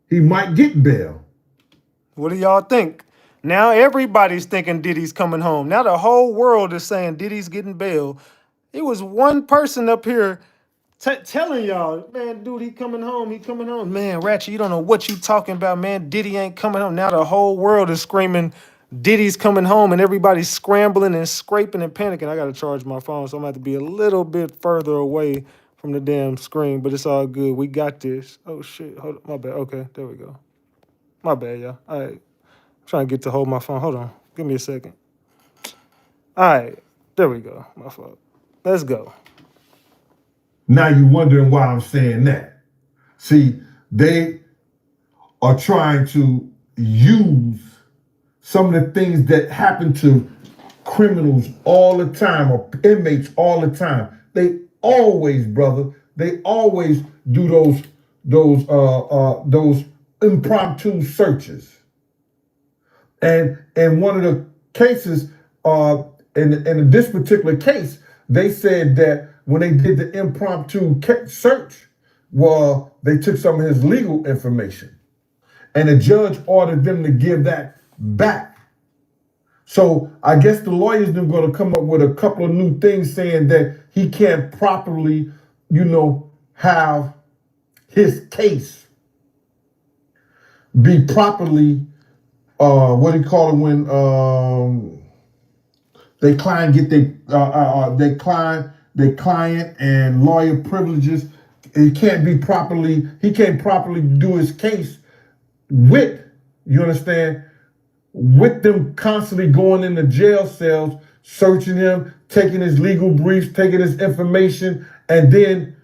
he might get bail. What do y'all think? Now everybody's thinking Diddy's coming home. Now the whole world is saying Diddy's getting bail. It was one person up here telling y'all, man, dude, he coming home. He coming home. Man, Ratchet, you don't know what you talking about, man. Diddy ain't coming home. Now the whole world is screaming Diddy's coming home, and everybody's scrambling and scraping and panicking. I got to charge my phone, so I'm going to have to be a little bit further away from the damn screen, but it's all good. We got this. Oh, shit. Hold on. My bad. Okay, there we go. My bad, y'all. All right. I'm trying to get to hold my phone. Hold on. Give me a second. All right. There we go. My fault. Let's go. Now you're wondering why I'm saying that. See, they are trying to use some of the things that happen to criminals all the time or inmates all the time. They always, brother, they always do those impromptu searches. And in one of the cases, in this particular case, they said that when they did the impromptu search, well, they took some of his legal information, and the judge ordered them to give that back. So I guess the lawyers are going to come up with a couple of new things saying that he can't properly, have his case be properly, what do you call it when they client get they client and lawyer privileges. He can't properly do his case with, you understand, with them constantly going into jail cells, searching him, taking his legal briefs, taking his information, and then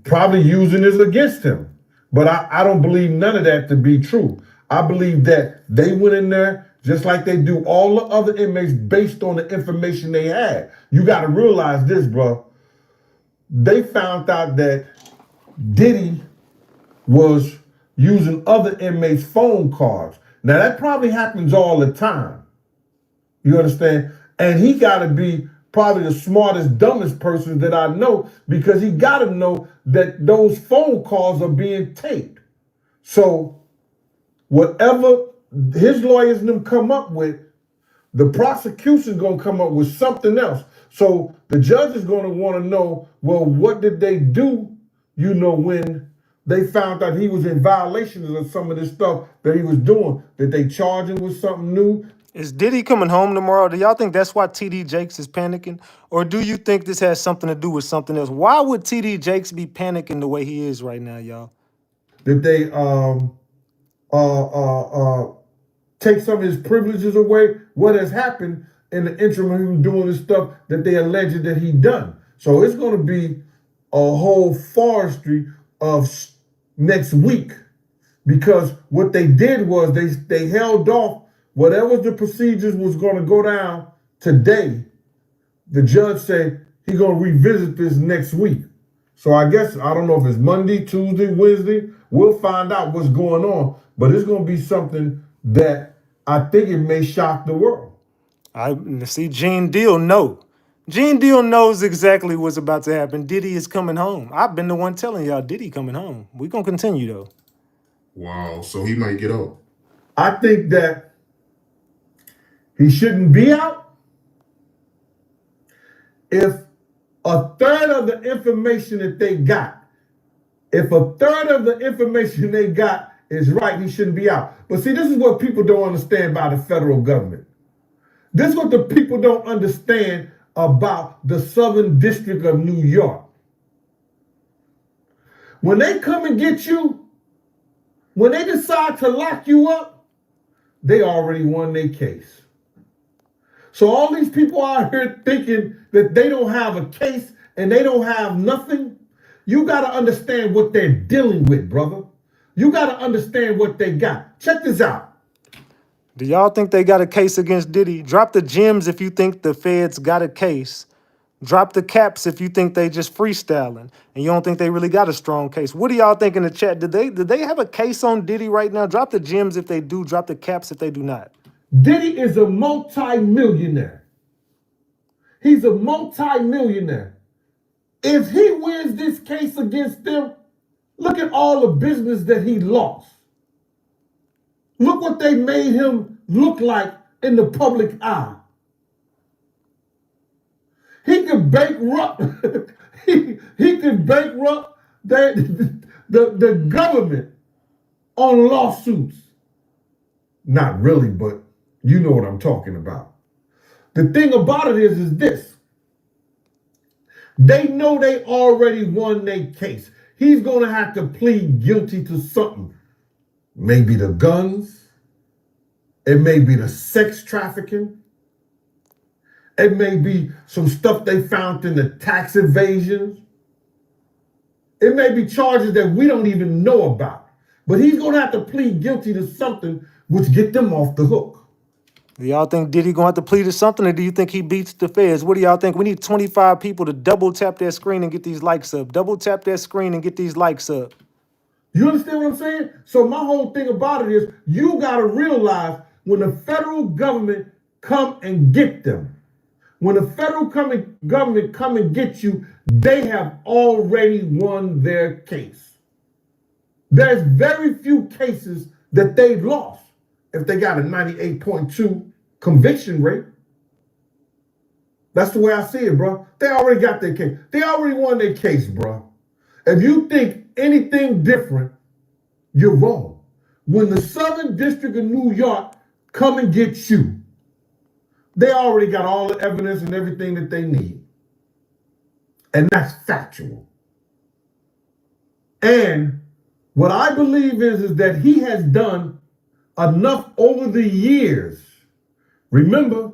probably using this against him. But I don't believe none of that to be true. I believe that they went in there just like they do all the other inmates based on the information they had. You got to realize this, bro. They found out that Diddy was using other inmates' phone cards. Now, that probably happens all the time. You understand? And he got to be probably the smartest, dumbest person that I know, because he got to know that those phone calls are being taped. So whatever his lawyers and them come up with, the prosecution's going to come up with something else. So the judge is going to want to know, well, what did they do, when they found out he was in violation of some of this stuff that he was doing? Did they charge him with something new? Is Diddy coming home tomorrow? Do y'all think that's why TD Jakes is panicking? Or do you think this has something to do with something else? Why would TD Jakes be panicking the way he is right now, y'all? Did they take some of his privileges away? What has happened in the interim of him doing the stuff that they alleged that he done? So it's going to be a whole forestry of next week, because what they did was they held off whatever the procedures was going to go down today. The judge said he's going to revisit this next week. So I guess, I don't know if it's Monday, Tuesday, Wednesday. We'll find out what's going on. But it's going to be something that I think it may shock the world. I see Gene Deal know. Gene Deal knows exactly what's about to happen. Diddy is coming home. I've been the one telling y'all Diddy coming home. We're going to continue, though. Wow, so he might get out. I think that he shouldn't be out if a third of the information that they got, if a third of the information they got is right, he shouldn't be out. But see, this is what people don't understand about the federal government. This is what the people don't understand about the Southern District of New York. When they come and get you, when they decide to lock you up, they already won their case. So all these people out here thinking that they don't have a case and they don't have nothing, you got to understand what they're dealing with, brother. You got to understand what they got. Check this out. Do y'all think they got a case against Diddy? Drop the gems if you think the feds got a case. Drop the caps if you think they just freestyling and you don't think they really got a strong case. What do y'all think in the chat? Did they have a case on Diddy right now? Drop the gems if they do. Drop the caps if they do not. Diddy is a multi-millionaire. He's a multi-millionaire. If he wins this case against them, look at all the business that he lost. Look what they made him look like in the public eye. He could bankrupt. he could bankrupt the government on lawsuits. Not really, but you know what I'm talking about. The thing about it is this. They know they already won their case. He's going to have to plead guilty to something. Maybe the guns. It may be the sex trafficking. It may be some stuff they found in the tax evasions. It may be charges that we don't even know about. But he's going to have to plead guilty to something which get them off the hook. Do y'all think Diddy gonna have to plead to something, or do you think he beats the feds? What do y'all think? We need 25 people to double tap that screen and get these likes up. Double tap that screen and get these likes up. You understand what I'm saying? So my whole thing about it is you got to realize when the federal government come and get them, when the federal government come and get you, they have already won their case. There's very few cases that they've lost if they got a 98.2 conviction rate. That's the way I see it, bro. They already got their case. They already won their case, bro. If you think anything different, you're wrong. When the Southern District of New York come and get you, they already got all the evidence and everything that they need. And that's factual. And what I believe is that he has done enough over the years. Remember,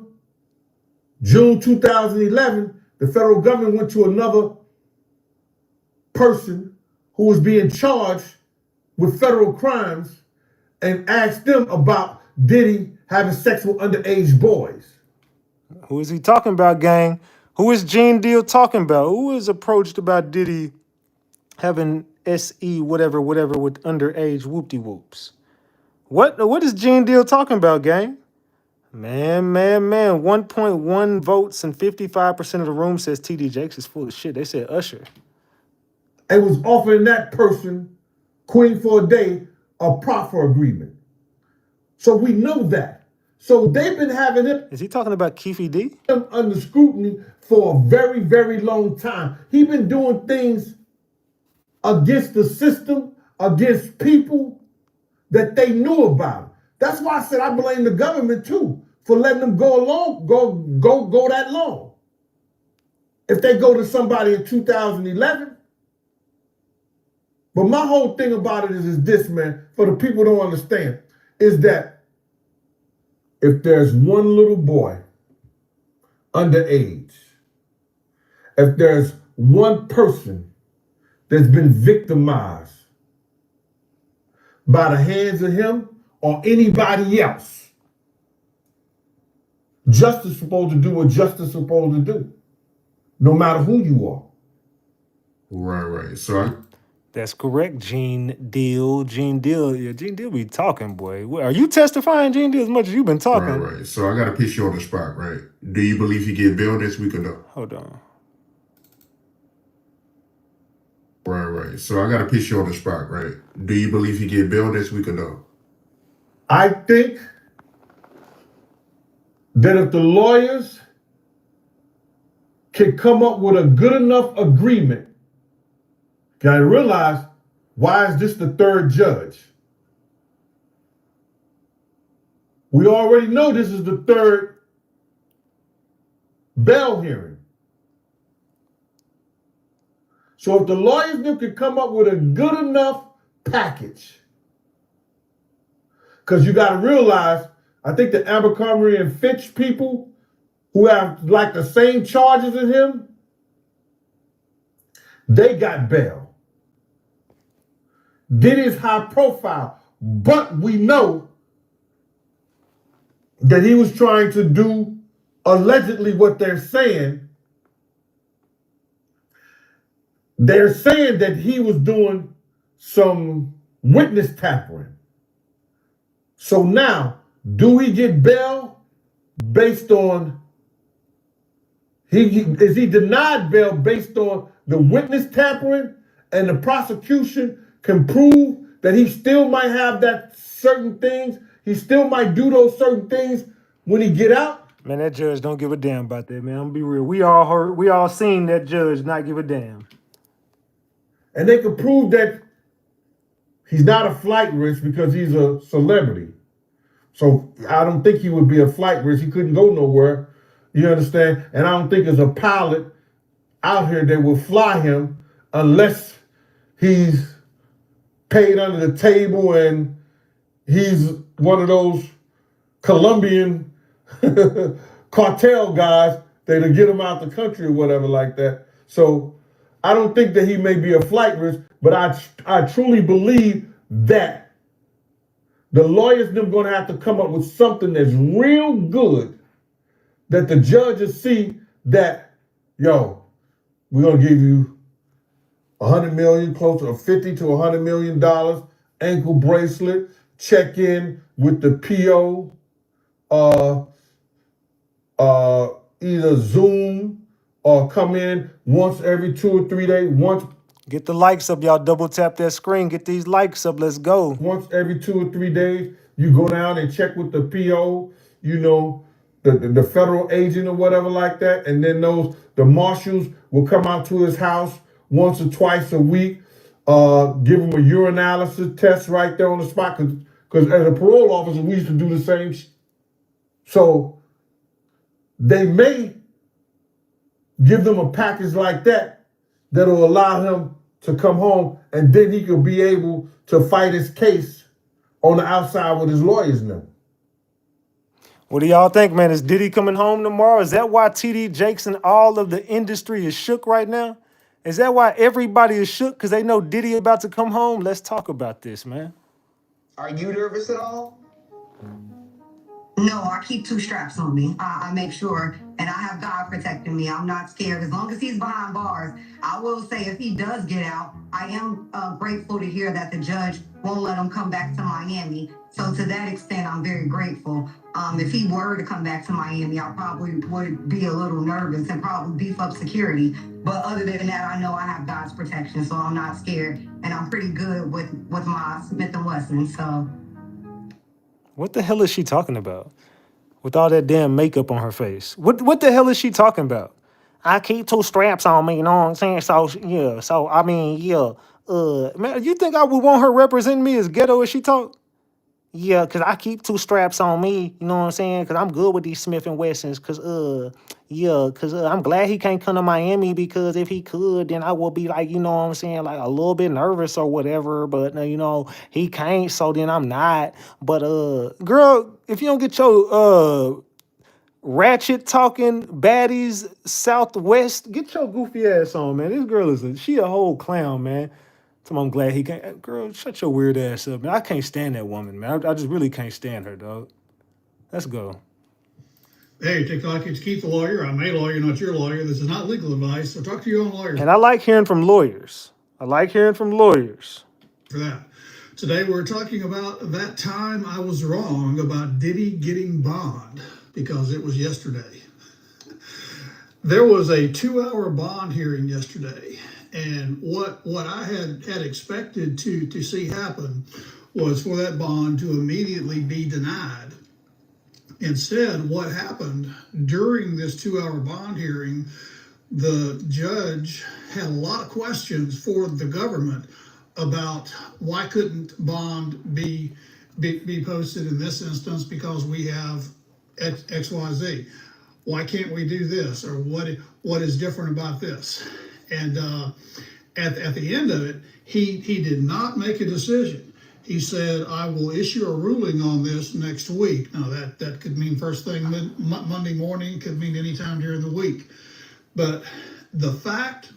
June 2011, the federal government went to another person who was being charged with federal crimes and asked them about Diddy having sex with underage boys. Who is he talking about, gang? Who is Gene Deal talking about? Who is approached about Diddy having SE whatever with underage whoop-de-whoops? What is Gene Deal talking about, gang? Man. 1.1 votes and 55% of the room says TD Jakes is full of shit. They said Usher. It was offering that person, Queen for a Day, a proffer agreement. So we know that. So they've been having it. Is he talking about Keefe D? Under scrutiny for a very, very long time. He's been doing things against the system, against people that they knew about. That's why I said I blame the government too for letting them go that long. If they go to somebody in 2011. But my whole thing about it is this, man, for the people who don't understand, is that if there's one little boy underage, if there's one person that's been victimized by the hands of him or anybody else, justice is supposed to do what justice is supposed to do, no matter who you are. Right. So that's correct, Gene Deal. Yeah, Gene Deal be talking, boy. Are you testifying, Gene Deal, as much as you've been talking? Right. So I got to piece you on the spot, right? Do you believe he get bail this week or no? Hold on. Right. So I got to piece you on the spot, right? Do you believe he get bail this week or no? I think that if the lawyers can come up with a good enough agreement, can I realize, why is this the third judge? We already know this is the third bail hearing. So if the lawyers can come up with a good enough package, because you got to realize, I think the Abercrombie and Fitch people who have like the same charges as him, they got bail. Diddy's high profile, but we know that he was trying to do allegedly what they're saying. They're saying that he was doing some witness tampering. So now, do we get bail based on, is he denied bail based on the witness tampering, and the prosecution can prove that he still might have that certain things, he still might do those certain things when he get out? Man, that judge don't give a damn about that, man. I'm gonna be real. We all seen that judge not give a damn. And they could prove that he's not a flight risk because he's a celebrity. So I don't think he would be a flight risk. He couldn't go nowhere. You understand? And I don't think there's a pilot out here that will fly him unless he's paid under the table and he's one of those Colombian cartel guys that'll get him out the country or whatever like that. So I don't think that he may be a flight risk, but I truly believe that the lawyers them going to have to come up with something that's real good that the judges see that, yo, we're going to give you $100 million, close to $50 to $100 million, ankle bracelet, check in with the PO, either Zoom or come in once every 2 or 3 days. Get the likes up, y'all. Double tap that screen. Get these likes up. Let's go. Once every 2 or 3 days, you go down and check with the PO, you know, the federal agent or whatever like that, and then the marshals will come out to his house once or twice a week, give him a urinalysis test right there on the spot, because as a parole officer, we used to do the same. So they may give them a package like that that'll allow him to come home, and then he could be able to fight his case on the outside with his lawyers now. What do y'all think, man? Is Diddy coming home tomorrow? Is that why TD Jakes and all of the industry is shook right now? Is that why everybody is shook? Because they know Diddy about to come home? Let's talk about this, man. Are you nervous at all? No, I keep 2 straps on me. I make sure, and I have God protecting me. I'm not scared as long as he's behind bars. I will say if he does get out, I am grateful to hear that the judge won't let him come back to Miami. So to that extent, I'm very grateful. If he were to come back to Miami, I probably would be a little nervous and probably beef up security. But other than that, I know I have God's protection, so I'm not scared. And I'm pretty good with my Smith & Wesson, so. What the hell is she talking about? With all that damn makeup on her face. What the hell is she talking about? I keep 2 straps on me, you know what I'm saying? So, yeah. So, I mean, yeah. Man, you think I would want her representing me as ghetto as she talk? Yeah, because I keep 2 straps on me, you know what I'm saying? Because I'm good with these Smith & Wessons. Because, I'm glad he can't come to Miami, because if he could, then I will be like, you know what I'm saying, like a little bit nervous or whatever. But, you know, he can't, so then I'm not. But, girl, if you don't get your ratchet talking baddies Southwest, get your goofy ass on, man. This girl she a whole clown, man. So I'm glad he can't. Girl, shut your weird ass up, man. I can't stand that woman, man. I just really can't stand her, dog. Let's go. Hey, TikTok, it's Keith the lawyer. I'm a lawyer, not your lawyer. This is not legal advice, so talk to your own lawyer. And I like hearing from lawyers. For that. Today we're talking about that time I was wrong about Diddy getting bond, because it was yesterday. There was a 2-hour bond hearing yesterday, and what I had expected to see happen was for that bond to immediately be denied. Instead, what happened during this 2-hour bond hearing, the judge had a lot of questions for the government about why couldn't bond be posted in this instance, because we have XYZ. Why can't we do this? Or what is different about this? And at the end of it, he did not make a decision. He said, I will issue a ruling on this next week. Now, that could mean first thing Monday morning, could mean any time during the week. But the fact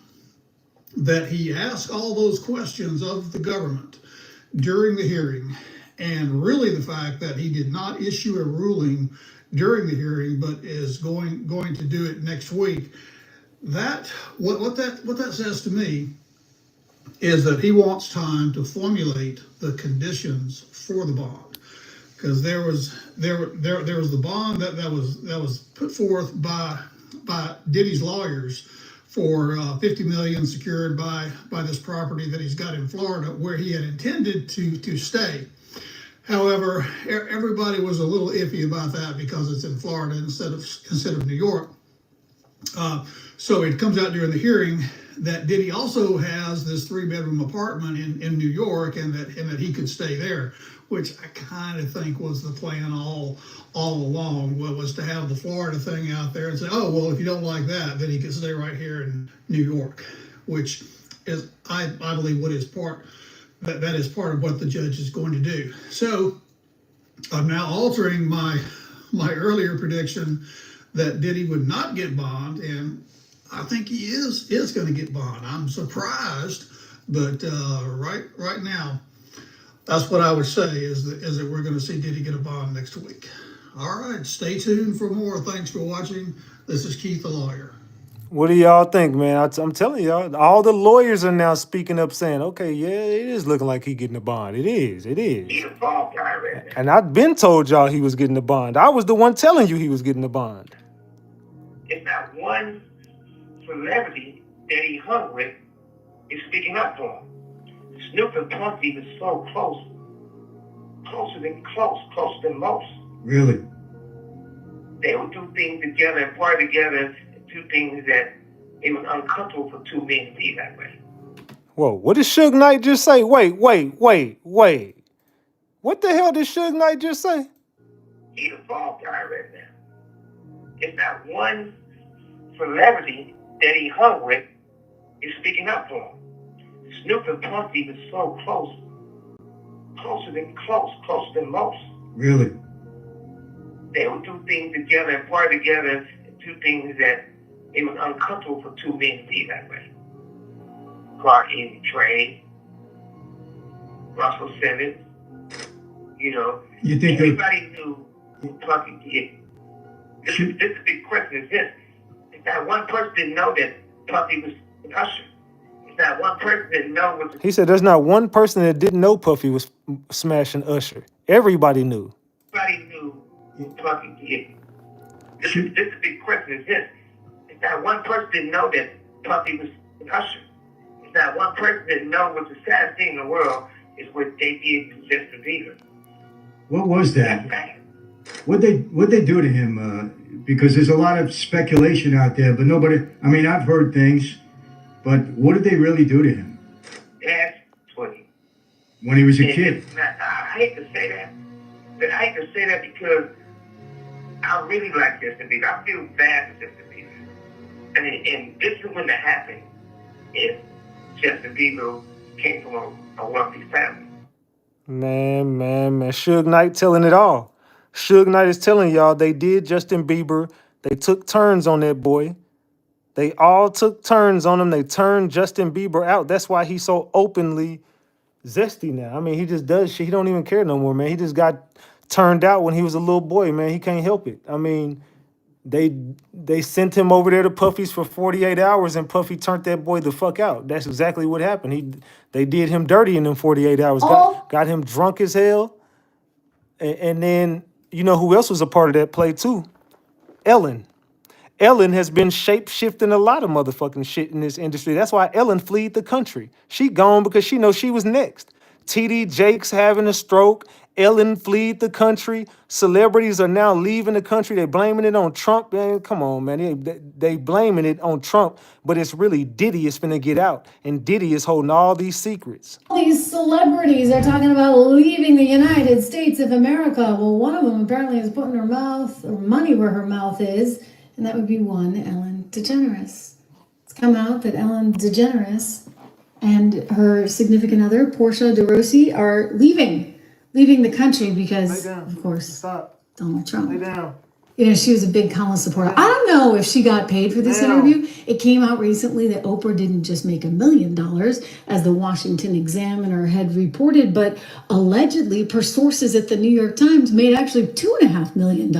that he asked all those questions of the government during the hearing, and really the fact that he did not issue a ruling during the hearing, but is going to do it next week, what that says to me is that he wants time to formulate the conditions for the bond, because there was the bond that was put forth by Diddy's lawyers for $50 million secured by this property that he's got in Florida, where he had intended to stay. However, everybody was a little iffy about that because it's in Florida instead of New York. So it comes out during the hearing that Diddy also has this 3-bedroom apartment in New York, and that he could stay there, which I kind of think was the plan all along, was to have the Florida thing out there and say, oh, well, if you don't like that, then he can stay right here in New York, which is, I believe, that is part of what the judge is going to do. So I'm now altering my earlier prediction that Diddy would not get bond, and I think he is going to get bond. I'm surprised, but right now, that's what I would say is that we're going to see Diddy get a bond next week. All right, stay tuned for more. Thanks for watching. This is Keith the Lawyer. What do y'all think, man? I'm telling y'all, all the lawyers are now speaking up saying, okay, yeah, it is looking like he getting a bond. It is. He's a fall guy right now. And I've been told y'all he was getting a bond. I was the one telling you he was getting a bond. It's not one celebrity that he hung with is speaking up for him. Snoop and Puffy was so close. Closer than most. Really? They would do things together and party together and do things that it was uncomfortable for two men to be that way. Whoa, what did Suge Knight just say? Wait. What the hell did Suge Knight just say? He's a fall guy right now. It's not one celebrity that he hung with is speaking up for him. Snoop and Puffy was so closer than most. Really? They would do things together and party together and do things that it was uncomfortable for two men to be that way. Clark and Trey, Russell Simmons, You think everybody knew what Puffy did. This is the big question is this. If that one person didn't know that Puffy was Usher, if that one person didn't know what He said there's not one person that didn't know Puffy was smashing Usher. Everybody knew. Everybody knew what Puffy did. This is the big question is this. If that one person didn't know that Puffy was Usher, if that one person didn't know what the saddest thing in the world is what they did to Justin Bieber. What was that? What'd they do to him? Because there's a lot of speculation out there, but nobody. I mean, I've heard things, but what did they really do to him? That's funny. When he was a kid. I hate to say that, but I hate to say that because I really like Justin Bieber. I feel bad for Justin Bieber. And this is when that happened. If Justin Bieber came from a wealthy family. Man. Suge Knight telling it all. Suge Knight is telling y'all they did Justin Bieber. They took turns on that boy. They all took turns on him. They turned Justin Bieber out. That's why he's so openly zesty now. I mean, he just does shit. He don't even care no more, man. He just got turned out when he was a little boy, man. He can't help it. I mean, they sent him over there to Puffy's for 48 hours and Puffy turned that boy the fuck out. That's exactly what happened. They did him dirty in them 48 hours. Got him drunk as hell. And then, you know who else was a part of that play too? Ellen. Ellen has been shape-shifting a lot of motherfucking shit in this industry. That's why Ellen fled the country. She gone because she knows she was next. TD Jakes having a stroke. Ellen fled the country. Celebrities are now leaving the country. They're blaming it on Trump. Man, come on, man. They blaming it on Trump, but it's really Diddy is finna get out. And Diddy is holding all these secrets. These celebrities are talking about leaving the United States of America. Well, one of them apparently is putting her mouth or money where her mouth is. And that would be one, Ellen DeGeneres. It's come out that Ellen DeGeneres and her significant other, Portia de Rossi, are leaving the country because, of course, Donald Trump. Lay down. You know, she was a big Kamala supporter. I don't know if she got paid for this interview. It came out recently that Oprah didn't just make $1 million, as the Washington Examiner had reported, but allegedly, per sources at the New York Times, made actually $2.5 million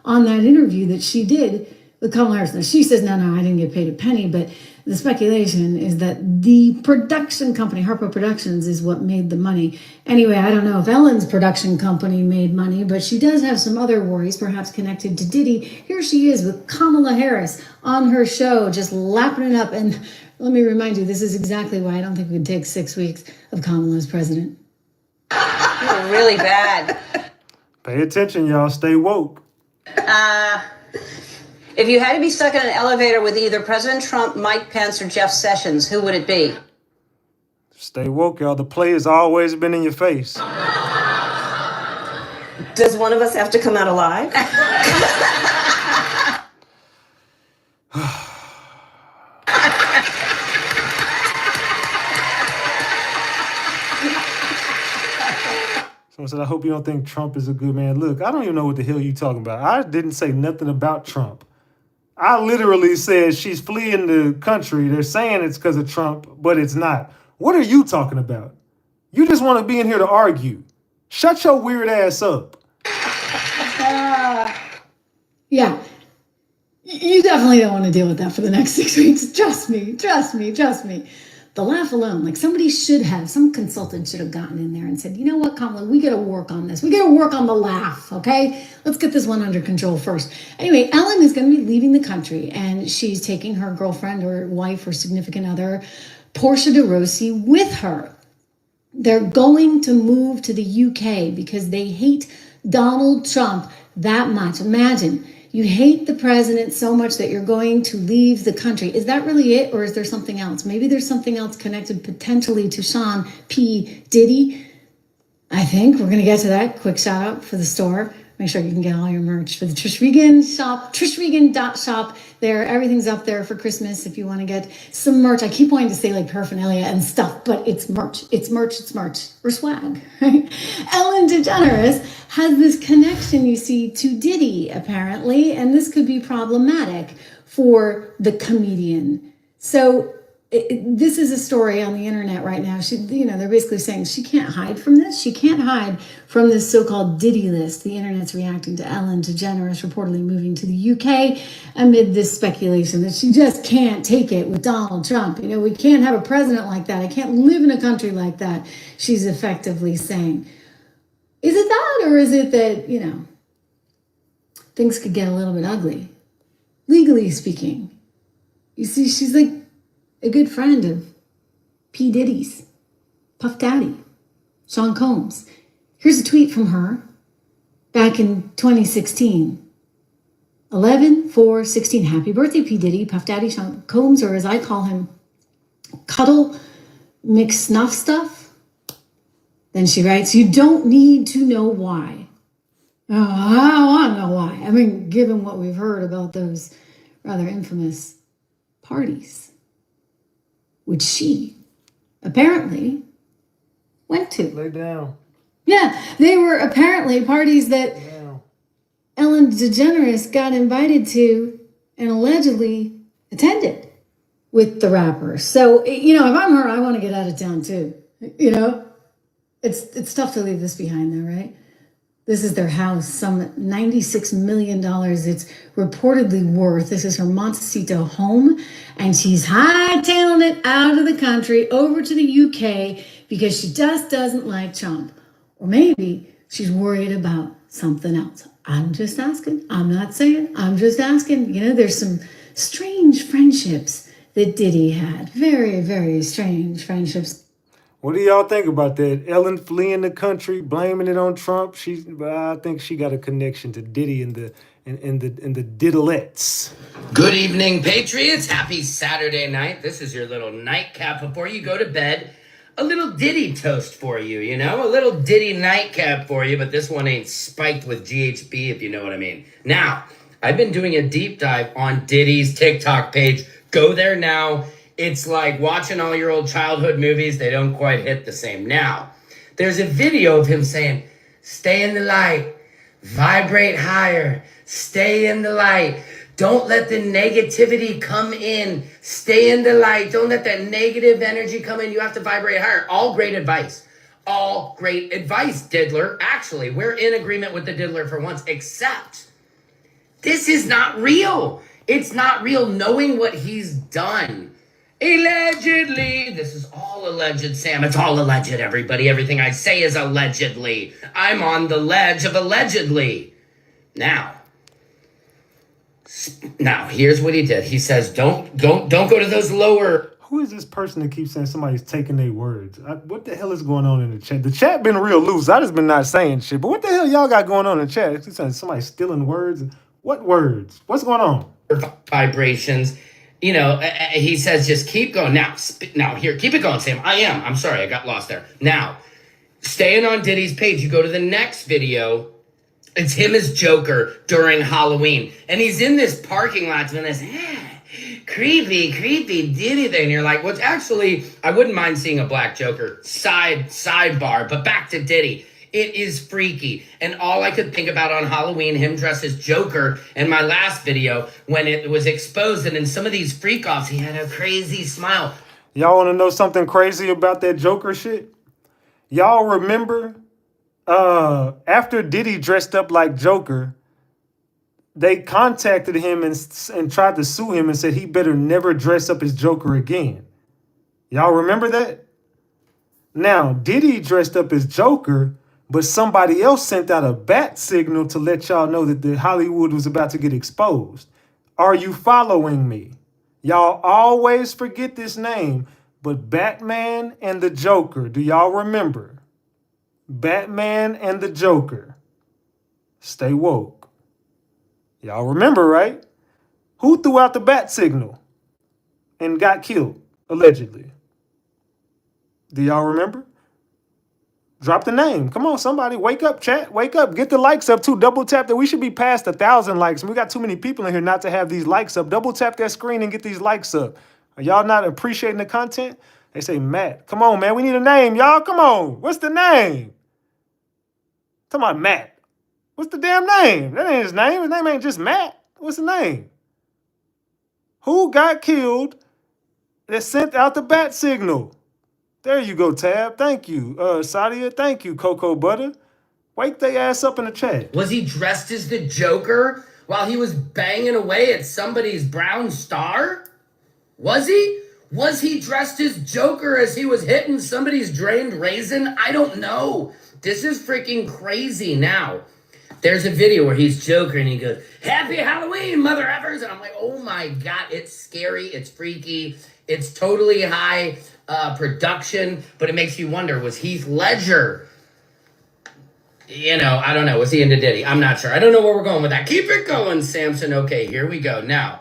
on that interview that she did with Kamala Harris. Now, she says, no, I didn't get paid a penny, but the speculation is that the production company, Harpo Productions, is what made the money. Anyway, I don't know if Ellen's production company made money, but she does have some other worries, perhaps connected to Diddy. Here she is with Kamala Harris on her show, just lapping it up. And let me remind you, this is exactly why I don't think it would take 6 weeks of Kamala as president. You're really bad. Pay attention, y'all. Stay woke. If you had to be stuck in an elevator with either President Trump, Mike Pence, or Jeff Sessions, who would it be? Stay woke, y'all. The play has always been in your face. Does one of us have to come out alive? Someone said, I hope you don't think Trump is a good man. Look, I don't even know what the hell you talking about. I didn't say nothing about Trump. I literally said she's fleeing the country. They're saying it's because of Trump, but it's not. What are you talking about? You just want to be in here to argue. Shut your weird ass up. Yeah. You definitely don't want to deal with that for the next 6 weeks. Trust me, trust me, trust me. The laugh alone, like somebody should have, some consultant should have gotten in there and said, you know what, Kamala, we got to work on this. We got to work on the laugh, okay? Let's get this one under control first. Anyway, Ellen is going to be leaving the country, and she's taking her girlfriend or wife or significant other, Portia de Rossi, with her. They're going to move to the UK because they hate Donald Trump that much. Imagine. You hate the president so much that you're going to leave the country. Is that really it, or is there something else? Maybe there's something else connected potentially to Sean P. Diddy. I think we're going to get to that. Quick shout out for the store. Make sure you can get all your merch for the Trish Regan shop, trishregan.shop. There, everything's up there for Christmas if you want to get some merch. I keep wanting to say like paraphernalia and stuff, but it's merch. It's merch. It's merch. Or swag. Right? Ellen DeGeneres has this connection, you see, to Diddy, apparently, and this could be problematic for the comedian. So this is a story on the internet right now. They're basically saying she can't hide from this. She can't hide from this so-called Diddy list. The internet's reacting to Ellen DeGeneres reportedly moving to the UK amid this speculation that she just can't take it with Donald Trump. We can't have a president like that. I can't live in a country like that. She's effectively saying, is it that, or is it that, things could get a little bit ugly, legally speaking? You see, she's like a good friend of P. Diddy's, Puff Daddy, Sean Combs. Here's a tweet from her back in 2016. 11/4/16. Happy birthday, P. Diddy, Puff Daddy, Sean Combs, or as I call him, Cuddle McSnuff Stuff. Then she writes, you don't need to know why. Oh, I don't want to know why. I mean, given what we've heard about those rather infamous parties, which she apparently went to. Lay down. Yeah, they were apparently parties that Ellen DeGeneres got invited to and allegedly attended with the rappers. So, if I'm her, I want to get out of town too. It's tough to leave this behind though, right? This is their house, some $96 million it's reportedly worth. This is her Montecito home, and she's hightailing it out of the country over to the UK because she just doesn't like Trump. Or maybe she's worried about something else. I'm just asking. I'm not saying. I'm just asking. There's some strange friendships that Diddy had. Very, very strange friendships. What do y'all think about that? Ellen fleeing the country, blaming it on Trump. I think she got a connection to Diddy and the Diddlettes. Good evening, Patriots. Happy Saturday night. This is your little nightcap before you go to bed. A little Diddy toast for you, a little Diddy nightcap for you, but this one ain't spiked with GHB, if you know what I mean. Now, I've been doing a deep dive on Diddy's TikTok page. Go there now. It's like watching all your old childhood movies. They don't quite hit the same. Now, there's a video of him saying, stay in the light, vibrate higher, stay in the light. Don't let the negativity come in. Stay in the light. Don't let that negative energy come in. You have to vibrate higher. All great advice. All great advice, Diddler. Actually, we're in agreement with the Diddler for once, except this is not real. It's not real knowing what he's done. Allegedly. This is all alleged, Sam. It's all alleged, everybody. Everything I say is allegedly. I'm on the ledge of allegedly. Now, here's what he did. He says, don't go to those lower. Who is this person that keeps saying somebody's taking their words? What the hell is going on in the chat? The chat been real loose. I just been not saying shit. But what the hell y'all got going on in the chat? It's saying somebody's stealing words. What words? What's going on? Vibrations. He says, just keep going. Now, here, keep it going, Sam. I'm sorry, I got lost there. Now, staying on Diddy's page, you go to the next video. It's him as Joker during Halloween. And he's in this parking lot doing this creepy Diddy thing. And you're like, well, actually, I wouldn't mind seeing a black Joker. Sidebar, but back to Diddy. It is freaky. And all I could think about on Halloween, him dressed as Joker in my last video, when it was exposed, and in some of these freak-offs, he had a crazy smile. Y'all want to know something crazy about that Joker shit? Y'all remember after Diddy dressed up like Joker, they contacted him and tried to sue him and said he better never dress up as Joker again. Y'all remember that? Now, Diddy dressed up as Joker, but somebody else sent out a bat signal to let y'all know that the Hollywood was about to get exposed. Are you following me? Y'all always forget this name, but Batman and the Joker. Do y'all remember? Batman and the Joker. Stay woke. Y'all remember, right? Who threw out the bat signal and got killed, allegedly? Do y'all remember? Drop the name. Come on, somebody. Wake up, chat. Wake up. Get the likes up, too. Double tap that. We should be past 1,000 likes. We got too many people in here not to have these likes up. Double tap that screen and get these likes up. Are y'all not appreciating the content? They say, Matt. Come on, man. We need a name, y'all. Come on. What's the name? Talking about Matt. What's the damn name? That ain't his name. His name ain't just Matt. What's the name? Who got killed that sent out the bat signal? There you go, Tab. Thank you. Sadia, thank you, Cocoa Butter. Wake their ass up in the chat. Was he dressed as the Joker while he was banging away at somebody's brown star? Was he? Was he dressed as Joker as he was hitting somebody's drained raisin? I don't know. This is freaking crazy now. There's a video where he's Joker and he goes, Happy Halloween, mother effers. And I'm like, oh my God, it's scary. It's freaky. It's totally high production, but it makes you wonder, was Heath Ledger, you know, I don't know, was he into Diddy? I'm not sure. I don't know where we're going with that. Keep it going, Samson. Okay, here we go. Now,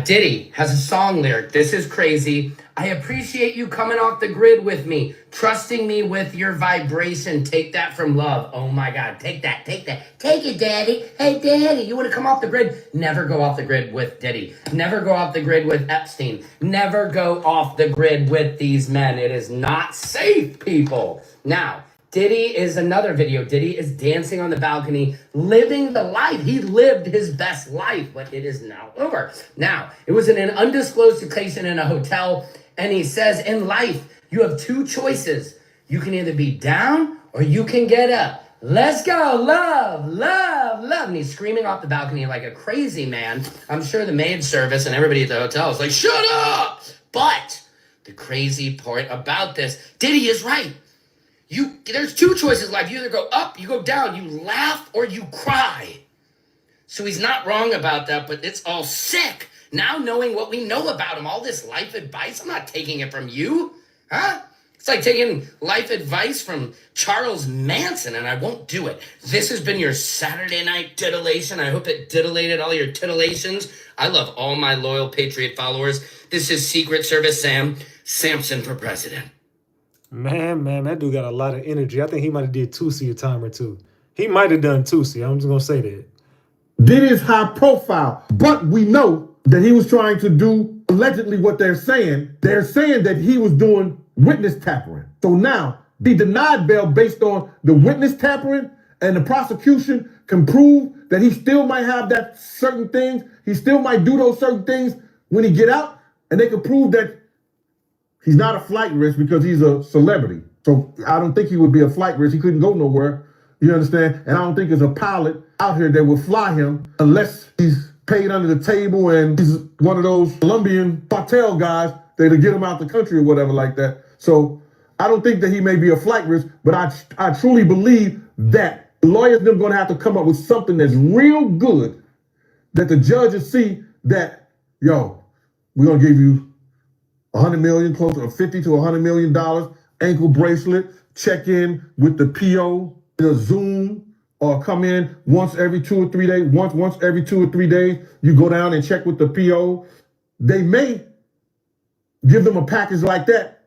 Diddy has a song lyric. This is crazy. I appreciate you coming off the grid with me, trusting me with your vibration. Take that from love. Oh my God, take that, take that. Take it, Daddy. Hey, Daddy, you want to come off the grid? Never go off the grid with Diddy. Never go off the grid with Epstein. Never go off the grid with these men. It is not safe, people. Now, Diddy is another video. Diddy is dancing on the balcony, living the life. He lived his best life, but it is now over. Now, it was in an undisclosed location in a hotel, and he says, in life, you have two choices. You can either be down or you can get up. Let's go, love, love, love. And he's screaming off the balcony like a crazy man. I'm sure the maid service and everybody at the hotel is like, shut up! But the crazy part about this, Diddy is right. There's two choices in life. You either go up, you go down, you laugh, or you cry. So he's not wrong about that, but it's all sick. Now knowing what we know about him, all this life advice, I'm not taking it from you. Huh? It's like taking life advice from Charles Manson, and I won't do it. This has been your Saturday night titillation. I hope it titillated all your titillations. I love all my loyal Patriot followers. This is Secret Service Sam, Samson for president. Man, that dude got a lot of energy. I think he might have did Tootsie a time or two. He might have done Tootsie. I'm just going to say that. Diddy is high profile, but we know that he was trying to do allegedly what they're saying. They're saying that he was doing witness tampering. So now he denied bail based on the witness tampering, and the prosecution can prove that he still might have that certain things. He still might do those certain things when he get out, and they can prove that he's not a flight risk because he's a celebrity. So I don't think he would be a flight risk. He couldn't go nowhere. You understand? And I don't think there's a pilot out here that will fly him unless he's paid under the table and he's one of those Colombian cartel guys that'll get him out the country or whatever like that. So I don't think that he may be a flight risk, but I truly believe that lawyers are going to have to come up with something that's real good that the judges see that, yo, we're going to give you $100 million, close to $50 to $100 million, ankle bracelet, check in with the PO, the Zoom, or come in once every 2 or 3 days. Once every 2 or 3 days, you go down and check with the PO. They may give them a package like that.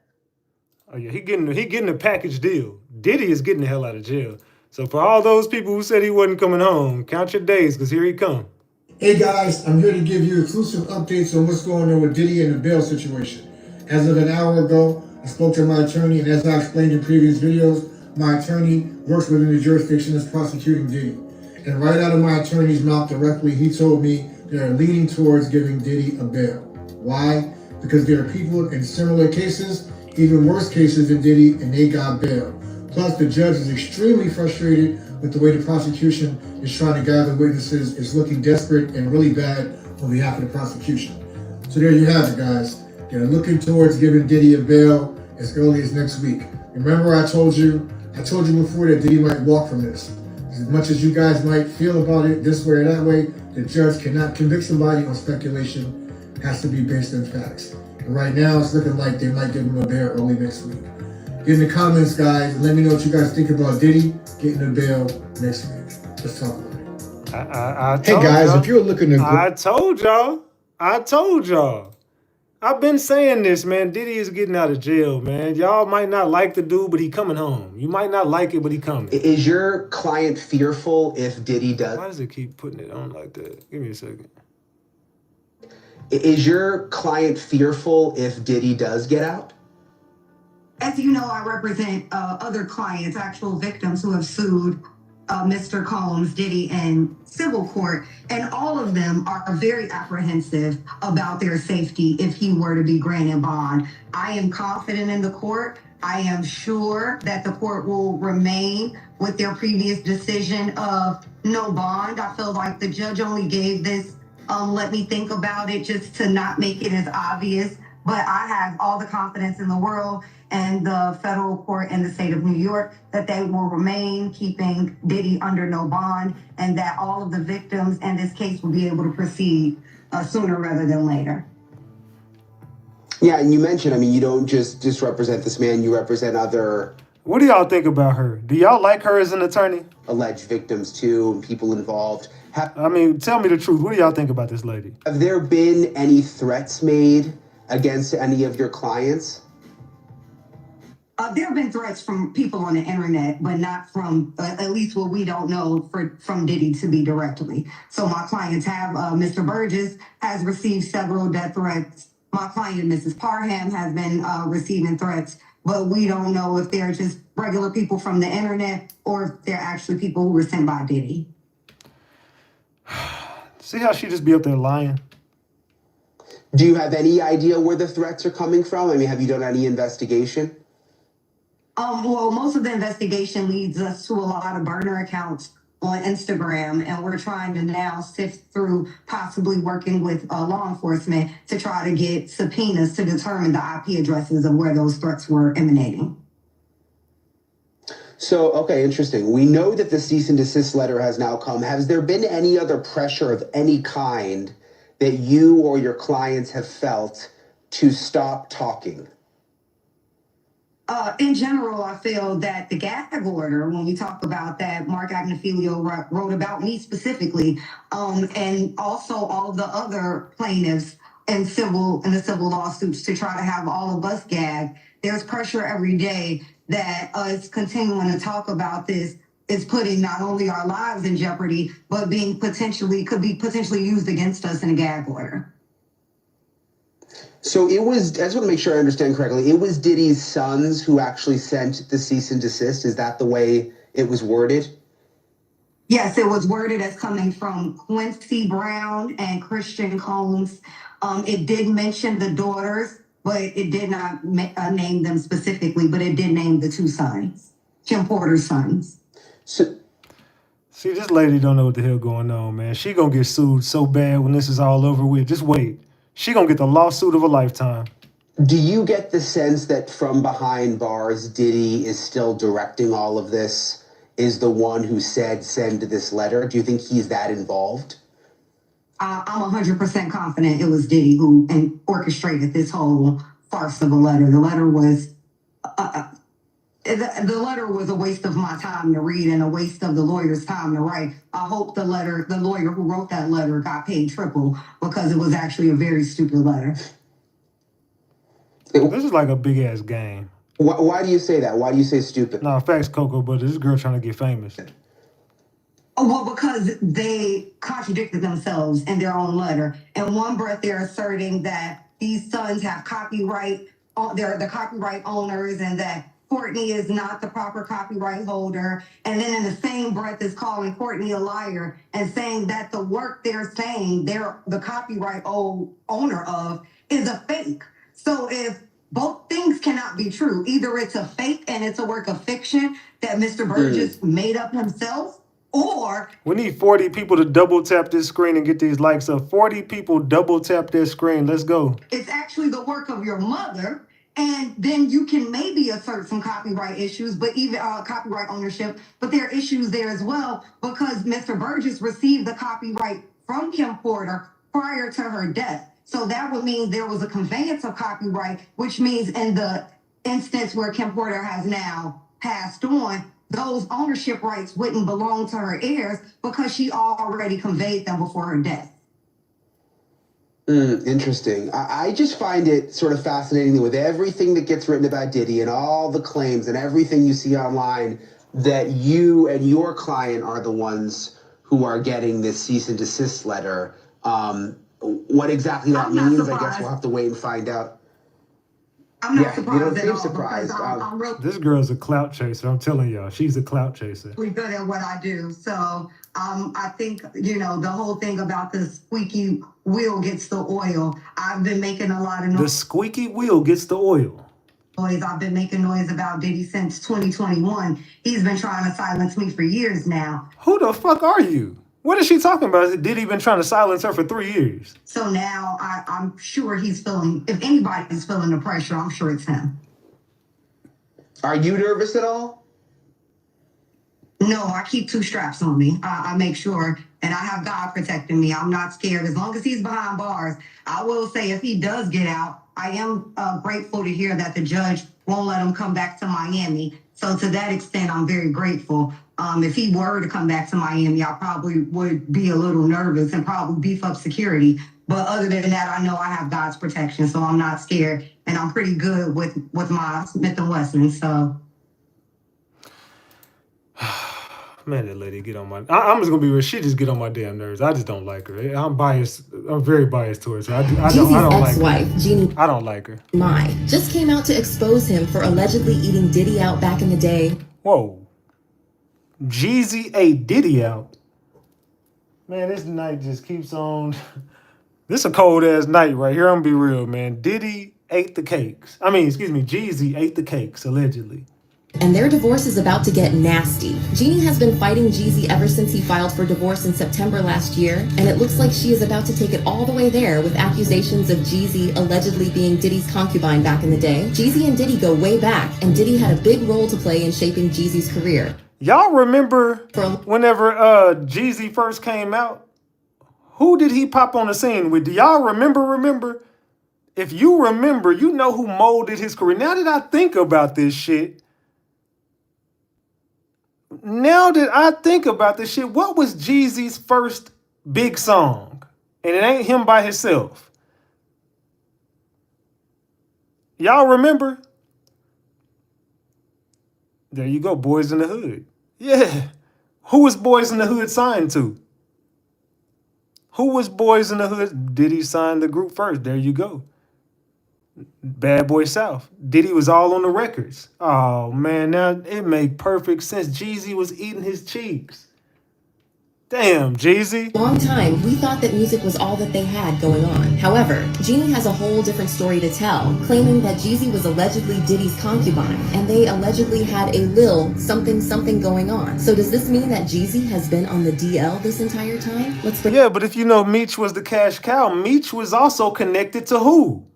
Oh yeah, he getting a package deal. Diddy is getting the hell out of jail. So for all those people who said he wasn't coming home, count your days, because here he come. Hey guys, I'm here to give you exclusive updates on what's going on with Diddy and the bail situation. As of an hour ago, I spoke to my attorney, and as I explained in previous videos, my attorney works within the jurisdiction that's prosecuting Diddy. And right out of my attorney's mouth directly, he told me they're leaning towards giving Diddy a bail. Why? Because there are people in similar cases, even worse cases than Diddy, and they got bail. Plus, the judge is extremely frustrated with the way the prosecution is trying to gather witnesses. It's looking desperate and really bad on behalf of the prosecution. So there you have it, guys. They're looking towards giving Diddy a bail as early as next week. Remember, I told you before that Diddy might walk from this. As much as you guys might feel about it this way or that way, the judge cannot convict somebody on speculation. It has to be based on facts. And right now, it's looking like they might give him a bail early next week. Get in the comments, guys, and let me know what you guys think about Diddy getting a bail next week. Let's talk about it. Hey guys, if you're looking to... I told y'all. I've been saying this, man. Diddy is getting out of jail, man. Y'all might not like the dude, but he coming home. You might not like it, but he coming. Is your client fearful if Diddy does? Why does it keep putting it on like that? Give me a second. Is your client fearful if Diddy does get out? As you know, I represent other clients, actual victims who have sued Mr. Combs, Diddy, in civil court, and all of them are very apprehensive about their safety if he were to be granted bond. I am confident in the court. I am sure that the court will remain with their previous decision of no bond. I feel like the judge only gave this, let me think about it, just to not make it as obvious. But I have all the confidence in the world and the federal court in the state of New York that they will remain keeping Diddy under no bond, and that all of the victims in this case will be able to proceed sooner rather than later. Yeah, and you mentioned, I mean, you don't just represent this man, you represent other... What do y'all think about her? Do y'all like her as an attorney? Alleged victims too, and people involved. I mean, tell me the truth. What do y'all think about this lady? Have there been any threats made against any of your clients? There have been threats from people on the internet, but not from, at least what we don't know, from Diddy to be directly. So my clients have, Mr. Burgess has received several death threats. My client, Mrs. Parham, has been receiving threats, but we don't know if they're just regular people from the internet or if they're actually people who were sent by Diddy. See how she just be up there lying? Do you have any idea where the threats are coming from? I mean, have you done any investigation? Well, most of the investigation leads us to a lot of burner accounts on Instagram, and we're trying to now sift through possibly working with law enforcement to try to get subpoenas to determine the IP addresses of where those threats were emanating. So, okay, interesting. We know that the cease and desist letter has now come. Has there been any other pressure of any kind that you or your clients have felt to stop talking? In general, I feel that the gag order, when we talk about that, Mark Agnifilio wrote about me specifically, and also all of the other plaintiffs in the civil lawsuits to try to have all of us gagged. There's pressure every day that us continuing to talk about this is putting not only our lives in jeopardy, but could be potentially used against us in a gag order. So it was, I just want to make sure I understand correctly, it was Diddy's sons who actually sent the cease and desist? Is that the way it was worded? Yes, it was worded as coming from Quincy Brown and Christian Combs. It did mention the daughters, but it did not name them specifically, but it did name the two sons, Kim Porter's sons. So, see, this lady don't know what the hell going on, man. She gonna get sued so bad when this is all over with. Just wait. She gonna get the lawsuit of a lifetime. Do you get the sense that from behind bars, Diddy is still directing all of this, is the one who said send this letter? Do you think he's that involved? I'm 100% confident it was Diddy who orchestrated this whole farce of a letter. The letter was the letter was a waste of my time to read and a waste of the lawyer's time to write. I hope the lawyer who wrote that letter got paid triple, because it was actually a very stupid letter. This is like a big ass game. Why do you say that? Why do you say stupid? Nah, facts, Coco, but this girl trying to get famous. Well, because they contradicted themselves in their own letter. In one breath, they're asserting that these sons have copyright, they're the copyright owners, and that Courtney is not the proper copyright holder, and then in the same breath is calling Courtney a liar and saying that the work they're saying they're the copyright owner of is a fake. So if both things cannot be true, either it's a fake and it's a work of fiction that Mr. Burgess made up himself, or We need 40 people to double tap this screen and get these likes up. 40 people double tap this screen. Let's go. it's actually the work of your mother, and then you can maybe assert some copyright issues, but even copyright ownership, but there are issues there as well because Mr. Burgess received the copyright from Kim Porter prior to her death. So that would mean there was a conveyance of copyright, which means in the instance where Kim Porter has now passed on, those ownership rights wouldn't belong to her heirs because she already conveyed them before her death. Interesting. I just find it sort of fascinating that with everything that gets written about Diddy and all the claims and everything you see online, that you and your client are the ones who are getting this cease and desist letter. What exactly that means, I guess we'll have to wait and find out. I'm not surprised you don't at seem all surprised. because I'm really This girl's a clout chaser. I'm telling y'all, she's a clout chaser. good at what I do. So I think, the whole thing about the squeaky wheel gets the oil. I've been making a lot of The squeaky wheel gets the oil. noise. I've been making noise about Diddy since 2021. He's been trying to silence me for years now. Who the fuck are you? What is she talking about? Diddy been trying to silence her for 3 years. So now I'm sure he's feeling, if anybody's feeling the pressure, I'm sure it's him. Are you nervous at all? No, I keep 2 straps on me. I make sure, and I have God protecting me. I'm not scared. As long as he's behind bars, I will say if he does get out, I am grateful to hear that the judge won't let him come back to Miami. So to that extent, I'm very grateful. If he were to come back to Miami, I probably would be a little nervous and probably beef up security. But other than that, I know I have God's protection, so I'm not scared. And I'm pretty good with my Smith & Wesson, so... Man, that lady get on my... I'm just going to be real. She just get on my damn nerves. I just don't like her. I'm biased. I'm very biased towards her. I don't Jeezy's like ex-wife, her. Jeannie I don't like her. Mai, just came out to expose him for allegedly eating Diddy out back in the day. Whoa. Jeezy ate Diddy out. Man, this night just keeps on... This a cold-ass night right here. I'm going to be real, man. Diddy ate the cakes. Jeezy ate the cakes, allegedly. And their divorce is about to get nasty. Jeannie has been fighting Jeezy ever since he filed for divorce in September last year, and it looks like she is about to take it all the way there with accusations of Jeezy allegedly being Diddy's concubine back in the day. Jeezy and Diddy go way back, and Diddy had a big role to play in shaping Jeezy's career. Y'all remember whenever Jeezy first came out? Who did he pop on the scene with? Do y'all remember? If you remember, you know who molded his career. Now that I think about this shit, what was Jeezy's first big song? And it ain't him by himself. Y'all remember? There you go, Boys in the Hood. Yeah. Who was Boys in the Hood signed to? Who was Boys in the Hood? Diddy signed the group first. There you go. Bad Boy South. Diddy was all on the records. Oh, man, now it made perfect sense. Jeezy was eating his cheeks. Damn, Jeezy. Long time, we thought that music was all that they had going on. However, Jeannie has a whole different story to tell, claiming that Jeezy was allegedly Diddy's concubine, and they allegedly had a lil something going on. So does this mean that Jeezy has been on the DL this entire time? Yeah, but if you know Meech was the cash cow, Meech was also connected to who?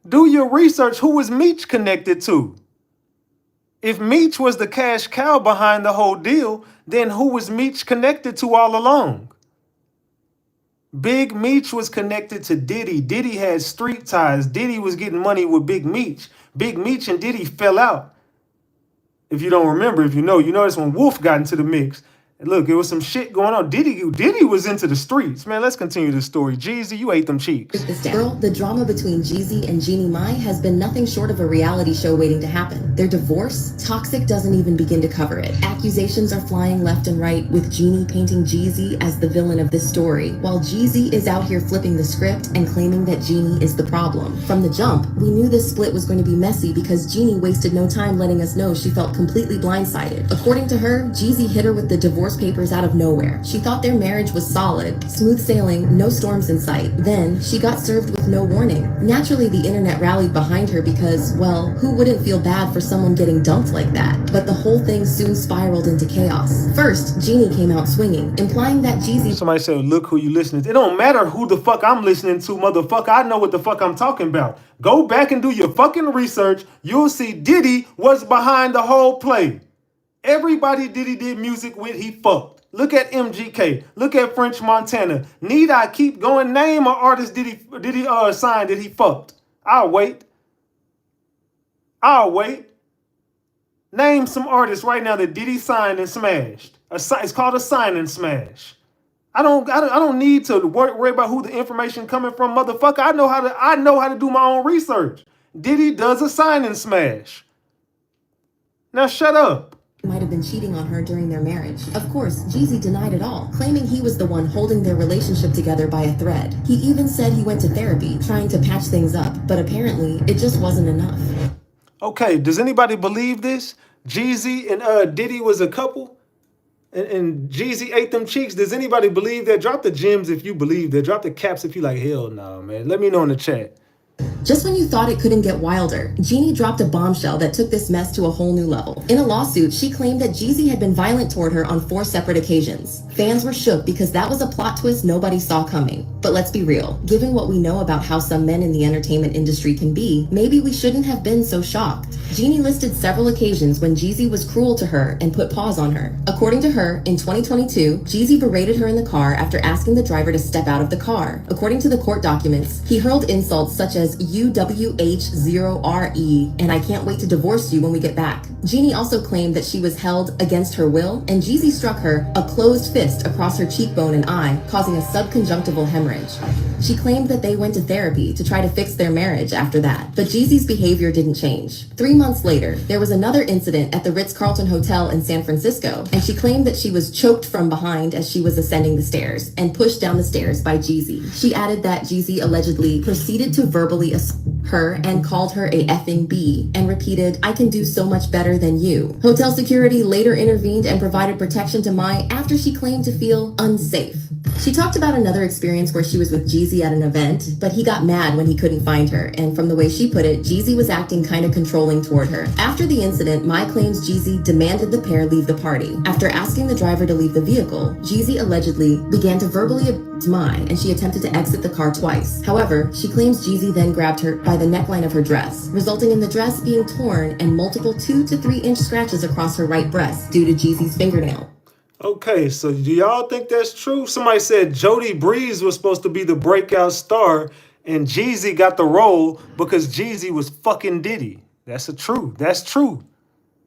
Do your research. Who was Meech connected to? If Meech was the cash cow behind the whole deal, then who was Meech connected to all along? Big Meech was connected to Diddy. Diddy had street ties. Diddy was getting money with Big Meech. Big Meech and Diddy fell out. If you don't remember, if you know, that's when Wolf got into the mix. Look, it was some shit going on. Diddy was into the streets. Man, let's continue this story. Jeezy, you ate them cheeks. Girl, the drama between Jeezy and Jeannie Mai has been nothing short of a reality show waiting to happen. Their divorce, Toxic doesn't even begin to cover it. Accusations are flying left and right, with Jeannie painting Jeezy as the villain of this story, while Jeezy is out here flipping the script and claiming that Jeannie is the problem. From the jump, we knew this split was going to be messy because Jeannie wasted no time letting us know she felt completely blindsided. According to her, Jeezy hit her with the divorce papers out of nowhere. She thought their marriage was solid, smooth sailing, no storms in sight. Then, she got served with no warning. Naturally, the internet rallied behind her because, well, who wouldn't feel bad for someone getting dumped like that? But the whole thing soon spiraled into chaos. First, Jeannie came out swinging, implying that Jeezy... Somebody said, look who you listening to. It don't matter who the fuck I'm listening to, motherfucker. I know what the fuck I'm talking about. Go back and do your fucking research. You'll see Diddy was behind the whole play. Everybody Diddy did music with, he fucked. Look at MGK. Look at French Montana. Need I keep going? Name an artist Diddy signed that he fucked. I'll wait. Name some artists right now that Diddy signed and smashed. It's called a sign and smash. I don't need to worry about who the information coming from, motherfucker. I know how to do my own research. Diddy does a sign and smash. Now shut up. Might have been cheating on her during their marriage. Of course, Jeezy denied it all, claiming he was the one holding their relationship together by a thread. He even said he went to therapy, trying to patch things up, but apparently it just wasn't enough. Okay, does anybody believe this? Jeezy and Diddy was a couple? And Jeezy ate them cheeks? Does anybody believe that? Drop the gems if you believe that. Drop the caps if you like, hell no, man. Let me know in the chat. Just when you thought it couldn't get wilder, Jeannie dropped a bombshell that took this mess to a whole new level. In a lawsuit, she claimed that Jeezy had been violent toward her on 4 separate occasions. Fans were shook because that was a plot twist nobody saw coming. But let's be real, given what we know about how some men in the entertainment industry can be, maybe we shouldn't have been so shocked. Jeannie listed several occasions when Jeezy was cruel to her and put paws on her. According to her, in 2022, Jeezy berated her in the car after asking the driver to step out of the car. According to the court documents, he hurled insults such as UWH0RE, and I can't wait to divorce you when we get back. Jeannie also claimed that she was held against her will, and Jeezy struck her a closed fist across her cheekbone and eye, causing a subconjunctival hemorrhage. She claimed that they went to therapy to try to fix their marriage after that, but Jeezy's behavior didn't change. 3 months later, there was another incident at the Ritz-Carlton Hotel in San Francisco, and she claimed that she was choked from behind as she was ascending the stairs and pushed down the stairs by Jeezy. She added that Jeezy allegedly proceeded to verbally assault her and called her a effing B and repeated, "I can do so much better than you." Hotel security later intervened and provided protection to Mai after she claimed to feel unsafe. She talked about another experience where she was with Jeezy at an event, but he got mad when he couldn't find her, and from the way she put it, Jeezy was acting kind of controlling toward her. After the incident, Mai claims Jeezy demanded the pair leave the party. After asking the driver to leave the vehicle, Jeezy allegedly began to verbally abuse Mai, and she attempted to exit the car twice. However, she claims Jeezy then grabbed her by the neckline of her dress, resulting in the dress being torn and multiple 2 to 3 inch scratches across her right breast due to Jeezy's fingernail. Okay, so do y'all think that's true? Somebody said Jody Breeze was supposed to be the breakout star and Jeezy got the role because Jeezy was fucking Diddy. That's true. That's true.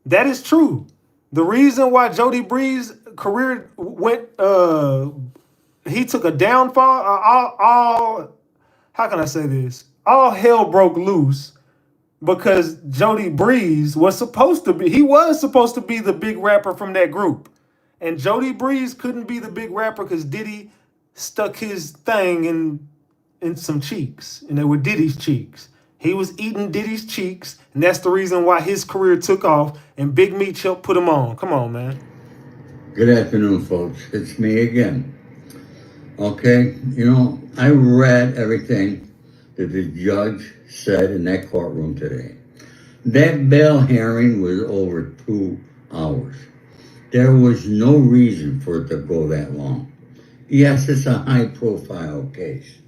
That is true. The reason why Jody Breeze's career went, he took a downfall, how can I say this? All hell broke loose because Jody Breeze was supposed to be the big rapper from that group. And Jody Breeze couldn't be the big rapper because Diddy stuck his thing in some cheeks, and they were Diddy's cheeks. He was eating Diddy's cheeks, and that's the reason why his career took off, and Big Meech helped put him on. Come on, man. Good afternoon, folks. It's me again. Okay, I read everything that the judge said in that courtroom today. That bail hearing was over 2 hours. There was no reason for it to go that long. Yes, it's a high-profile case.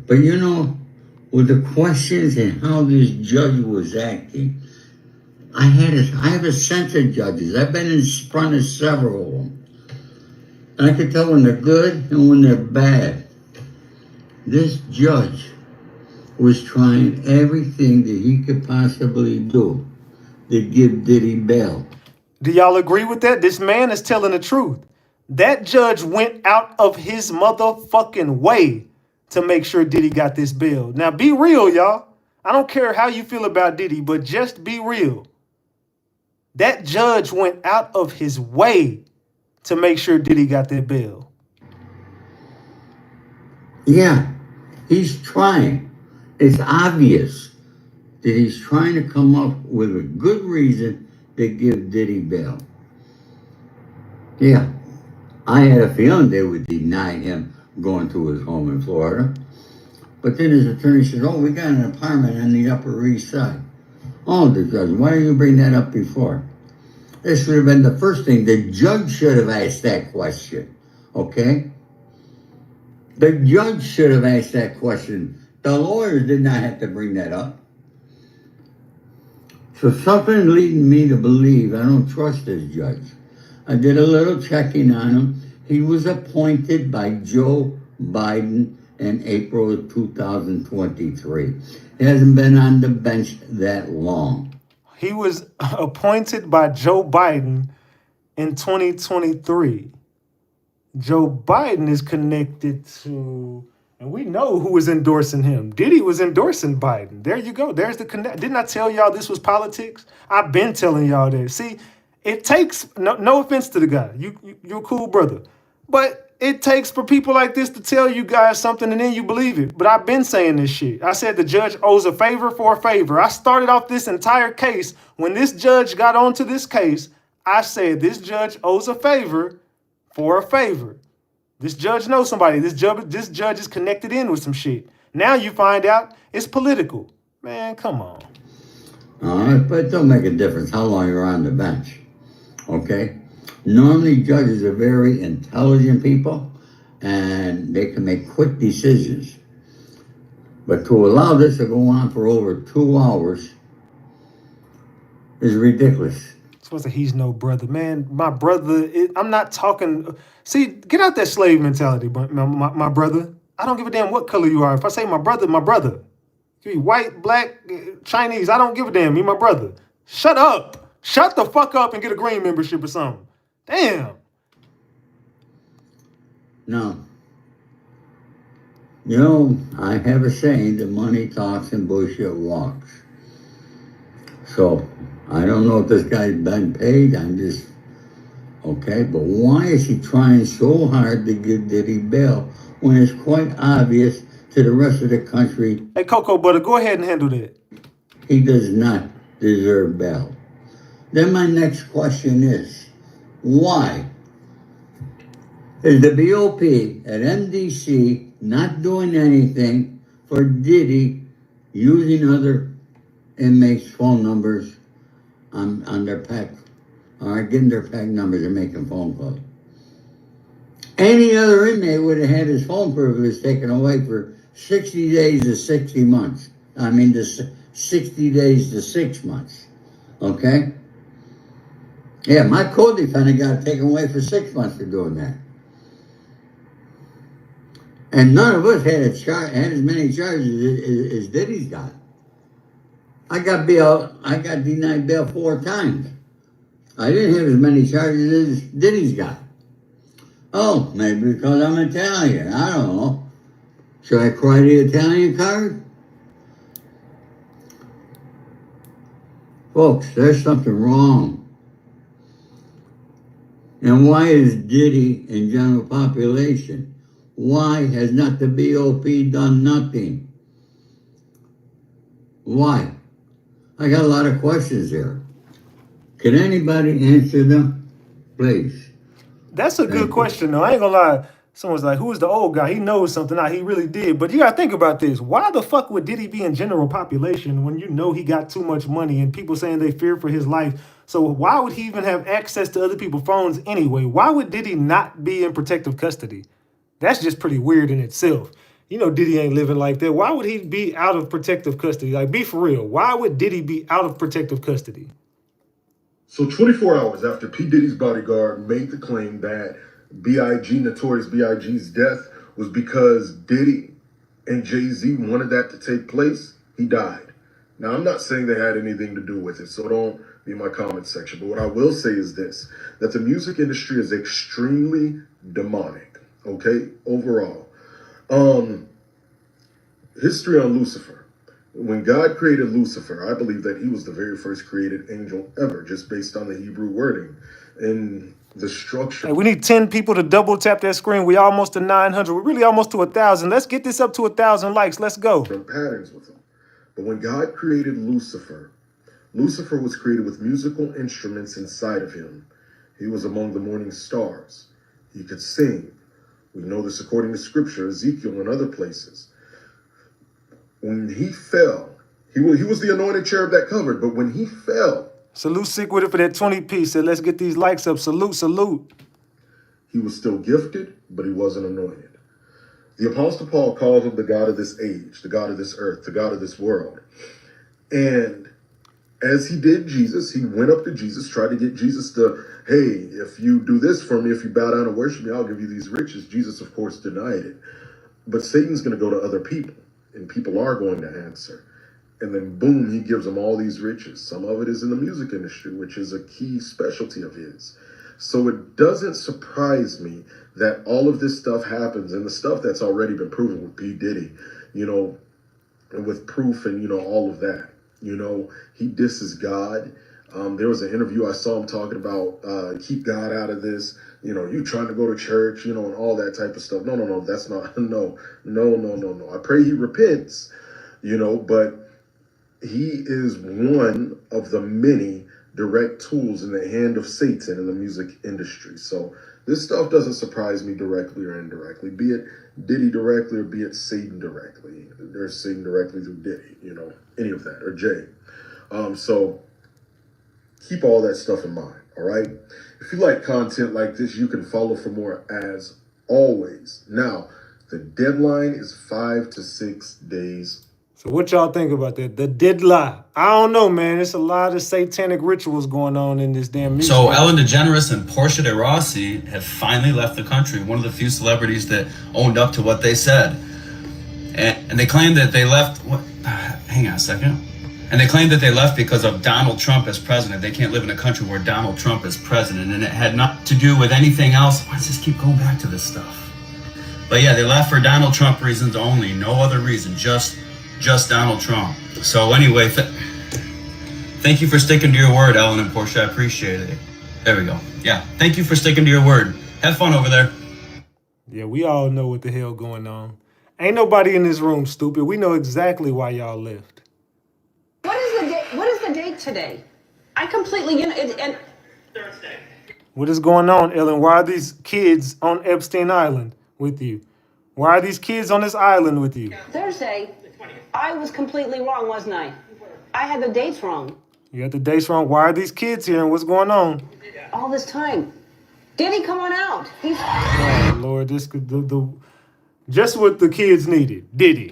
But with the questions and how this judge was acting, I have a sense of judges. I've been in front of several of them. And I can tell when they're good and when they're bad. This judge was trying everything that he could possibly do to give Diddy bail. Do y'all agree with that? This man is telling the truth. That judge went out of his motherfucking way to make sure Diddy got this bill. Now be real, y'all. I don't care how you feel about Diddy, but just be real. That judge went out of his way to make sure Diddy got that bill. Yeah, he's trying. It's obvious that he's trying to come up with a good reason to give Diddy bail. Yeah, I had a feeling they would deny him going to his home in Florida. But then his attorney said, oh, we got an apartment on the Upper East Side. Oh, the judge, why didn't you bring that up before? This should have been the first thing. The judge should have asked that question, okay? The judge should have asked that question. The lawyers did not have to bring that up. So something's leading me to believe I don't trust this judge. I did a little checking on him. He was appointed by Joe Biden in April of 2023. He hasn't been on the bench that long. He was appointed by Joe Biden in 2023. Joe Biden is connected to, and we know who was endorsing him. Diddy was endorsing Biden. There you go. There's the connect. Didn't I tell y'all this was politics? I've been telling y'all that. See, it takes, no offense to the guy. You're a cool brother. But it takes for people like this to tell you guys something and then you believe it. But I've been saying this shit. I said the judge owes a favor for a favor. I started off this entire case. When this judge got onto this case, I said this judge owes a favor for a favor. This judge knows somebody. This judge is connected in with some shit. Now you find out it's political. Man, come on. All right, but it don't make a difference how long you're on the bench, okay? Normally, judges are very intelligent people, and they can make quick decisions. But to allow this to go on for over 2 hours is ridiculous. Supposed to he's no brother. Man, my brother, I'm not talking. See, get out that slave mentality, my brother. I don't give a damn what color you are. If I say my brother, my brother. You be white, black, Chinese, I don't give a damn. You my brother. Shut up. Shut the fuck up and get a green membership or something. Damn. No. You know, I have a saying that money talks and bullshit walks. So, I don't know if this guy's been paid. I'm just, okay, but why is he trying so hard to give Diddy bail when it's quite obvious to the rest of the country? Hey, Cocoa Butter, go ahead and handle that. He does not deserve bail. Then my next question is, why is the BOP at MDC not doing anything for Diddy using other inmates' phone numbers on their pack, or getting their pack numbers and making phone calls? Any other inmate would have had his phone privilege taken away for 60 days to 60 months. I mean, 60 days to 6 months, okay? Yeah, my co-defendant got taken away for 6 months for doing that. And none of us had as many charges as Diddy's got. I got denied bail 4 times. I didn't have as many charges as Diddy's got. Oh, maybe because I'm Italian. I don't know. Should I cry the Italian card? Folks, there's something wrong. And why is Diddy in general population? Why has not the BOP done nothing? Why? I got a lot of questions here. Can anybody answer them? Please. That's a good question, though. I ain't gonna lie. Someone's like, who's the old guy? He knows something. He really did. But you gotta think about this. Why the fuck would Diddy be in general population when you know he got too much money and people saying they fear for his life? So why would he even have access to other people's phones anyway? Why would Diddy not be in protective custody? That's just pretty weird in itself. You know Diddy ain't living like that. Why would he be out of protective custody? Like, be for real. Why would Diddy be out of protective custody? So 24 hours after P. Diddy's bodyguard made the claim that B.I.G., Notorious B.I.G.'s death was because Diddy and Jay-Z wanted that to take place, he died. Now, I'm not saying they had anything to do with it, so be in my comment section. But what I will say is this, that the music industry is extremely demonic, okay, overall. History on Lucifer. When God created Lucifer, I believe that he was the very first created angel ever, just based on the Hebrew wording and the structure. Hey, we need 10 people to double tap that screen. We almost to 900. We're really almost to 1,000. Let's get this up to 1,000 likes. Let's go. Patterns with him. But when God created Lucifer, Lucifer was created with musical instruments inside of him. He was among the morning stars. He could sing. We know this according to scripture, Ezekiel and other places. When he fell, he was the anointed cherub that covered, but when he fell, salute Sick with it for that 20 piece. Said, let's get these likes up. Salute, salute. He was still gifted, but he wasn't anointed. The Apostle Paul called him the God of this age, the God of this earth, the God of this world. And as he did Jesus, he went up to Jesus, tried to get Jesus to, hey, if you do this for me, if you bow down and worship me, I'll give you these riches. Jesus, of course, denied it. But Satan's going to go to other people, and people are going to answer. And then boom, he gives them all these riches. Some of it is in the music industry, which is a key specialty of his. So it doesn't surprise me that all of this stuff happens, and the stuff that's already been proven with P. Diddy, you know, and with proof and, you know, all of that. You know, he disses God. There was an interview I saw him talking about, keep God out of this. You know, you trying to go to church, you know, and all that type of stuff. No, that's not, no. I pray he repents, you know, but he is one of the many direct tools in the hand of Satan in the music industry. So this stuff doesn't surprise me directly or indirectly, be it Diddy directly or be it Satan directly. There's Satan directly through Diddy, you know, any of that, or Jay. So keep all that stuff in mind, all right? If you like content like this, you can follow for more as always. Now, the deadline is 5 to 6 days. So what y'all think about that? The deadline. I don't know, man. There's a lot of satanic rituals going on in this damn music. So Ellen DeGeneres and Portia de Rossi have finally left the country. One of the few celebrities that owned up to what they said. And they claim that they left, hang on a second. And they claim that they left because of Donald Trump as president. They can't live in a country where Donald Trump is president, and it had nothing to do with anything else. Why does this keep going back to this stuff? But yeah, they left for Donald Trump reasons only, no other reason, just Donald Trump. So anyway, thank you for sticking to your word, Ellen and Portia. I appreciate it. There we go. Yeah, thank you for sticking to your word. Have fun over there. Yeah, we all know what the hell going on. Ain't nobody in this room stupid. We know exactly why y'all left. What is the date today? I completely, and Thursday. What is going on, Ellen? Why are these kids on Epstein Island with you? Why are these kids on this island with you? Thursday, I was completely wrong, wasn't I? I had the dates wrong. You got the dates wrong. Why are these kids here and what's going on? All this time. Diddy, come on out. Oh, Lord, this could just what the kids needed. Diddy.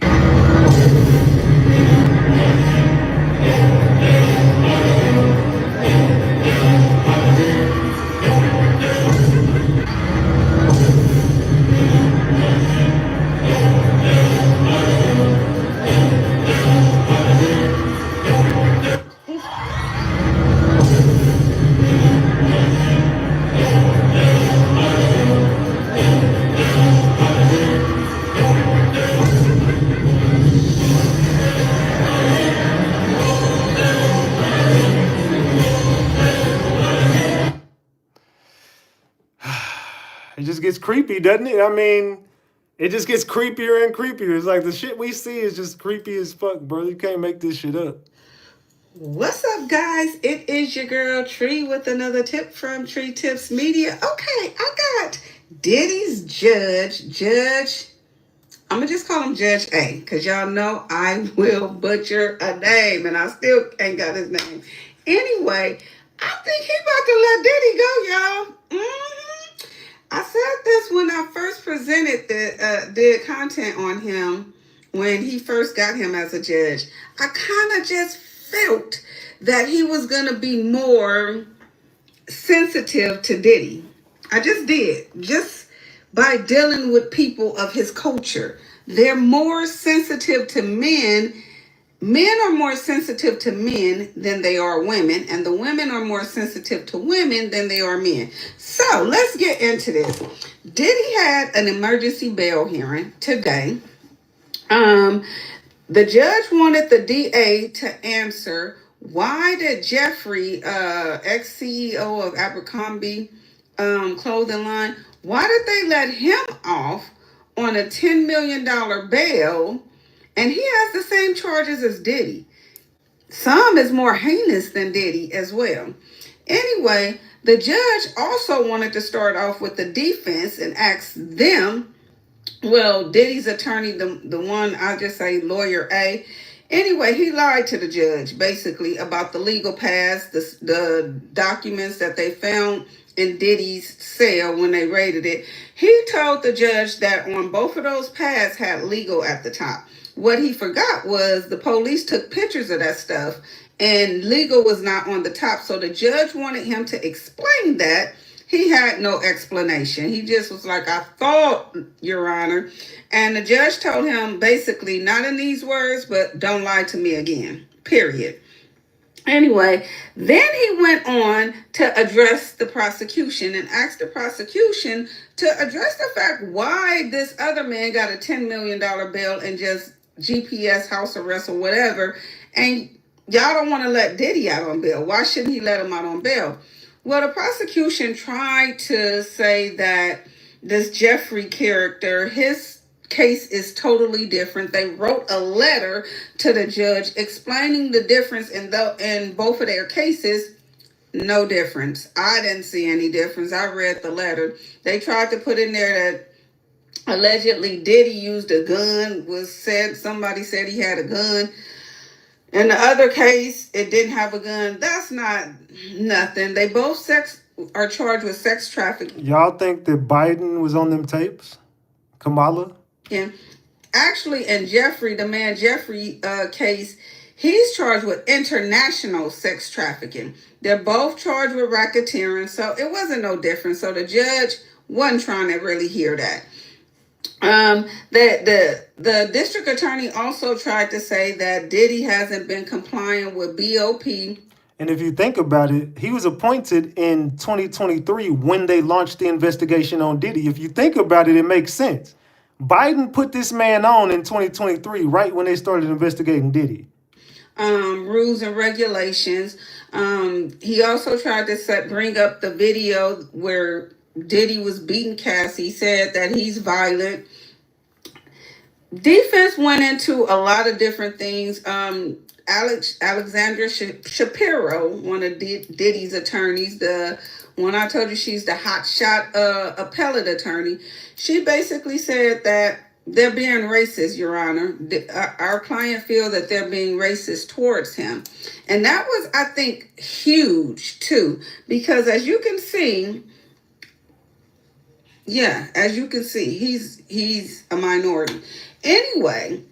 It just gets creepy, doesn't it? I mean, it just gets creepier and creepier. It's like the shit we see is just creepy as fuck, bro. You can't make this shit up. What's up, guys? It is your girl Tree with another tip from Tree Tips Media. Okay, I got Diddy's Judge. I'm gonna just call him Judge A, because y'all know I will butcher a name, and I still ain't got his name. Anyway, I think he about to let Diddy go, y'all. I said this when I first presented did content on him when he first got him as a judge. I kind of just felt that he was going to be more sensitive to Diddy. I just did. Just by dealing with people of his culture. They're more sensitive to men men are more sensitive to men than they are women, and the women are more sensitive to women than they are men. So let's get into this. Diddy had an emergency bail hearing today. The judge wanted the DA to answer why did Jeffrey, ex-CEO of Abercrombie clothing line, why did they let him off on a $10 million bail, and he has the same charges as Diddy? Some is more heinous than Diddy as well. Anyway, the judge also wanted to start off with the defense and ask them, well, Diddy's attorney, the one I just say lawyer A. Anyway, he lied to the judge basically about the legal past, the documents that they found in Diddy's cell when they raided it. He told the judge that on both of those pads had legal at the top. What he forgot was the police took pictures of that stuff and legal was not on the top. So the judge wanted him to explain that. He had no explanation. He just was like, I thought, Your Honor. And the judge told him basically, not in these words, but don't lie to me again, period. Anyway, then he went on to address the prosecution and asked the prosecution to address the fact why this other man got a $10 million bail and just GPS house arrest or whatever. And y'all don't want to let Diddy out on bail. Why shouldn't he let him out on bail? Well, the prosecution tried to say that this Jeffrey character, his case is totally different. They wrote a letter to the judge explaining the difference in both of their cases. No difference. I didn't see any difference. I read the letter. They tried to put in there that allegedly Diddy used a gun. Somebody said he had a gun. In the other case, it didn't have a gun. That's not nothing. They both are charged with sex trafficking. Y'all think that Biden was on them tapes? Kamala? Yeah. Actually, in the man Jeffrey case, he's charged with international sex trafficking. They're both charged with racketeering, so it wasn't no different. So the judge wasn't trying to really hear that. The district attorney also tried to say that Diddy hasn't been complying with BOP. And if you think about it, he was appointed in 2023 when they launched the investigation on Diddy. If you think about it, it makes sense. Biden put this man on in 2023, right when they started investigating Diddy. Rules and regulations. He also tried to bring up the video where Diddy was beating Cassie. He said that he's violent. Defense went into a lot of different things. Alexandra Shapiro, one of Diddy's attorneys, the one I told you she's the hotshot appellate attorney, she basically said that they're being racist, Your Honor. Our client feel that they're being racist towards him. And that was, I think, huge, too. Because as you can see, he's a minority. Anyway,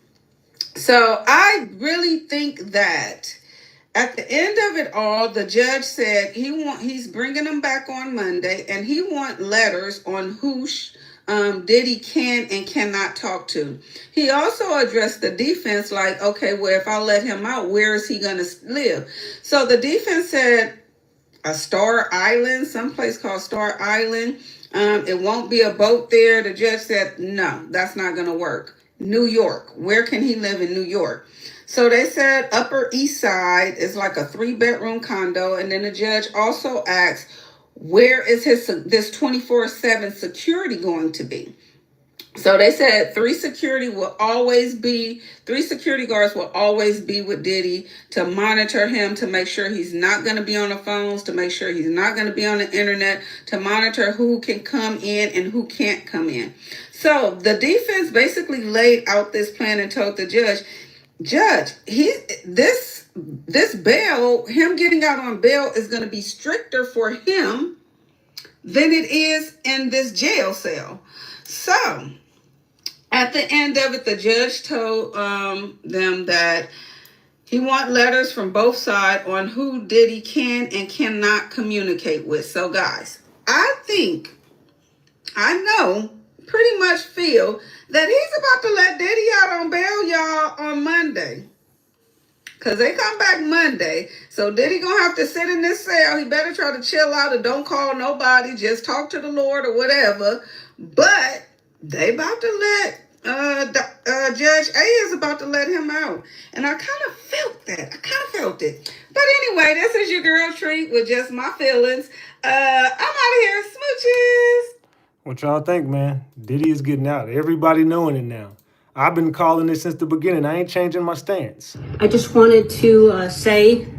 so I really think that at the end of it all, the judge said he's bringing them back on Monday, and he want letters on who Diddy can and cannot talk to. He also addressed the defense like, okay, well, if I let him out, where is he going to live? So the defense said a Star Island, someplace called Star Island. It won't be a boat there. The judge said, no, that's not going to work. New York. Where can he live in New York? So they said Upper East Side is like a 3-bedroom condo. And then the judge also asked, where is this 24/7 security going to be? So they said 3 security guards will always be with Diddy to monitor him, to make sure he's not going to be on the phones, to make sure he's not going to be on the internet, to monitor who can come in and who can't come in. So the defense basically laid out this plan and told the judge, this bail, him getting out on bail is going to be stricter for him than it is in this jail cell. So at the end of it, the judge told them that he want letters from both sides on who Diddy can and cannot communicate with. So guys, pretty much feel that he's about to let Diddy out on bail, y'all, on Monday. because they come back Monday. So Diddy gonna have to sit in this cell. He better try to chill out and don't call nobody. Just talk to the Lord or whatever. But they about to let Judge A is about to let him out. And I kind of felt that. I kind of felt it. But anyway, this is your girl Treat with just my feelings. I'm out of here. Smooches. What y'all think, man? Diddy is getting out. Everybody knowing it now. I've been calling it since the beginning. I ain't changing my stance. I just wanted to say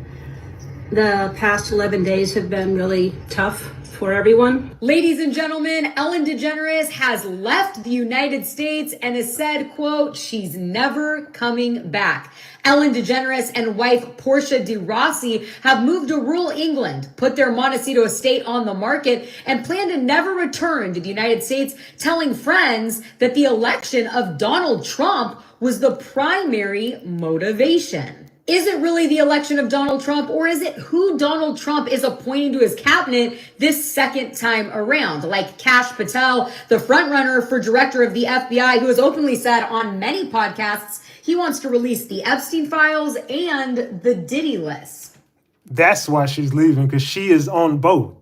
the past 11 days have been really tough for everyone. Ladies and gentlemen, Ellen DeGeneres has left the United States and has said, quote, she's never coming back. Ellen DeGeneres and wife Portia de Rossi have moved to rural England, put their Montecito estate on the market, and plan to never return to the United States, telling friends that the election of Donald Trump was the primary motivation. Is it really the election of Donald Trump, or is it who Donald Trump is appointing to his cabinet this second time around? Like Kash Patel, the frontrunner for director of the FBI, who has openly said on many podcasts he wants to release the Epstein files and the Diddy list. That's why she's leaving, because she is on both.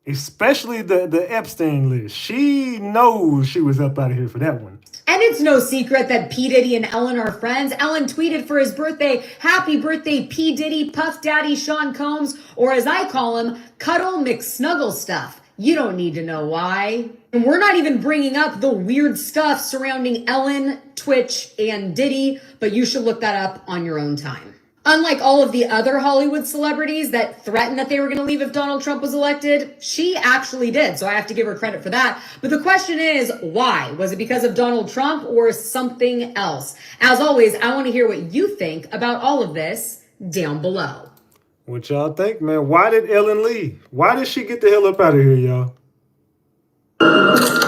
Especially the Epstein list. She knows she was up out of here for that one. And it's no secret that P. Diddy and Ellen are friends. Ellen tweeted for his birthday, happy birthday, P. Diddy, Puff Daddy, Sean Combs, or as I call him, Cuddle McSnuggle Stuff. You don't need to know why. And we're not even bringing up the weird stuff surrounding Ellen, Twitch, and Diddy, but you should look that up on your own time. Unlike all of the other Hollywood celebrities that threatened that they were going to leave if Donald Trump was elected, she actually did. So I have to give her credit for that. But the question is, why? Was it because of Donald Trump or something else? As always, I want to hear what you think about all of this down below. What y'all think, man? Why did Ellen leave? Why did she get the hell up out of here, y'all?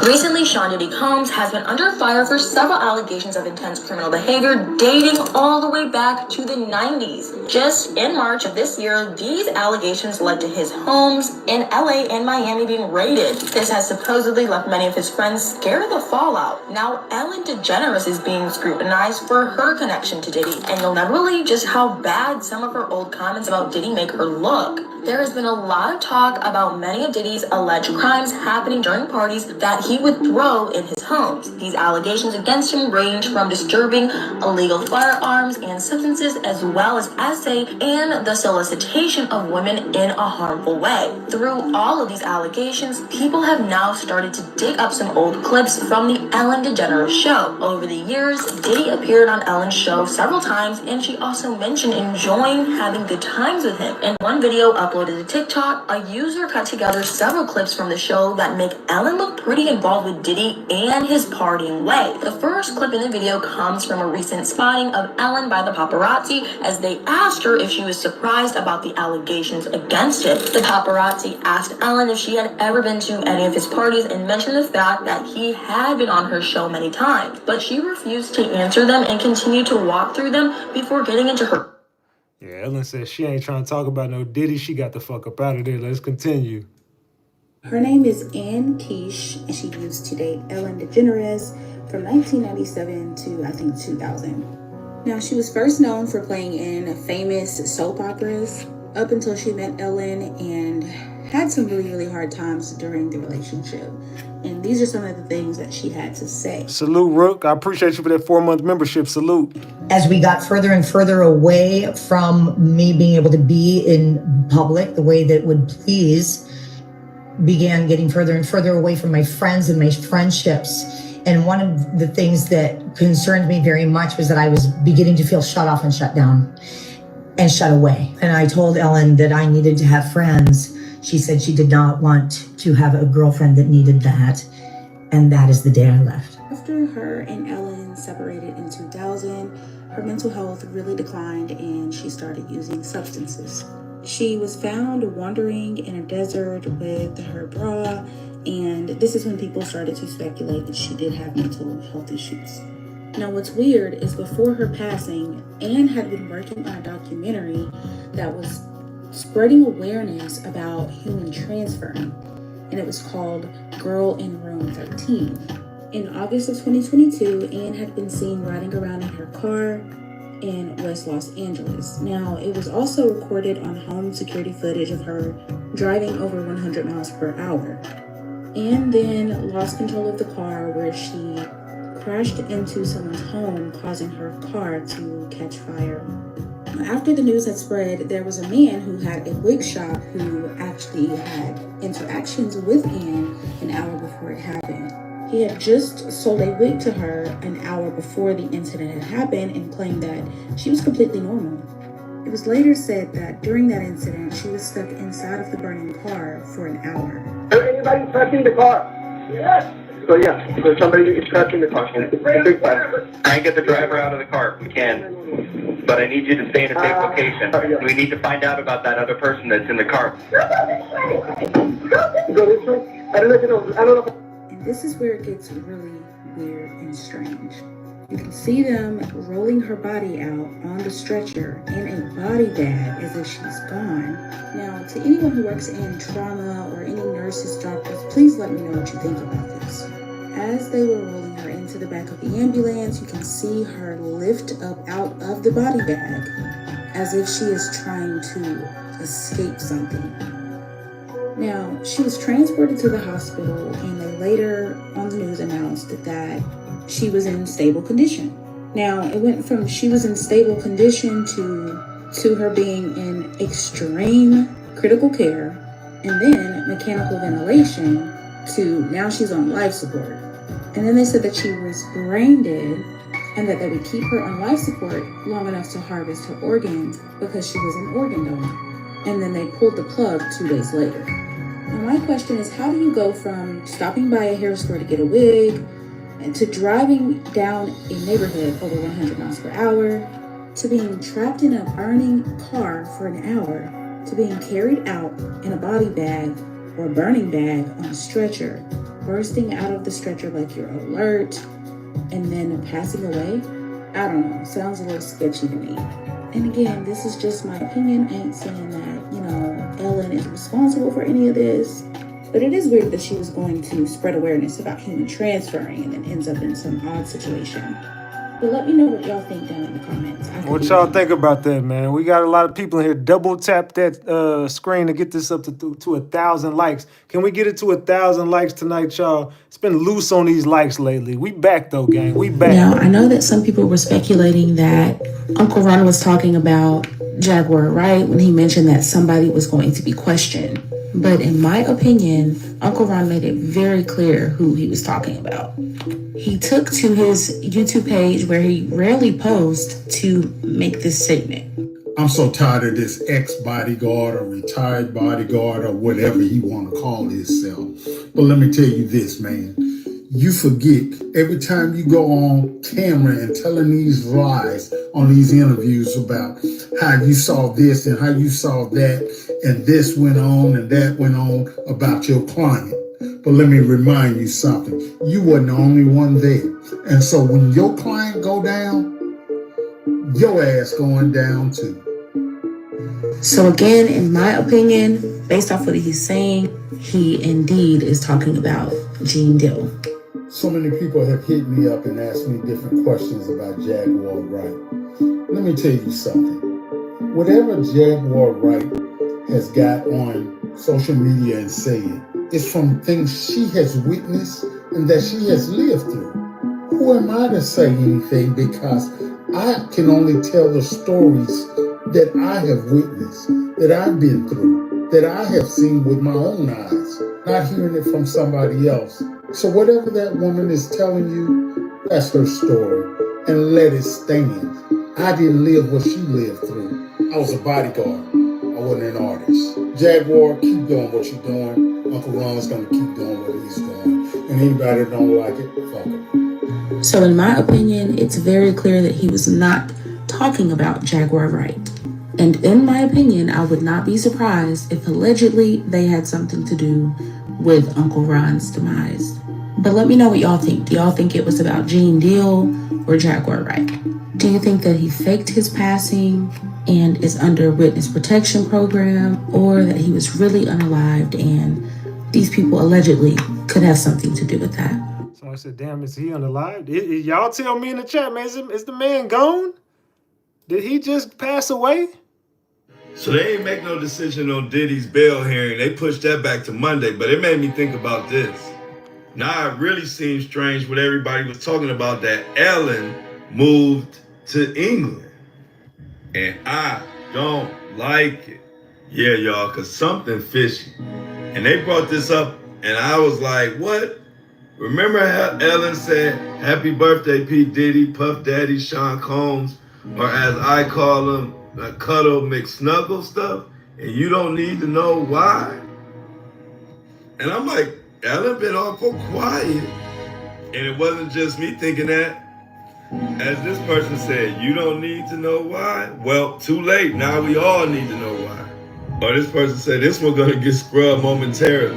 Recently, Sean Diddy Combs has been under fire for several allegations of intense criminal behavior dating all the way back to the 90s. Just in March of this year, these allegations led to his homes in LA and Miami being raided. This has supposedly left many of his friends scared of the fallout. Now, Ellen DeGeneres is being scrutinized for her connection to Diddy, and you'll never believe just how bad some of her old comments about Diddy make her look. There has been a lot of talk about many of Diddy's alleged crimes happening during parties that he would throw in his homes. These allegations against him range from disturbing illegal firearms and substances, as well as essay and the solicitation of women in a harmful way. Through all of these allegations, people have now started to dig up some old clips from the Ellen DeGeneres show. Over the years, Diddy appeared on Ellen's show several times, and she also mentioned enjoying having good times with him. In one video uploaded to TikTok, a user cut together several clips from the show that make Ellen look pretty involved with Diddy and his partying way. The first clip in the video comes from a recent spotting of Ellen by the paparazzi as they asked her if she was surprised about the allegations against him. The paparazzi asked Ellen if she had ever been to any of his parties and mentioned the fact that he had been on her show many times, but she refused to answer them and continued to walk through them before getting into her. Yeah, Ellen says she ain't trying to talk about no Diddy. She got the fuck up out of there. Let's continue. Her name is Ann Keish, and she used to date Ellen DeGeneres from 1997 to, I think, 2000. Now, she was first known for playing in famous soap operas up until she met Ellen and had some really, really hard times during the relationship. And these are some of the things that she had to say. Salute, Rook. I appreciate you for that 4-month membership. Salute. As we got further and further away from me being able to be in public the way that would please, began getting further and further away from my friends and my friendships. And one of the things that concerned me very much was that I was beginning to feel shut off and shut down and shut away. And I told Ellen that I needed to have friends. She said she did not want to have a girlfriend that needed that. And that is the day I left. After her and Ellen separated in 2000, her mental health really declined and she started using substances. She was found wandering in a desert with her bra, and this is when people started to speculate that she did have mental health issues. Now, what's weird is before her passing, Anne had been working on a documentary that was spreading awareness about human transferring, and it was called Girl in Room 13. In August of 2022, Anne had been seen riding around in her car, in West Los Angeles. Now, it was also recorded on home security footage of her driving over 100 miles per hour, and then lost control of the car, where she crashed into someone's home, causing her car to catch fire. After the news had spread, there was a man who had a wig shop who actually had interactions with Ann an hour before it happened. He had just sold a wig to her an hour before the incident had happened and claimed that she was completely normal. It was later said that during that incident, she was stuck inside of the burning car for an hour. Anybody touching the car? Yes. So yeah, there's somebody who's touching the car. Try and get the driver out of the car if we can. But I need you to stay in a safe location. We need to find out about that other person that's in the car. Go this way. I don't know. And this is where it gets really weird and strange. You can see them rolling her body out on the stretcher in a body bag as if she's gone. Now, to anyone who works in trauma or any nurses, doctors, please let me know what you think about this. As they were rolling her into the back of the ambulance, you can see her lift up out of the body bag as if she is trying to escape something. Now, she was transported to the hospital, and they later on the news announced that she was in stable condition. Now, it went from she was in stable condition to her being in extreme critical care, and then mechanical ventilation, to now she's on life support. And then they said that she was brain dead and that they would keep her on life support long enough to harvest her organs because she was an organ donor. And then they pulled the plug 2 days later. Now, my question is, how do you go from stopping by a hair store to get a wig and to driving down a neighborhood over 100 miles per hour, to being trapped in a burning car for an hour, to being carried out in a body bag or a burning bag on a stretcher, bursting out of the stretcher like you're alert, and then passing away? I don't know. Sounds a little sketchy to me. And again, this is just my opinion. I ain't saying that, Ellen is responsible for any of this. But it is weird that she was going to spread awareness about human transferring and then ends up in some odd situation. But let me know what y'all think down in the comments. What y'all think about that, man? We got a lot of people in here. Double tap that screen to get this up to 1,000 likes. Can we get it to 1,000 likes tonight, y'all? It's been loose on these likes lately. We back though, gang. We back. Now, I know that some people were speculating that Uncle Ron was talking about Jaguar, right? When he mentioned that somebody was going to be questioned. But in my opinion, Uncle Ron made it very clear who he was talking about. He took to his YouTube page, where he rarely posts, to make this statement. I'm so tired of this ex-bodyguard or retired bodyguard or whatever he want to call himself. But let me tell you this, man. You forget every time you go on camera and telling these lies on these interviews about how you saw this and how you saw that, and this went on and that went on about your client. But let me remind you something. You wasn't the only one there. And so when your client go down, your ass going down too. So again, in my opinion, based off what he's saying, he indeed is talking about Gene Dill. So many people have hit me up and asked me different questions about Jaguar Wright. Let me tell you something. Whatever Jaguar Wright has got on social media and said, it's from things she has witnessed and that she has lived through. Who am I to say anything, because I can only tell the stories that I have witnessed, that I've been through, that I have seen with my own eyes, not hearing it from somebody else. So whatever that woman is telling you, that's her story, and let it stand. I didn't live what she lived through. I was a bodyguard. I wasn't an artist. Jaguar, keep doing what you're doing. Uncle Ron's gonna keep doing what he's doing. And anybody that don't like it, fuck him. So in my opinion, it's very clear that he was not talking about Jaguar Wright. And in my opinion, I would not be surprised if allegedly they had something to do with Uncle Ron's demise. But let me know what y'all think. Do y'all think it was about Gene Deal or Jaguar Wright? Do you think that he faked his passing and is under a witness protection program, or that he was really unalived and these people allegedly could have something to do with that? So I said, damn, is he unalive? Y'all tell me in the chat, man, is the man gone? Did he just pass away? So they ain't make no decision on Diddy's bail hearing. They pushed that back to Monday, but it made me think about this. Now it really seems strange what everybody was talking about, that Ellen moved to England. And I don't like it. Yeah, y'all, because something fishy. And they brought this up, and I was like, what? Remember how Ellen said, happy birthday, P. Diddy, Puff Daddy, Sean Combs, or as I call him, Cuddle McSnuggle stuff? And you don't need to know why? And I'm like, Ellen been awful quiet. And it wasn't just me thinking that. As this person said, you don't need to know why? Well, too late. Now we all need to know why. Or this person said, this one gonna get scrubbed momentarily.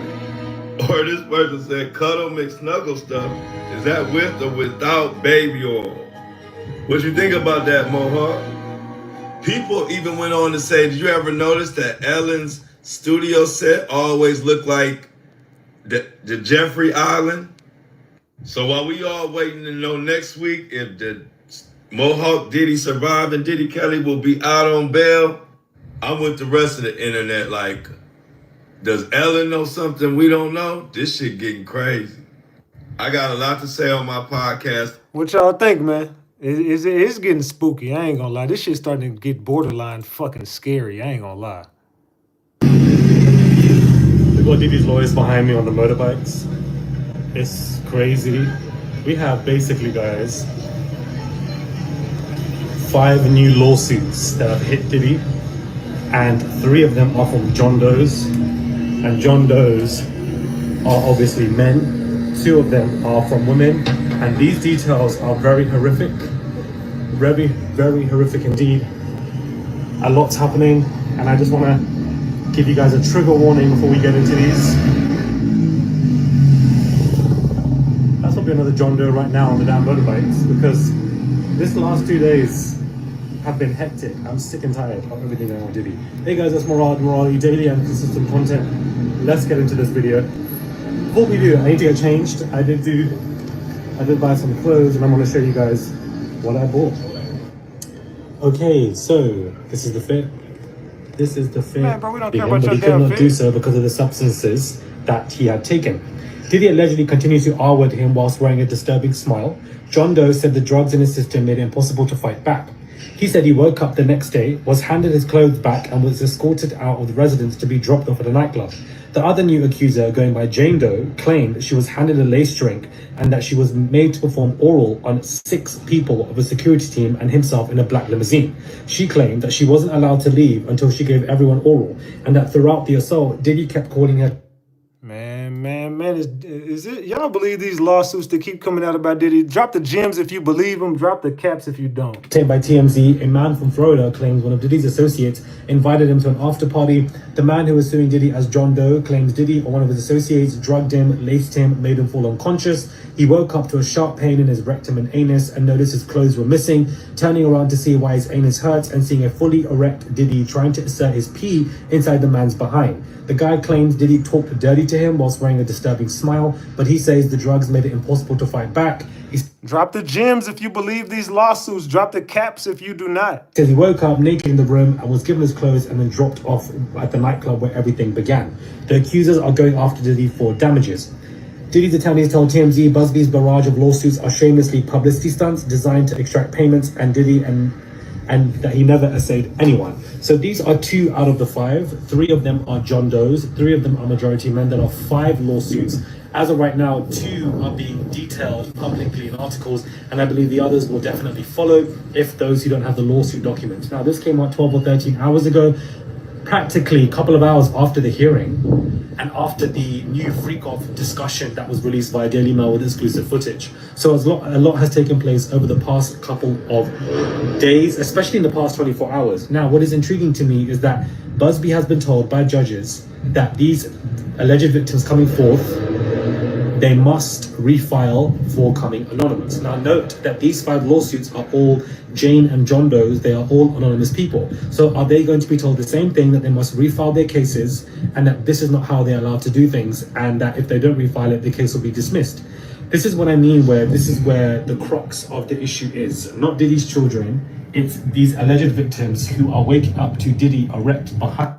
Or this person said, Cuddle McSnuggle stuff, is that with or without baby oil? What you think about that, Mohawk? People even went on to say, did you ever notice that Ellen's studio set always looked like the Jeffrey Island? So while we all waiting to know next week if the Mohawk Diddy survived and Diddy Kelly will be out on bail, I'm with the rest of the internet like, does Ellen know something we don't know? This shit getting crazy. I got a lot to say on my podcast. What y'all think, man? It's getting spooky. I ain't gonna lie. This shit's starting to get borderline fucking scary. I ain't gonna lie. We've got Diddy's lawyers behind me on the motorbikes. It's crazy. We have basically, guys, 5 new lawsuits that have hit Diddy, and 3 of them are from John Does. And John Does are obviously men. 2 of them are from women. And these details are very horrific. Very, very horrific indeed. A lot's happening, and I just want to give you guys a trigger warning before we get into these. That's probably another John Doe right now on the damn motorbikes, because this last 2 days have been hectic. I'm sick and tired of everything going on with Diddy. Hey guys, that's Morale daily and consistent content. Let's get into this video. Before we do, I need to get changed. I did buy some clothes, and I'm going to show you guys what I bought. Okay, so this is the fit. This is the fit. Man, bro, we don't care But about he your could damn not do fit. so because of the substances that he had taken. Diddy allegedly continued to R-word him whilst wearing a disturbing smile. John Doe said the drugs in his system made it impossible to fight back. He said he woke up the next day, was handed his clothes back, and was escorted out of the residence to be dropped off at a nightclub. The other new accuser, going by Jane Doe, claimed she was handed a lace drink and that she was made to perform oral on 6 people of a security team and himself in a black limousine. She claimed that she wasn't allowed to leave until she gave everyone oral, and that throughout the assault, Diddy kept calling her. Man, is it y'all believe these lawsuits that keep coming out about Diddy? Drop the gems if you believe them, drop the caps if you don't. Taped by TMZ, a man from Florida claims one of Diddy's associates invited him to an after party. The man who was suing Diddy as John Doe claims Diddy or one of his associates drugged him, laced him, made him fall unconscious. He woke up to a sharp pain in his rectum and anus and noticed his clothes were missing, turning around to see why his anus hurt and seeing a fully erect Diddy trying to insert his pee inside the man's behind. The guy claims Diddy talked dirty to him whilst wearing a disturbing smile, but he says the drugs made it impossible to fight back. Drop the gems if you believe these lawsuits. Drop the caps if you do not. Says he woke up naked in the room and was given his clothes and then dropped off at the nightclub where everything began. The accusers are going after Diddy for damages. Diddy's attorneys told TMZ Busby's barrage of lawsuits are shamelessly publicity stunts designed to extract payments, and Diddy and that he never assayed anyone. So these are 2 out of the 5. 3 of them are John Does. 3 of them are majority men. There are 5 lawsuits. As of right now, 2 are being detailed publicly in articles, and I believe the others will definitely follow if those who don't have the lawsuit documents. Now, this came out 12 or 13 hours ago, practically a couple of hours after the hearing and after the new freak-off discussion that was released via Daily Mail with exclusive footage. So a lot has taken place over the past couple of days, especially in the past 24 hours. Now, what is intriguing to me is that Busby has been told by judges that these alleged victims coming forth, they must refile for coming anonymous. Now note that these 5 lawsuits are all Jane and John Doe's. They are all anonymous people. So are they going to be told the same thing, that they must refile their cases and that this is not how they're allowed to do things, and that if they don't refile it, the case will be dismissed? This is what I mean, where this is where the crux of the issue is. Not Diddy's children, it's these alleged victims who are waking up to Diddy erect behind.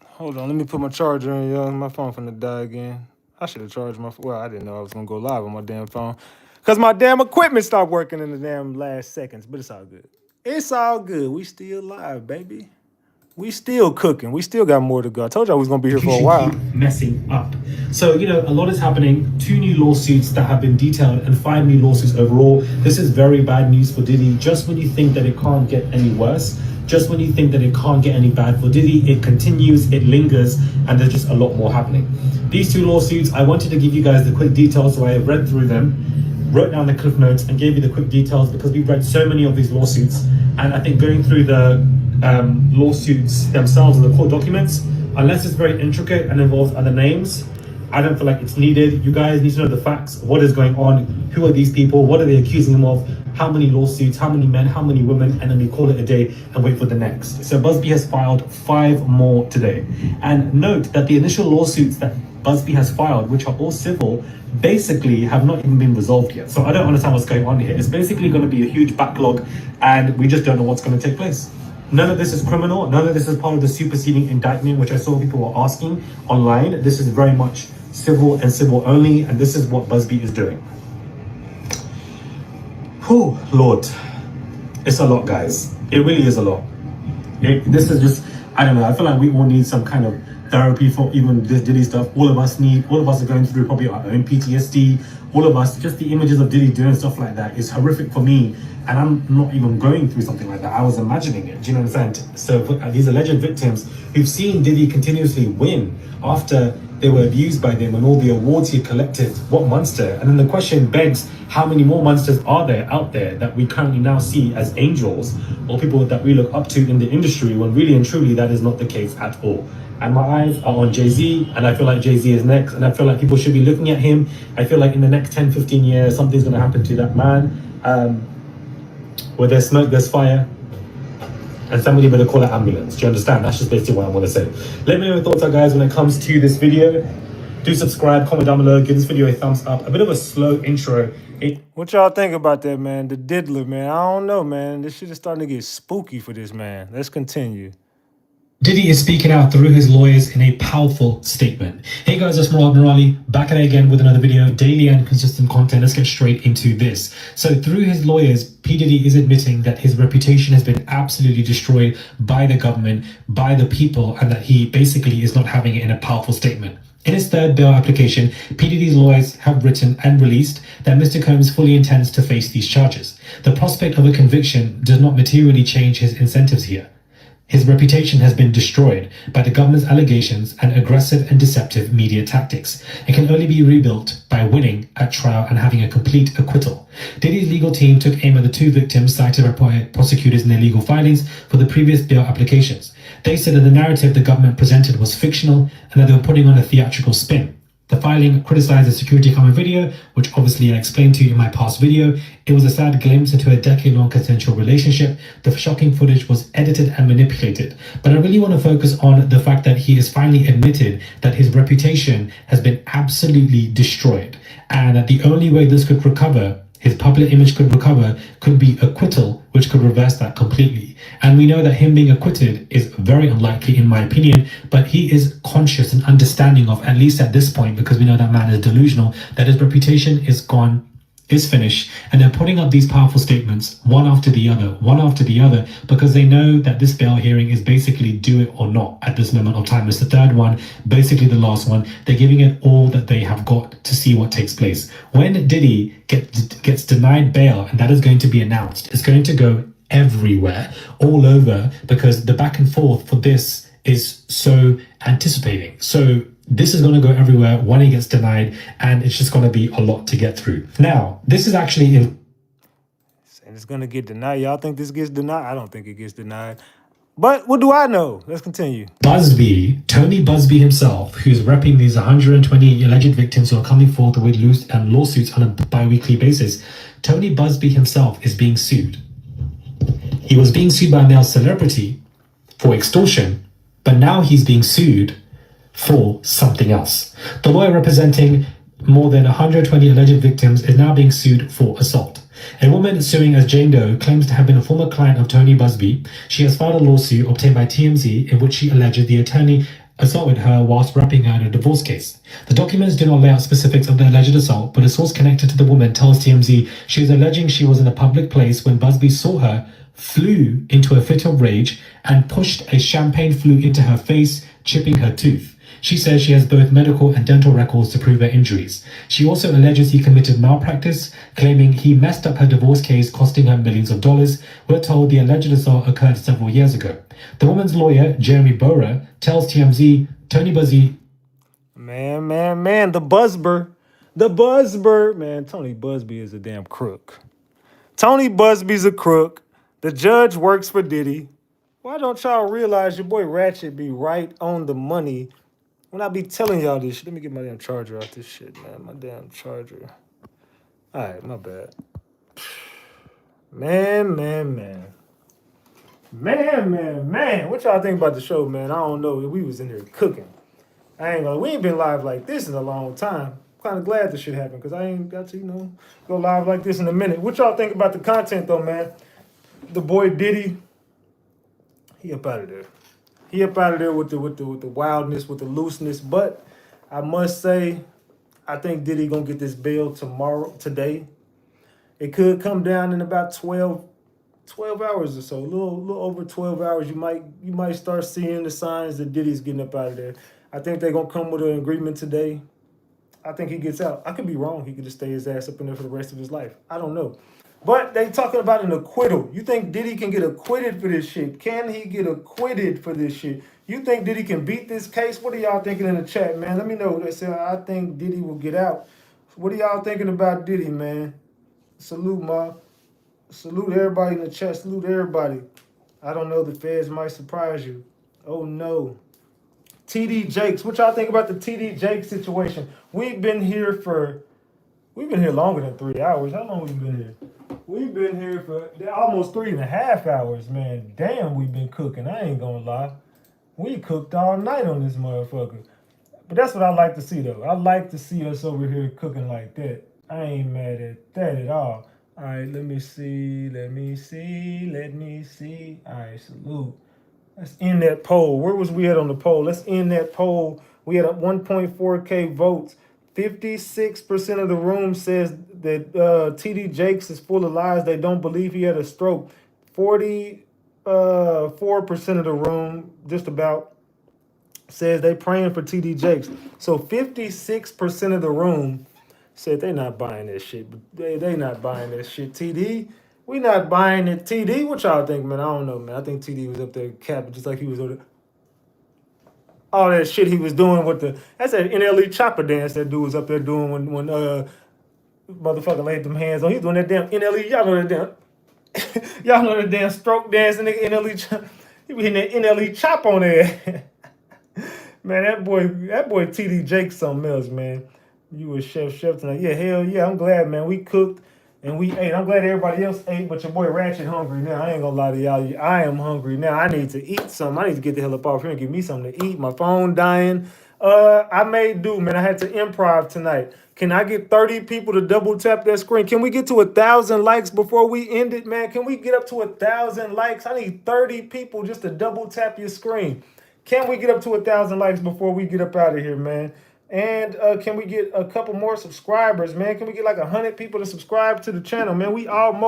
Hold on, let me put my charger in, yo. My phone finna die again. I should have charged my phone. Well, I didn't know I was gonna go live on my damn phone. Because my damn equipment stopped working in the damn last seconds. But it's all good. It's all good. We still live, baby. We still cooking. We still got more to go. I told y'all we was gonna be here for a while. Keep messing up. So, you know, a lot is happening. 2 new lawsuits that have been detailed and 5 new lawsuits overall. This is very bad news for Diddy. Just when you think that it can't get any worse, just when you think that it can't get any bad for Diddy, it continues, it lingers, and there's just a lot more happening. These 2 lawsuits, I wanted to give you guys the quick details, so I read through them, wrote down the cliff notes, and gave you the quick details because we've read so many of these lawsuits. And I think going through the lawsuits themselves and the court documents, unless it's very intricate and involves other names, I don't feel like it's needed. You guys need to know the facts. What is going on? Who are these people? What are they accusing him of? How many lawsuits? How many men? How many women? And then we call it a day and wait for the next. So Busby has filed 5 more today. And note that the initial lawsuits that Busby has filed, which are all civil, basically have not even been resolved yet. So I don't understand what's going on here. It's basically going to be a huge backlog and we just don't know what's going to take place. None of this is criminal. None of this is part of the superseding indictment, which I saw people were asking online. This is very much civil and civil only, and this is what Busby is doing. Whew, Lord. It's a lot, guys. It really is a lot. This is just, I don't know, I feel like we all need some kind of therapy for even this Diddy stuff. All of us are going through probably our own PTSD. All of us, just the images of Diddy doing stuff like that is horrific for me. And I'm not even going through something like that. I was imagining it. Do you know what I'm saying? So these alleged victims who've seen Diddy continuously win after they were abused by them and all the awards he collected, what monster? And then the question begs, how many more monsters are there out there that we currently now see as angels or people that we look up to in the industry when really and truly that is not the case at all? And my eyes are on Jay-Z, and I feel like Jay-Z is next, and I feel like people should be looking at him. I feel like in the next 10, 15 years, something's gonna happen to that man. Where there's smoke, there's fire, and somebody better call an ambulance. Do you understand? That's just basically what I want to say. Let me know your thoughts are, guys, when it comes to this video. Do subscribe, comment down below, give this video a thumbs up. A bit of a slow intro. What y'all think about that, man? The diddler, man. I don't know, man. This shit is starting to get spooky for this man. Let's continue. Diddy is speaking out through his lawyers in a powerful statement. Hey guys, it's Murad Murali, back at it again with another video, daily and consistent content. Let's get straight into this. So through his lawyers, P. Diddy is admitting that his reputation has been absolutely destroyed by the government, by the people, and that he basically is not having it in a powerful statement. In his third bail application, P. Diddy's lawyers have written and released that Mr. Combs fully intends to face these charges. The prospect of a conviction does not materially change his incentives here. His reputation has been destroyed by the government's allegations and aggressive and deceptive media tactics. It can only be rebuilt by winning at trial and having a complete acquittal. Diddy's legal team took aim at the 2 victims cited by prosecutors in their legal filings for the previous bail applications. They said that the narrative the government presented was fictional and that they were putting on a theatrical spin. The filing criticized the security camera video, which obviously I explained to you in my past video. It was a sad glimpse into a decade-long consensual relationship. The shocking footage was edited and manipulated. But I really want to focus on the fact that he has finally admitted that his reputation has been absolutely destroyed. And that the only way this could recover, his public image could recover, could be acquittal, which could reverse that completely. And we know that him being acquitted is very unlikely in my opinion, but he is conscious and understanding of, at least at this point, because we know that man is delusional, that his reputation is gone, is finished, and they're putting up these powerful statements one after the other, because they know that this bail hearing is basically do it or not at this moment of time. It's the third one, basically the last one. They're giving it all that they have got to see what takes place. When Diddy gets denied bail, and that is going to be announced, it's going to go everywhere, all over, because the back and forth for this is so anticipating. So this is going to go everywhere when he gets denied, and it's just going to be a lot to get through. Now, this is actually And it's going to get denied. Y'all think this gets denied? I don't think it gets denied. But what do I know? Let's continue. Busby, Tony Busby himself, who's repping these 120 alleged victims who are coming forth with lawsuits on a bi-weekly basis. Tony Busby himself is being sued. He was being sued by a male celebrity for extortion, but now he's being sued for something else. The lawyer representing more than 120 alleged victims, is now being sued for assault. A woman suing as Jane Doe claims to have been a former client of Tony Busby. She has filed a lawsuit obtained by TMZ in which she alleges the attorney assaulted her whilst wrapping her in a divorce case. The documents do not lay out specifics of the alleged assault, but a source connected to the woman tells TMZ she is alleging she was in a public place when Busby saw her, flew into a fit of rage, and pushed a champagne flute into her face, chipping her tooth. She says she has both medical and dental records to prove her injuries. She also alleges he committed malpractice, claiming he messed up her divorce case, costing her millions of dollars. We're told the alleged assault occurred several years ago. The woman's lawyer, Jeremy Bora, tells TMZ Tony Busby... Man, the Buzzber. Man, Tony Busby is a damn crook. Tony Busby's a crook. The judge works for Diddy. Why don't y'all realize your boy Ratchet be right on the money when I be telling y'all this shit? Let me get my damn charger out this shit, man. My damn charger. All right, my bad. Man. What y'all think about the show, man? I don't know. We was in here cooking. We ain't been live like this in a long time. I'm kind of glad this shit happened because I ain't got to, go live like this in a minute. What y'all think about the content, though, man? The boy Diddy, he up out of there. He up out of there with the wildness, with the looseness. But I must say, I think Diddy gonna get this bail today. It could come down in about 12 hours or so, a little over 12 hours. You might start seeing the signs that Diddy's getting up out of there. I think they're gonna come with an agreement today. I think he gets out. I could be wrong. He could just stay his ass up in there for the rest of his life. I don't know. But they talking about an acquittal. You think Diddy can get acquitted for this shit? Can he get acquitted for this shit? You think Diddy can beat this case? What are y'all thinking in the chat, man? Let me know. They say, I think Diddy will get out. What are y'all thinking about Diddy, man? Salute, Ma. Salute everybody in the chat. Salute everybody. I don't know. The feds might surprise you. Oh, no. TD Jakes. What y'all think about the TD Jakes situation? We've been here longer than 3 hours. How long we been here? We've been here for almost 3.5 hours, man. Damn, we've been cooking. I ain't gonna lie. We cooked all night on this motherfucker. But that's what I like to see, though. I like to see us over here cooking like that. I ain't mad at that at all. All right, let me see. All right, salute. Let's end that poll. Where was we at on the poll? Let's end that poll. We had 1.4K votes. 56% of the room says that TD Jakes is full of lies. They don't believe he had a stroke. 44% of the room, just about, says they praying for TD Jakes. So 56% of the room said they not buying that shit. They not buying that shit. TD, we not buying it. TD, what y'all think, man? I don't know, man. I think TD was up there capping just like he was on the, all that shit he was doing with that's that NLE chopper dance that dude was up there doing when motherfucker laid them hands on. He was doing that damn NLE, y'all know that damn stroke dance and the NLE he was hitting that NLE chop on there. Man, that boy TD Jake something else, man. You was chef tonight. Yeah, hell yeah. I'm glad, man. We cooked and we ate. I'm glad everybody else ate, but your boy Ratchet hungry now. I ain't gonna lie to y'all. I am hungry now. I need to eat something. I need to get the hell up off here and give me something to eat. My phone dying. I made do, man. I had to improv tonight. Can I get 30 people to double tap that screen? Can we get to 1,000 likes before we end it, man? Can we get up to 1,000 likes? I need 30 people just to double tap your screen. Can we get up to 1,000 likes before we get up out of here, man? And can we get a couple more subscribers, man? Can we get like 100 people to subscribe to the channel, man? We damn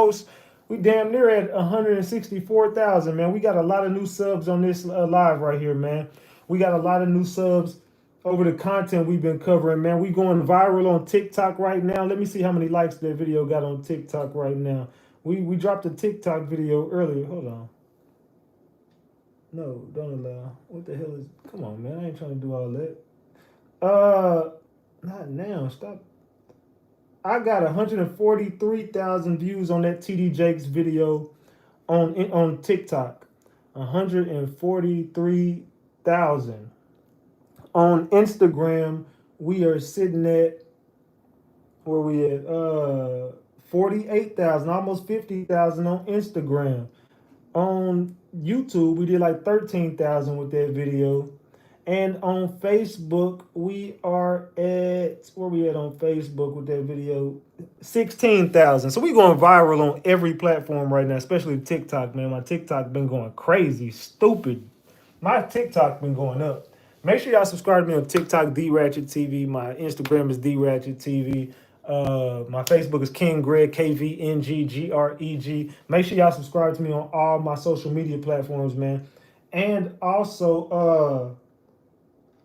near at 164,000, man. We got a lot of new subs on this live right here, man. We got a lot of new subs over the content we've been covering, man. We going viral on TikTok right now. Let me see how many likes that video got on TikTok right now. We dropped a TikTok video earlier. Hold on. No, don't allow. What the hell is... Come on, man. I ain't trying to do all that. Not now. Stop. I got 143,000 views on that TD Jakes video on TikTok. 143,000. On Instagram, we are sitting at, where we at? 48,000, almost 50,000 on Instagram. On YouTube, we did like 13,000 with that video. And on Facebook, we are at, where we at on Facebook with that video? 16,000. So we going viral on every platform right now, especially TikTok, man. My TikTok been going crazy, stupid. My TikTok been going up. Make sure y'all subscribe to me on TikTok, DRatchetTV. My Instagram is DRatchetTV. My Facebook is King Greg, KVNGGREG. Make sure y'all subscribe to me on all my social media platforms, man. And also,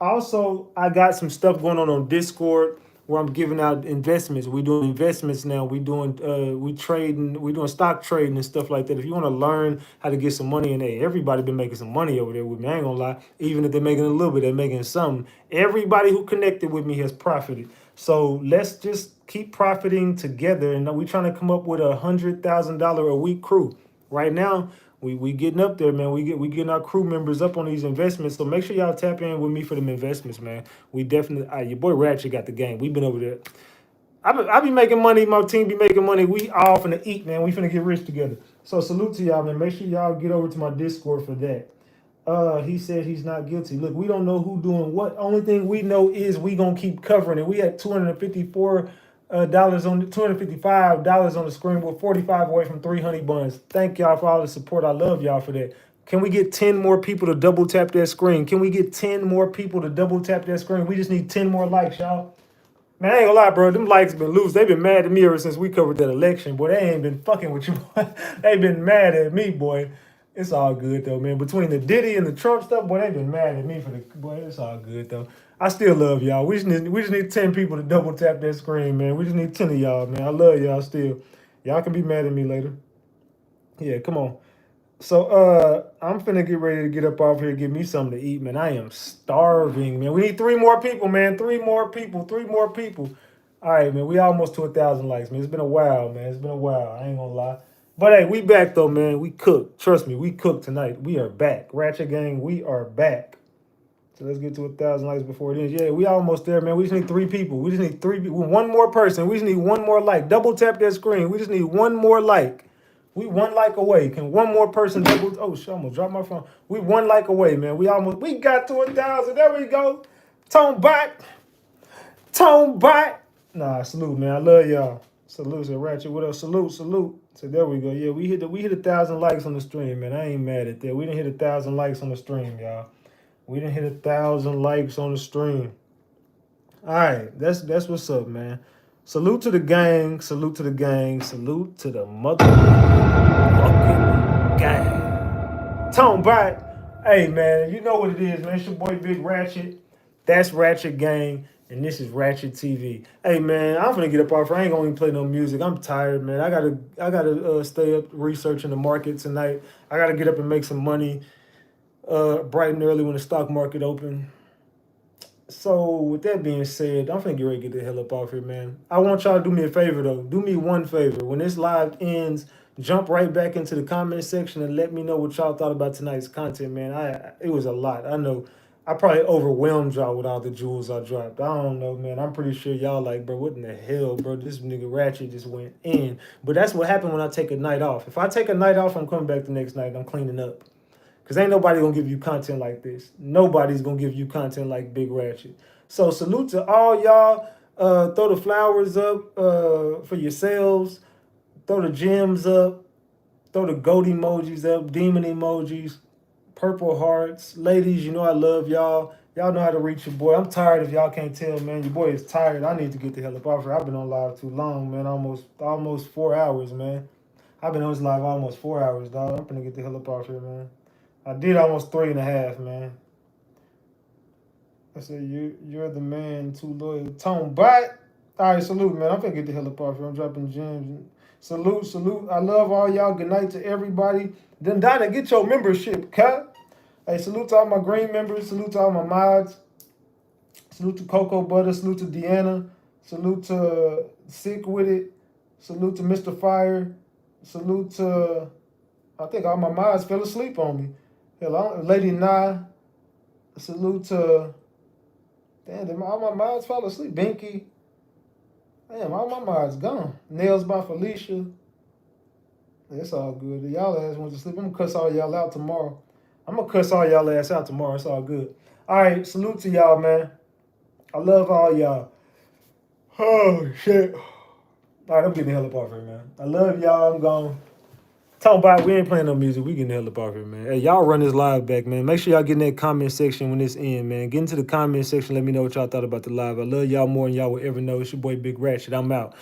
I got some stuff going on Discord where I'm giving out investments. We doing investments now. We doing we doing stock trading and stuff like that. If you want to learn how to get some money in there, everybody been making some money over there with me. I ain't gonna lie. Even if they're making a little bit, they're making something. Everybody who connected with me has profited. So let's just keep profiting together. And we trying to come up with $100,000 a week crew. Right now, we getting up there, man. We getting our crew members up on these investments. So make sure y'all tap in with me for them investments, man. We definitely, your boy Ratchet got the game. We've been over there. I be making money. My team be making money. We all finna eat, man. We finna get rich together. So salute to y'all, man. Make sure y'all get over to my Discord for that. He said he's not guilty. Look, we don't know who doing what. Only thing we know is we gonna keep covering it. We had $254 on $255 on the screen. We're 45 away from 3 honey buns. Thank y'all for all the support. I love y'all for that. Can we get 10 more people to double tap that screen? Can we get 10 more people to double tap that screen? We just need 10 more likes, y'all. Man, I ain't gonna lie, bro. Them likes been loose. They been mad at me ever since we covered that election. Boy, they ain't been fucking with you. They been mad at me, boy. It's all good though, man. Between the Diddy and the Trump stuff, boy, they been mad at me for the boy. It's all good though. I still love y'all. We just need 10 people to double tap that screen, man. We just need 10 of y'all, man. I love y'all still. Y'all can be mad at me later. Yeah, come on. So I'm finna get ready to get up off here and get me something to eat, man. I am starving, man. We need 3 more people, man. 3 more people. 3 more people. All right, man. We almost to 1,000 likes, man. It's been a while, man. It's been a while. I ain't gonna lie. But hey, we back though, man. We cooked. Trust me, we cooked tonight. We are back. Ratchet Gang, we are back. So let's get to 1,000 likes before it ends. Yeah, we almost there, man. We just need 3 people. We just need 3 people. One more person. We just need 1 more like. Double tap that screen. We just need 1 more like. We 1 like away. Can 1 more person double? Oh shit! I almost dropped my phone. We 1 like away, man. We got to 1,000. There we go. Tone back. Nah, salute, man. I love y'all. Salute, so Ratchet. What else? Salute. So there we go. Yeah, we hit 1,000 likes on the stream, man. I ain't mad at that. We didn't hit 1,000 likes on the stream, y'all. We didn't hit 1,000 likes on the stream. All right, that's what's up, man. Salute to the gang. Salute to the gang. Salute to the motherfucking gang. Tone back. Hey, man, you know what it is, man. It's your boy Big Ratchet. That's Ratchet Gang, and this is Ratchet TV. Hey, man, I'm gonna get up off. I ain't gonna even play no music. I'm tired, man. I gotta stay up researching the market tonight. I gotta get up and make some money. Bright and early when the stock market open. So with that being said, I'm finna get ready to get the hell up off here, man. I want y'all to do me a favor though. Do me one favor. When this live ends, jump right back into the comment section and let me know what y'all thought about tonight's content, man. It was a lot. I know I probably overwhelmed y'all with all the jewels I dropped. I don't know, man. I'm pretty sure y'all like, bro, what in the hell, bro? This nigga Ratchet just went in. But that's what happened when I take a night off. If I take a night off, I'm coming back the next night and I'm cleaning up. Because ain't nobody going to give you content like this. Nobody's going to give you content like Big Ratchet. So salute to all y'all. Throw the flowers up for yourselves. Throw the gems up. Throw the goat emojis up. Demon emojis. Purple hearts. Ladies, you know I love y'all. Y'all know how to reach your boy. I'm tired if y'all can't tell, man. Your boy is tired. I need to get the hell up off here. I've been on live too long, man. Almost 4 hours, man. I've been on this live almost 4 hours, dog. I'm going to get the hell up off here, man. I did almost 3.5, man. I said, you're the man, too loyal. Tone back. All right, salute, man. I'm finna get the hell up off here. I'm dropping gems. Salute. I love all y'all. Good night to everybody. Then Donna, get your membership, cut. Hey, salute to all my green members. Salute to all my mods. Salute to Cocoa Butter. Salute to Deanna. Salute to Sick With It. Salute to Mr. Fire. Salute to, I think all my mods fell asleep on me. Hello, Lady Nah. Salute to, damn, all my mods fell asleep. Binky. Damn, all my mods gone. Nails by Felicia. It's all good. Y'all ass went to sleep. I'm gonna cuss all y'all out tomorrow. It's all good. All right, salute to y'all, man. I love all y'all. Oh, shit. All right, I'm getting the hell up off here, man. I love y'all. I'm gone. Talking about we ain't playing no music. We getting the hell up off here, man. Hey, y'all run this live back, man. Make sure y'all get in that comment section when this end, man. Get into the comment section. Let me know what y'all thought about the live. I love y'all more than y'all will ever know. It's your boy Big Ratchet. I'm out.